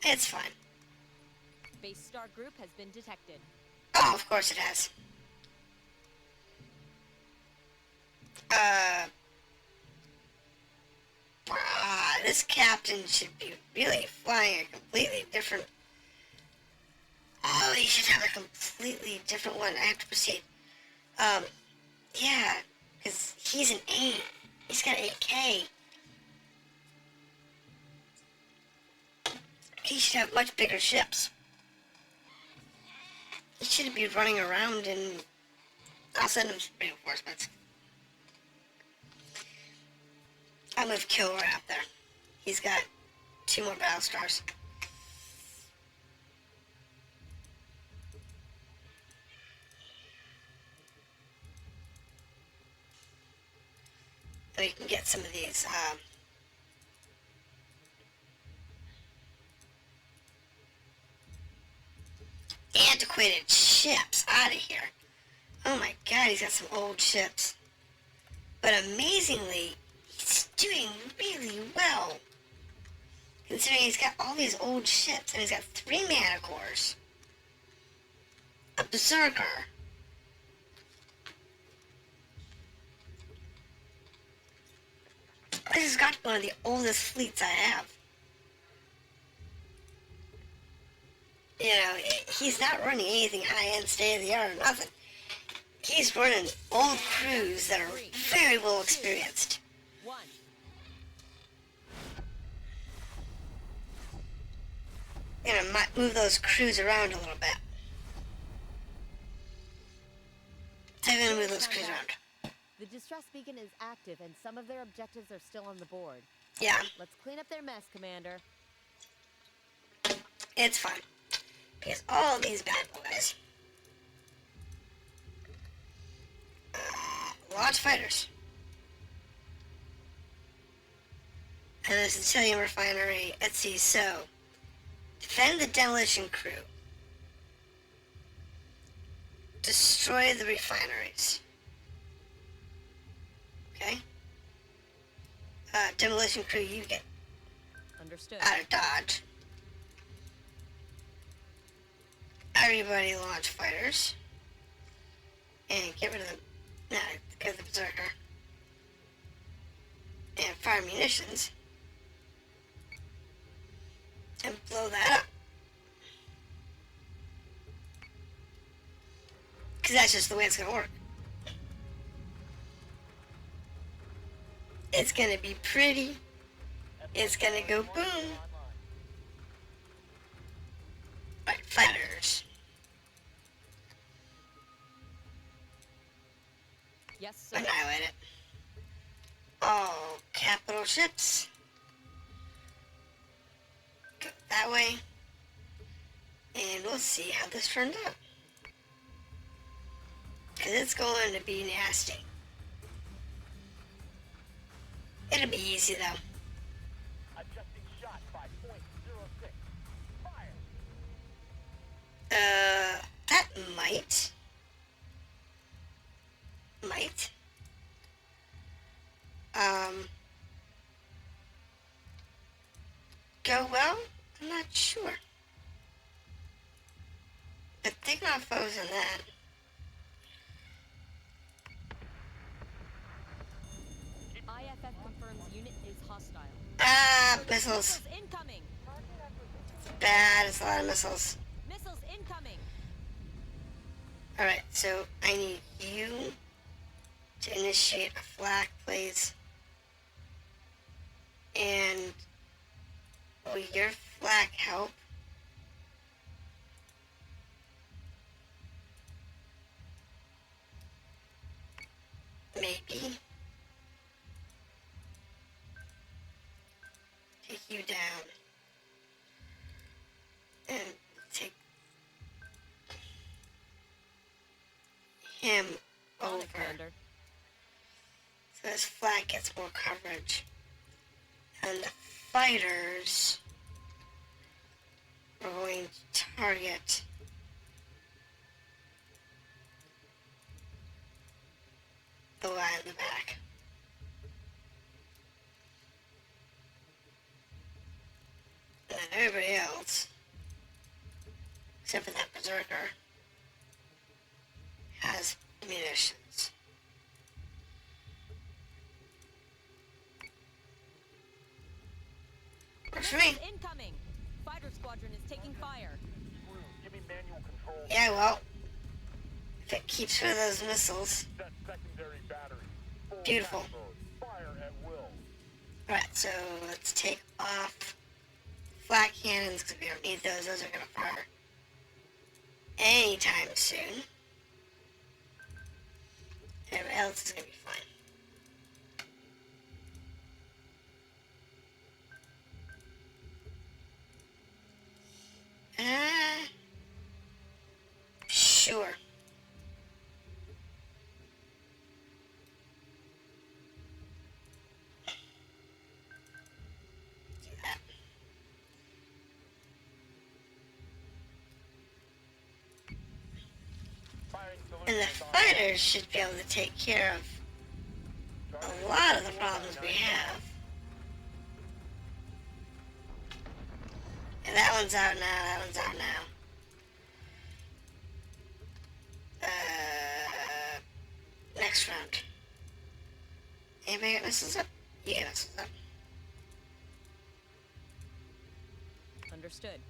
It's fine. Base star group has been detected. Oh, of course it has. This captain should be really flying a completely different... Oh, he should have a completely different one. I have to proceed. Yeah, because he's an 8. He's got 8K. He should have much bigger ships. He shouldn't be running around and... I'll send him some reinforcements. I'll move Killer out there. He's got 2 more battle stars. So you can get some of these antiquated ships out of here. Oh my god, he's got some old ships. But amazingly, he's doing really well. Considering he's got all these old ships, and he's got 3 mana cores. A berserker. This has got one of the oldest fleets I have. You know, he's not running anything high-end, state-of-the-art or nothing. He's running old crews that are very well experienced. Gonna move those crews around a little bit. I'm gonna move those crews around. The distress beacon is active and some of their objectives are still on the board. Yeah. Let's clean up their mess, Commander. It's fine. Because all these bad boys. Launch fighters. And the Sicilian refinery. Let's see, so. Defend the demolition crew. Destroy the refineries. Okay? Demolition crew, you get Understood. out of Dodge. Everybody launch fighters. And get rid of the... Nah, get the berserker. And fire munitions. And blow that up. Because that's just the way it's going to work. It's going to be pretty. It's going to go boom. Right, fighters. Yes, sir. Annihilate it. All capital ships. Go that way. And we'll see how this turns out. Because it's going to be nasty. It'll be easy though. Adjusting shot by .06. Fire. That might. Go well? I'm not sure. But think not foes in that. IFF confirms unit is hostile. Missiles. Incoming. It's bad, it's a lot of missiles. Missiles incoming. Alright, so I need you to initiate a flak, please. And will your flak help? Maybe. Take you down. And take him over. So this flag gets more coverage. And the fighters are going to target the line in the back. And then everybody else, except for that berserker, has munitions. Works for me. Incoming. Fighter squadron is taking fire. Give me manual control. Yeah, well, if it keeps rid of those missiles. Set secondary battery. Full Beautiful. attack mode. Fire at will. Alright, so let's take off flak cannons because we don't need those. Those are going to fire anytime soon. Everybody else is going to be fine. Sure. Do that. And the fighters should be able to take care of a lot of the problems we have. And that one's out now, that one's out now. Next round. Anybody got missiles up? Yeah, missiles up. Understood.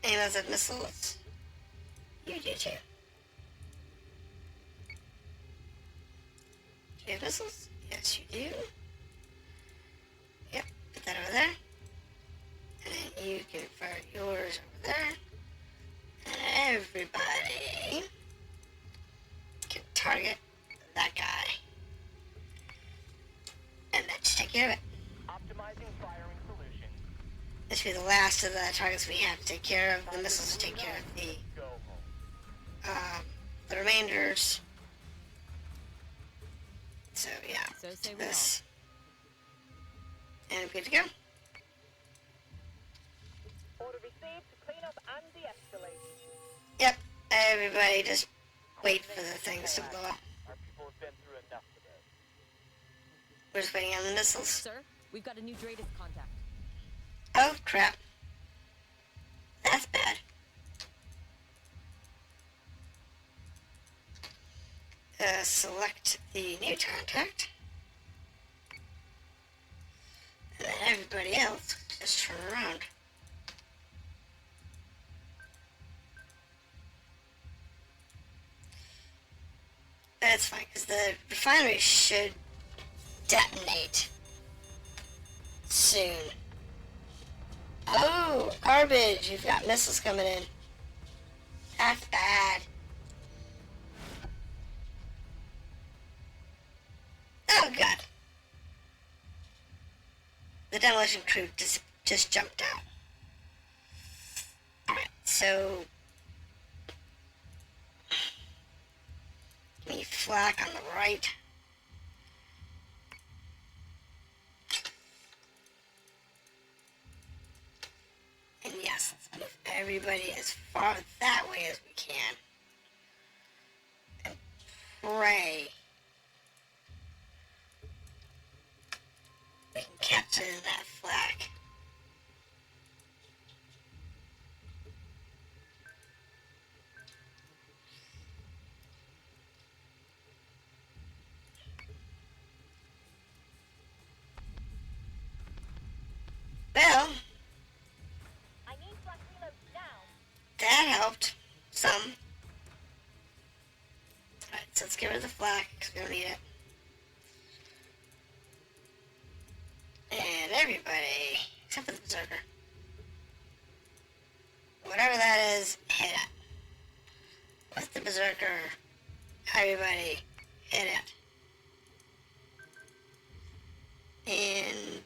Anyone else have missiles? You do too. Do you have missiles? Yes, you do. Yep, put that over there. And then you can fire yours over there. And everybody can target that guy. And that should take care of it. Optimizing firing solution. This will be the last of the targets we have to take care of. The missiles will take care of the remainders. So yeah, So say we this. And we're good to go. Order received to clean up and de-escalate. Yep, everybody just wait for the things to blow up. Our people have been through enough today. We're just waiting on the missiles. Sir, we've got a new Daidalos contact. Oh crap. That's bad. Select the new contact. And then everybody else just turn around. That's fine, because the refinery should detonate soon. Oh, garbage! You've got missiles coming in. That's bad. Oh god. The demolition crew just jumped out. Alright, so give me flak on the right. And yes, let's move everybody as far that way as we can. And pray we can capture that flag. Well, I need flash reloads now. that helped some. Alright, so let's get rid of the flak, because we don't need it. And everybody, except for the berserker. Whatever that is, hit it. With the berserker, everybody, hit it. And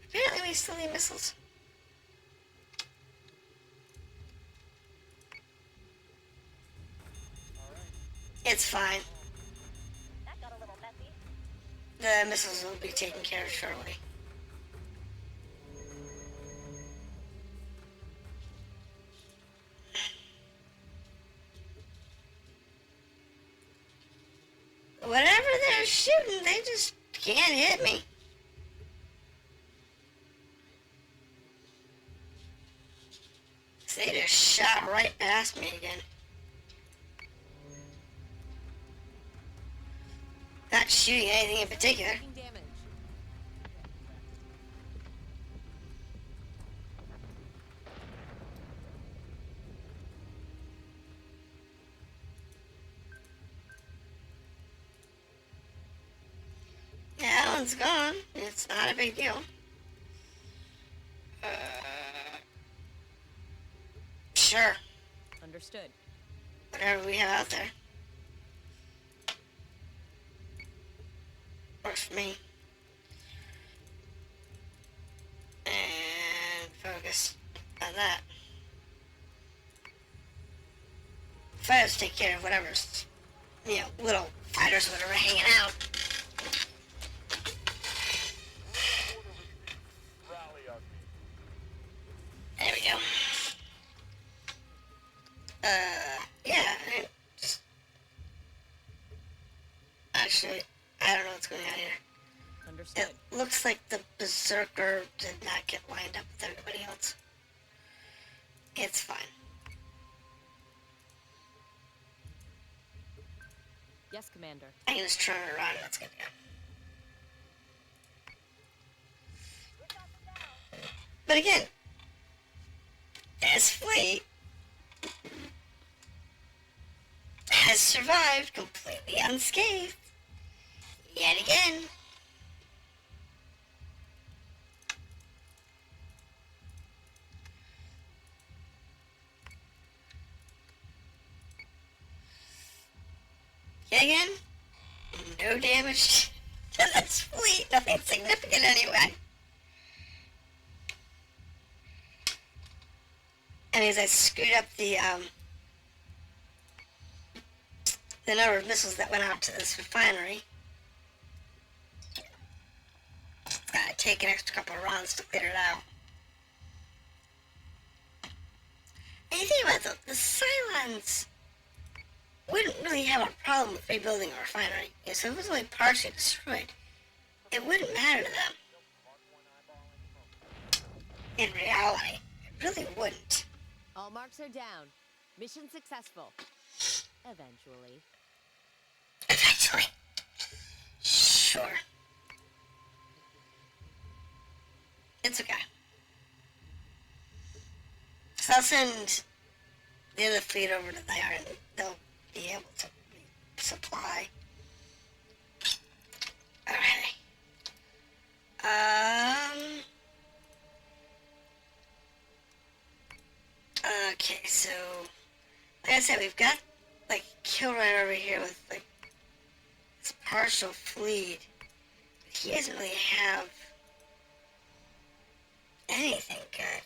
apparently we still need missiles. It's fine. That got a little messy. The missiles will be taken care of shortly. Whatever they're shooting, they just can't hit me. They just shot right past me again. Not shooting anything in particular. Taking damage. Yeah, that one's gone. It's not a big deal. Sure. Understood. Whatever we have out there. Works for me. And focus. on that. Fighters take care of whatever's, you know, little fighters, whatever, hanging out. Rally our people. There we go. Yeah. Actually, I don't know what's going on here. Understood. It looks like the Berserker did not get lined up with everybody else. It's fine. Yes, Commander. I can just turn it around and that's good to go. But again, this fleet has survived completely unscathed. Yet again. Yet again, no damage to this fleet. Nothing significant anyway. And as I screwed up the number of missiles that went out to this refinery. Gotta take an extra couple of rounds to clear it out. And you think about it, the Cylons wouldn't really have a problem with rebuilding a refinery. Yeah, so if it was only partially destroyed, it wouldn't matter to them. In reality, it really wouldn't. All marks are down. Mission successful. Eventually. Eventually. Sure. It's okay. So I'll send the other fleet over to there and they'll be able to supply. Alright. Okay, so like I said, we've got like Kilroy over here with like this partial fleet. But he doesn't really have anything good.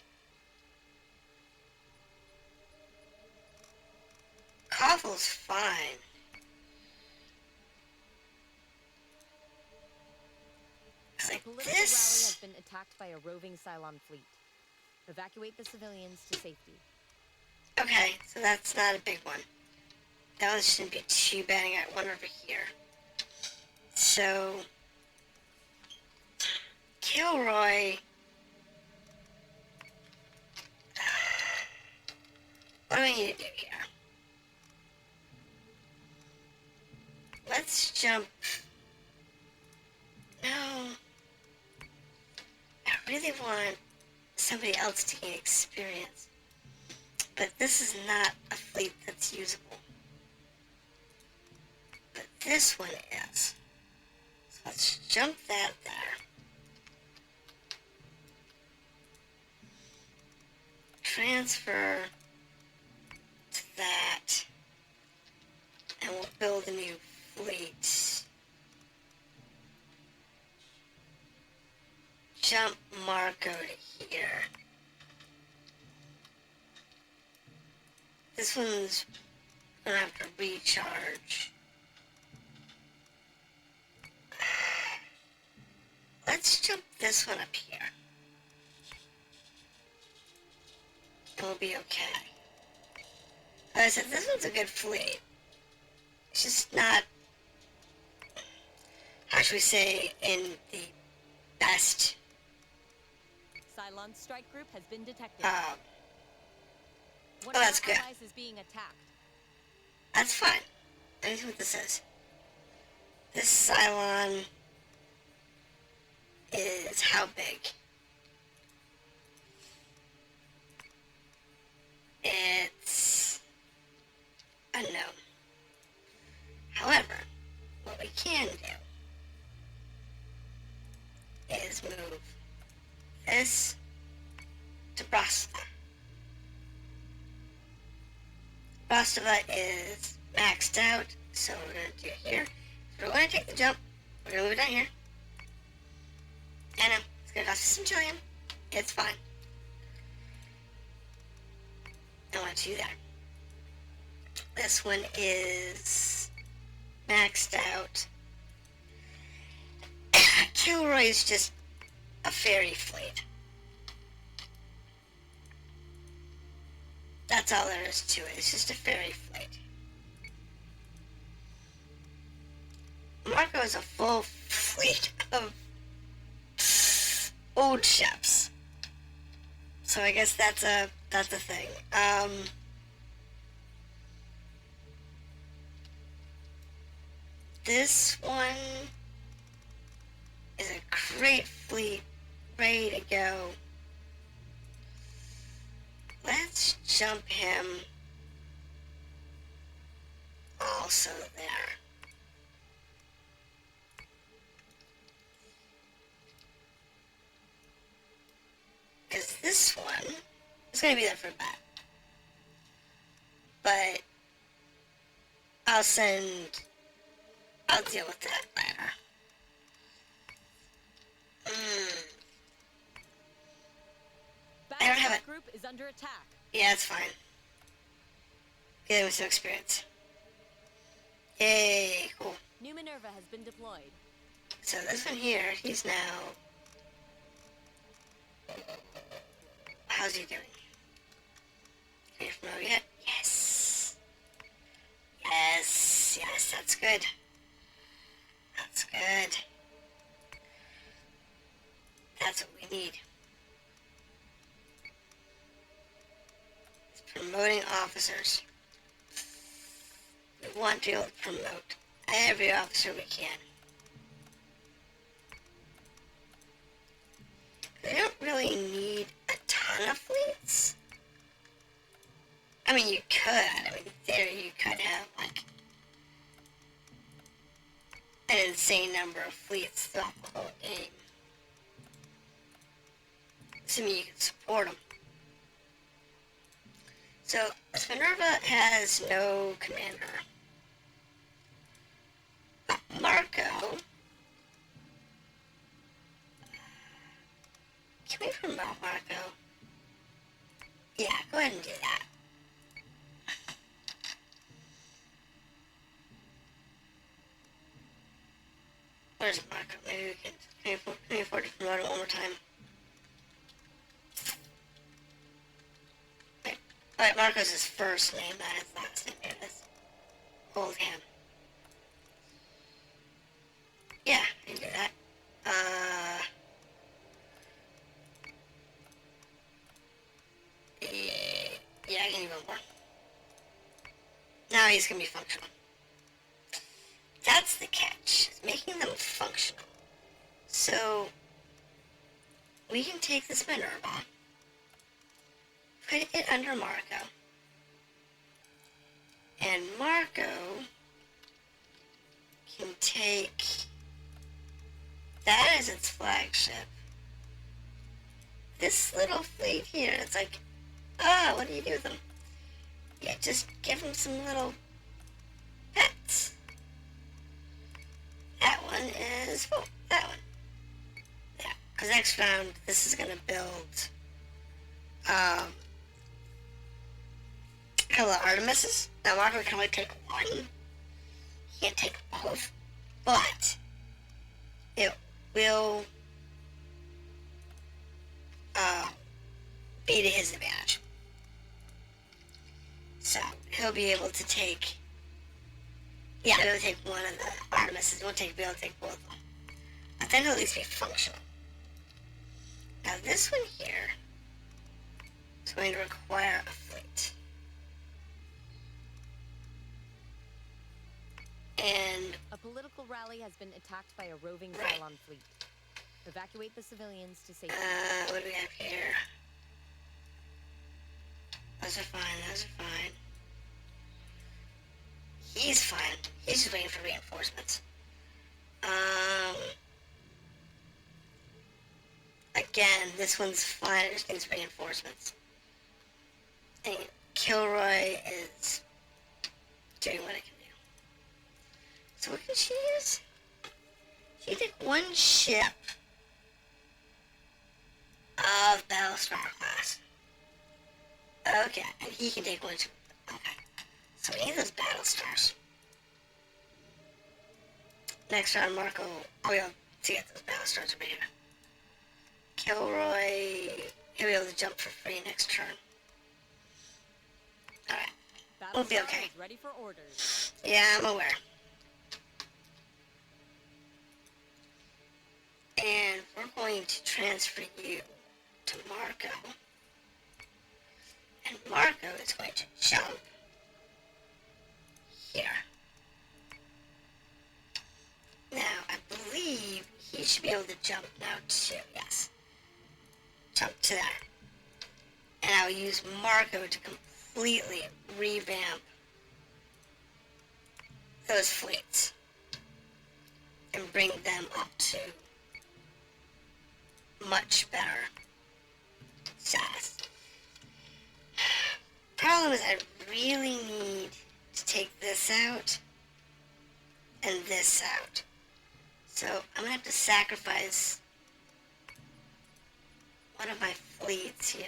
Koval's fine. It's like The political rally this. has been attacked by a roving Cylon fleet. Evacuate the civilians to safety. Okay, so that's not a big one. That one shouldn't be too bad. I got one over here. So, Kilroy. What do we need to do here? Let's jump. No. I really want somebody else to gain experience. But this is not a fleet that's usable. But this one is. So let's jump that there. Transfer to that. And we'll build a new fleet. Jump Marco to here. This one's gonna have to recharge. Let's jump this one up here. And we'll be okay. Like I said, this one's a good fleet. It's just not, how should we say, in the best. Cylon strike group has been detected. One Oh, of that's our good. allies is being attacked. That's fine. Let me see what this is. This Cylon is how big? It's unknown. However, what we can do is move this to Brastova. Brastova is maxed out, so we're going to do it here. So we're going to take the jump. We're going to move it down here. I know, it's going to cost us some trillion. It's fine. I want to do that. This one is maxed out. Kilroy is just a ferry fleet. That's all there is to it. It's just a ferry fleet. Marco is a full fleet of old ships. So I guess that's a thing. This one is a great fleet, ready to go. Let's jump him also there. Because this one is going to be there for a bit. But I'll deal with that later. I don't have it. Group is under attack. Yeah, it's fine. Get him some experience. Yay, cool. New Minerva has been deployed. So this one here, he's now... How's he doing? Can you promote yet? Yes. Yes, yes, that's good. That's good. That's what we need. It's promoting officers. We want to be able to promote every officer we can. We don't really need a ton of fleets. I mean, you could. I mean, in theory, you could have, like, an insane number of fleets throughout the whole game. Assuming you can support them. So, this Minerva has no commander. But Marco... Can we promote Marco? Yeah, go ahead and do that. Where's Marco? Maybe we can afford to promote it one more time. Wait. Alright, Marco's his first name, not his last name. Here it is. Hold him. Yeah, I can do that. Yeah, I can even more. Now he's gonna be functional. That's the catch, is making them functional. So, we can take this Minerva, put it under Marco, and Marco can take that as its flagship. This little fleet here, it's like, what do you do with them? Yeah, just give them some little pets. That one is, that one. Yeah, because next round, this is going to build, a couple of Artemises. Now, Marco can only take one. He can't take both. But, it will, be to his advantage. So, he'll be able to take, he'll take one of the Artemises. He won't be able to take both of them. But then he'll at least be functional. Now, this one here is going to require a fleet. And a political rally has been attacked by a roving Right. Cylon Fleet. Evacuate the civilians to safety. what do we have here? Those are fine, those are fine. He's fine. He's just waiting for reinforcements. Again, this one's fine, it just needs reinforcements. And Kilroy is doing what it can do. So what can she use? She took one ship of Battlestar class. Okay, and he can take one too. Okay. So we need those battle stars. Next round, Marco. Oh, we have to get those battle stars over here. Kilroy. He'll be able to jump for free next turn. Alright. We'll be okay. Ready for orders. Yeah, I'm aware. And we're going to transfer you to Marco. And Marco is going to jump here. Now, I believe he should be able to jump now too. Yes. Jump to that. And I'll use Marco to completely revamp those fleets and bring them up to much better status. Problem is, I really need to take this out and this out. So I'm gonna have to sacrifice one of my fleets here.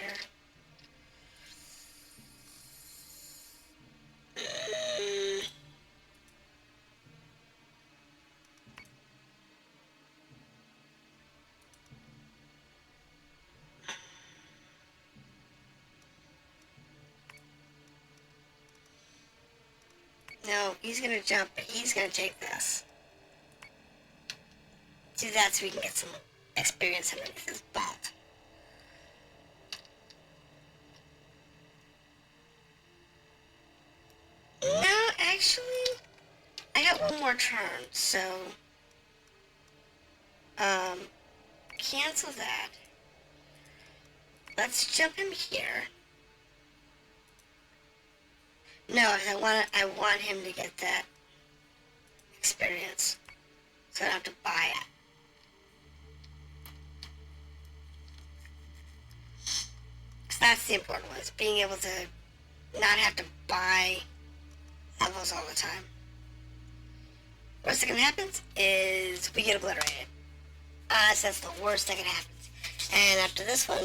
No, he's gonna jump, but he's gonna take this. Do that so we can get some experience underneath his belt. No, actually, I got one more turn, so cancel that. Let's jump him here. No, I want him to get that experience, so I don't have to buy it. Because that's the important one, is being able to not have to buy levels all the time. Worst that can happen is we get obliterated. So that's the worst that can happen. And after this one,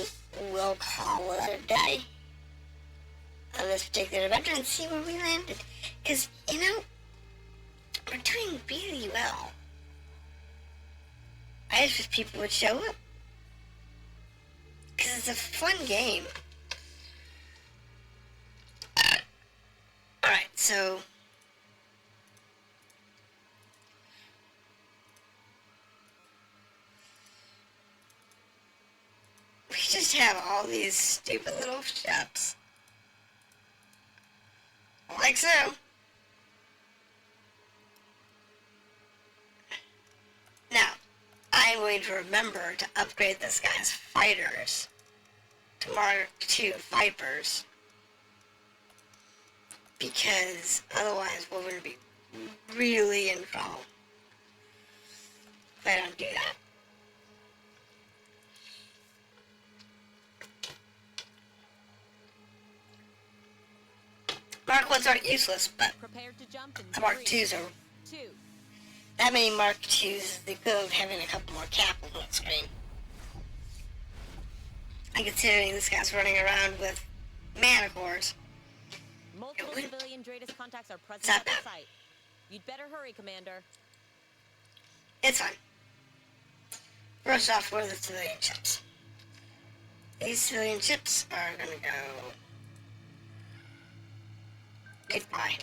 we'll call it a day on this particular adventure and see where we landed. Because, you know, we're doing really well. I just wish people would show up. Because it's a fun game. Alright, so we just have all these stupid little ships. Like so. Now, I'm going to remember to upgrade this guy's fighters to Mark II Vipers. Because otherwise we're going to be really in trouble if I don't do that. Mark 1s aren't useless, but Prepared to jump in the Mark 3, 2s are... 2. That many Mark 2s is the equivalent of having a couple more capitals on the screen. And considering this guy's running around with mana cores. Multiple civilian Daidalos contacts are present Stop at the that. site. You'd better hurry, Commander. It's fine. First off, where are the civilian ships? These civilian ships are gonna go... goodbye.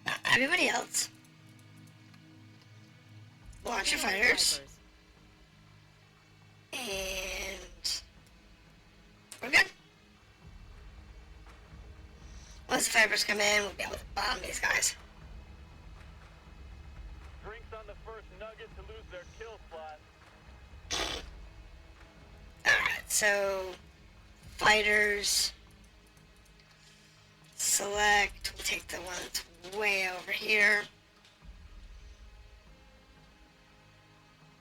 Now, everybody else, launch your fighters, and we're good. Once the fighters come in, we'll be able to bomb these guys. Drinks on the first nugget to lose their kill slot. Alright, so fighters, select, we'll take the one that's way over here,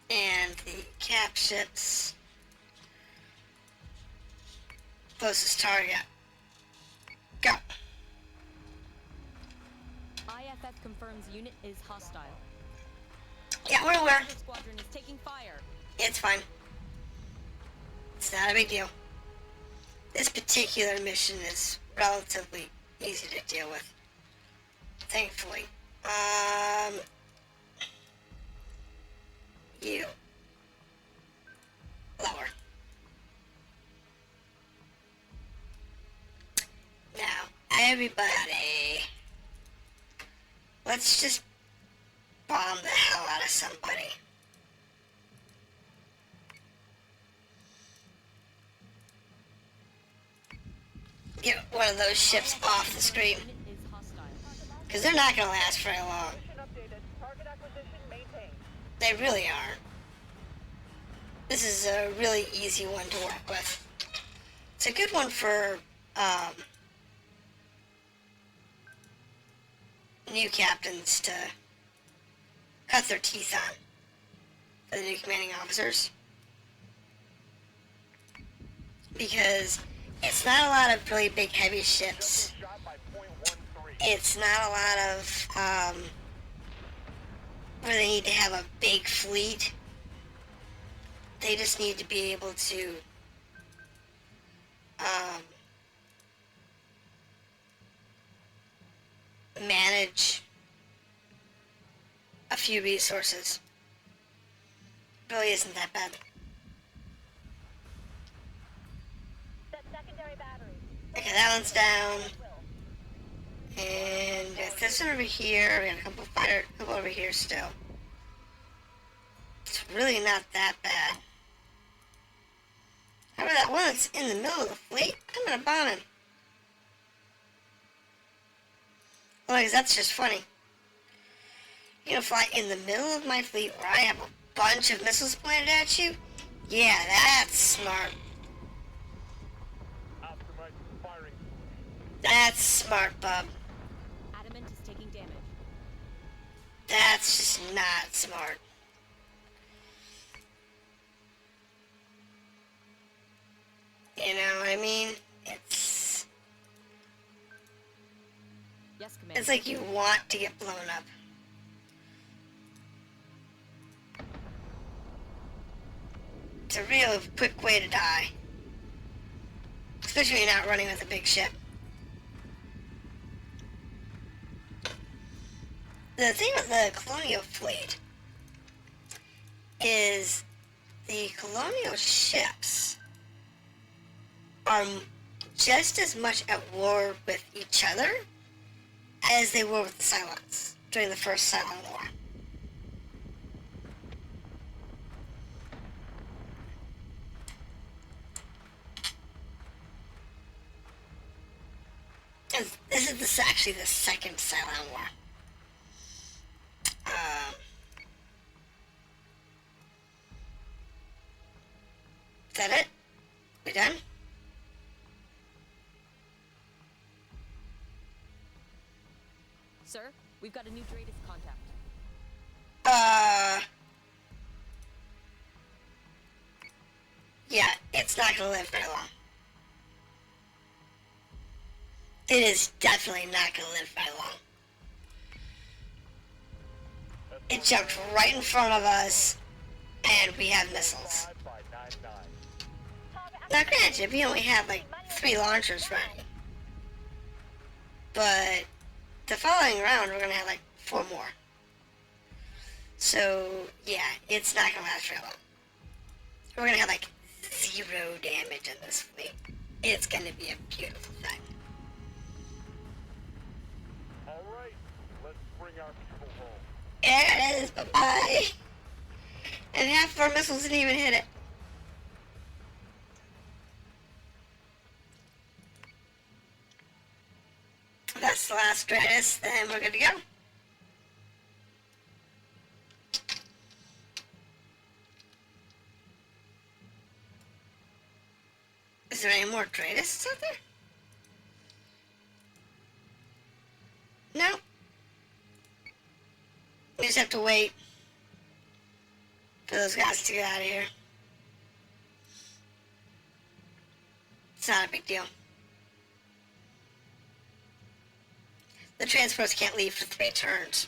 and the cap ships, closest target, go. IFF confirms unit is hostile. Yeah, we're aware. The squadron is taking fire. It's fine. It's not a big deal. this particular mission is relatively easy to deal with, thankfully. You. Lower. Now, everybody, let's just bomb the hell out of somebody. Get one of those ships off the screen, because they're not going to last very long. Mission updated. Target acquisition maintained. They really are. This is a really easy one to work with. It's a good one for new captains to cut their teeth on, for the new commanding officers. Because it's not a lot of really big heavy ships. Shot by .13. It's not a lot of where they need to have a big fleet. They just need to be able to manage a few resources. Really isn't that bad. Set secondary battery. Okay, that one's down. And got this one over here. We got a couple over here still. It's really not that bad. However, that one that's in the middle of the fleet, I'm gonna bomb him. Well, 'cause that's just funny. You're gonna fly in the middle of my fleet where I have a bunch of missiles pointed at you? Yeah, that's smart. Optimize firing. That's smart, bub. Adamant is taking damage. That's just not smart. You know what I mean? It's Yes, Commander. like you want to get blown up. It's a real quick way to die. Especially when you're not running with a big ship. The thing with the Colonial Fleet is the Colonial ships are just as much at war with each other as they were with the Cylons during the First Cylon War. And this is actually the second Cylon War. Is that it? We done? Sir, we've got a new Daidalos contact. Yeah, it's not gonna live very long. It is definitely not gonna live very long. It jumped right in front of us, and we have missiles. Now granted, we only have like 3 launchers running. But the following round, we're gonna have like 4 more. So, yeah, it's not gonna last very long. We're gonna have like 0 damage in this fleet. It's gonna be a beautiful thing. Alright, let's bring our people home. There it is, bye-bye. And half of our missiles didn't even hit it. That's the last Daidalos, then we're good to go. Is there any more Daidalos out there? No. We just have to wait for those guys to get out of here. It's not a big deal. The transports can't leave for 3 turns.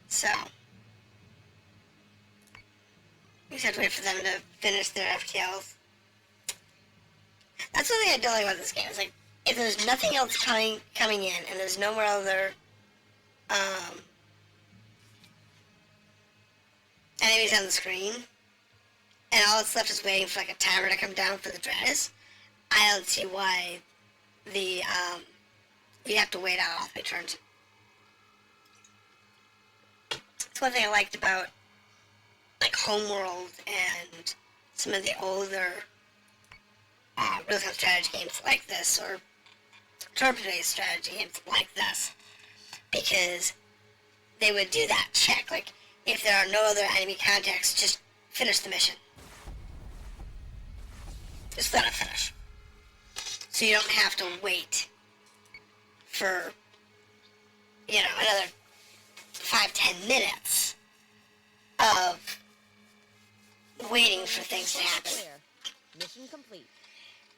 So, we just have to wait for them to finish their FTLs. That's one thing I don't like about this game. It's like, if there's nothing else coming in, and there's no more other enemies on the screen, and all that's left is waiting for like a timer to come down for the Daidalos, I don't see why the you have to wait out all 3 turns. That's one thing I liked about like Homeworld and some of the older real-time strategy games like this, or turn-based strategy games like this, because they would do that check, like, if there are no other enemy contacts, just finish the mission. Just let it finish. So you don't have to wait for, you know, another 5-10 minutes of waiting for things to happen. Clear. Mission complete.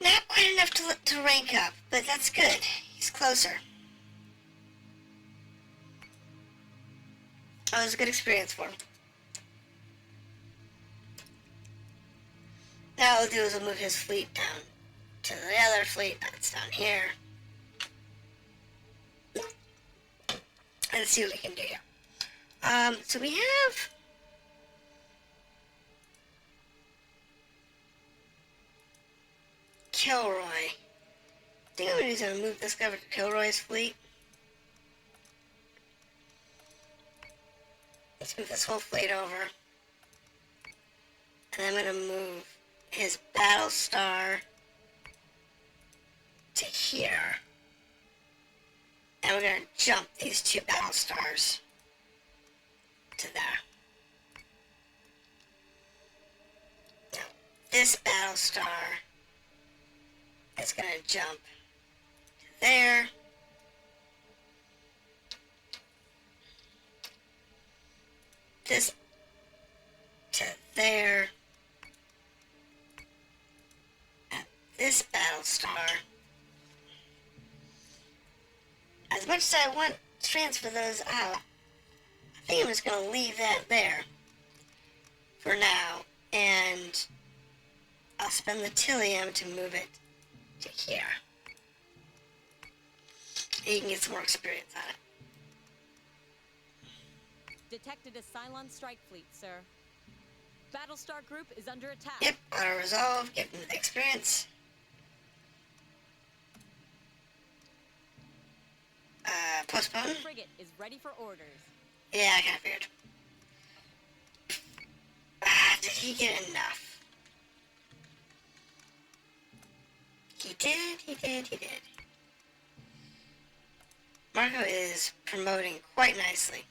Not quite enough to rank up, but that's good. He's closer. Oh, it was a good experience for him. Now what we'll do is we'll move his fleet down to the other fleet that's down here. And see what we can do here. So we have... Kilroy. I think I'm going to move this guy over to Kilroy's fleet. Let's move this whole fleet over. And I'm going to move his Battlestar to here. And we're going to jump these 2 Battlestars to there. Now, this Battlestar is going to jump to there. This to there. And this Battlestar. As much as I want to transfer those out, I think I'm just going to leave that there for now. And I'll spend the Tilium to move it to here. You can get some more experience on it. Detected a Cylon strike fleet, sir. Battlestar group is under attack. Yep, auto resolve, give them the experience. Postpone. The frigate is ready for orders. Yeah, I kind of figured. Did he get enough? He did. Marco is promoting quite nicely.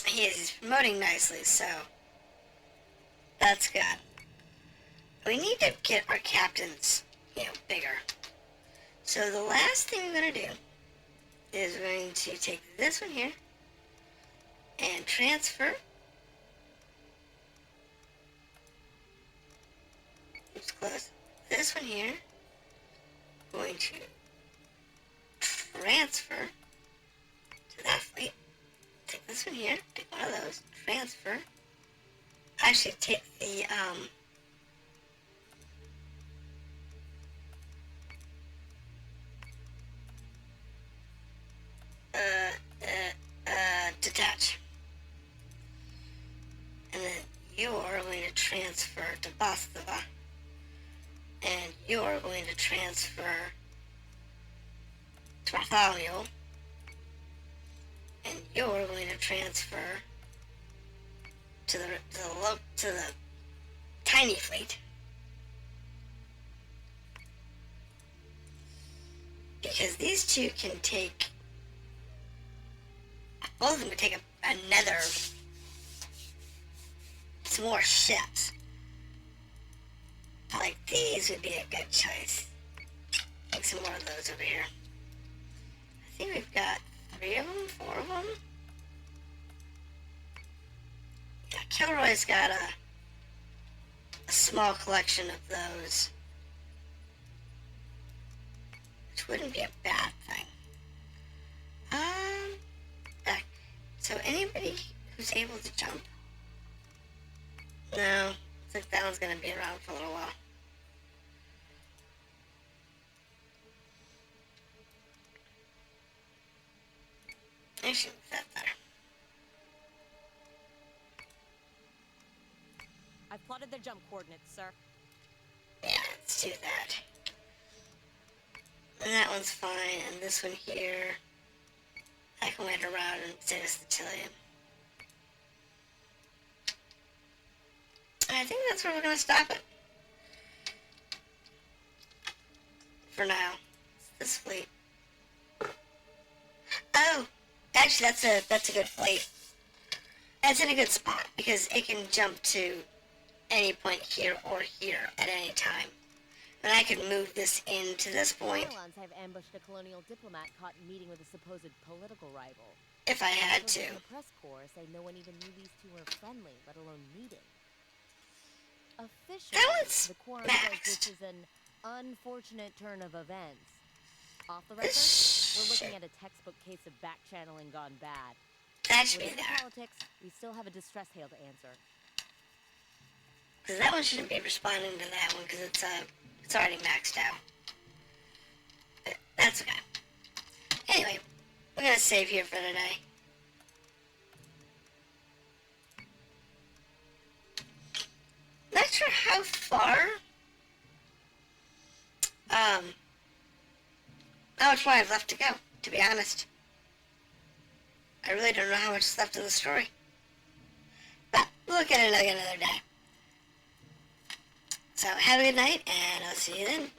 He's promoting nicely, so that's good. We need to get our captains, you know, bigger. So the last thing we're going to do is we're going to take this one here and transfer. Oops, close. This one here. Going to transfer to that fleet. Take this one here, take one of those, transfer. Actually take the, detach. And then you are going to transfer to Bastava. And you are going to transfer to Bartholomew. And you're going to transfer to the tiny fleet, because these 2 can take, both of them could take another, some more ships. Like these would be a good choice. Take some more of those over here. I think we've got 3 of them, 4 of them. Yeah, Kilroy's got a small collection of those, which wouldn't be a bad thing. Back. So anybody who's able to jump? No. Looks like that one's gonna be around for a little while. I should move that there. I've plotted their jump coordinates, sir. Yeah, let's do that. And that one's fine, and this one here, I can wait around and save us the Tillium. I think that's where we're gonna stop it. For now. It's this fleet. Oh! Actually, that's a good fleet. That's in a good spot, because it can jump to any point here or here at any time. And I could move this into this point. Cylons have ambushed a colonial diplomat caught meeting with a supposed political rival. If I had to. The press corps say no one even knew these two were friendly, let alone meeting. Officially, That one's the quorum maxed. says this is an unfortunate turn of events. Off the record, This we're looking shit. at a textbook case of back-channeling gone bad. That should be Within there. politics, we still have a distress hail to answer. Because that one shouldn't be responding to that one, because it's already maxed out. But that's okay. Anyway, we're gonna save here for today. Not sure how far. How much more I have left to go, to be honest. I really don't know how much is left of the story. But we'll look at it another day. So have a good night, and I'll see you then.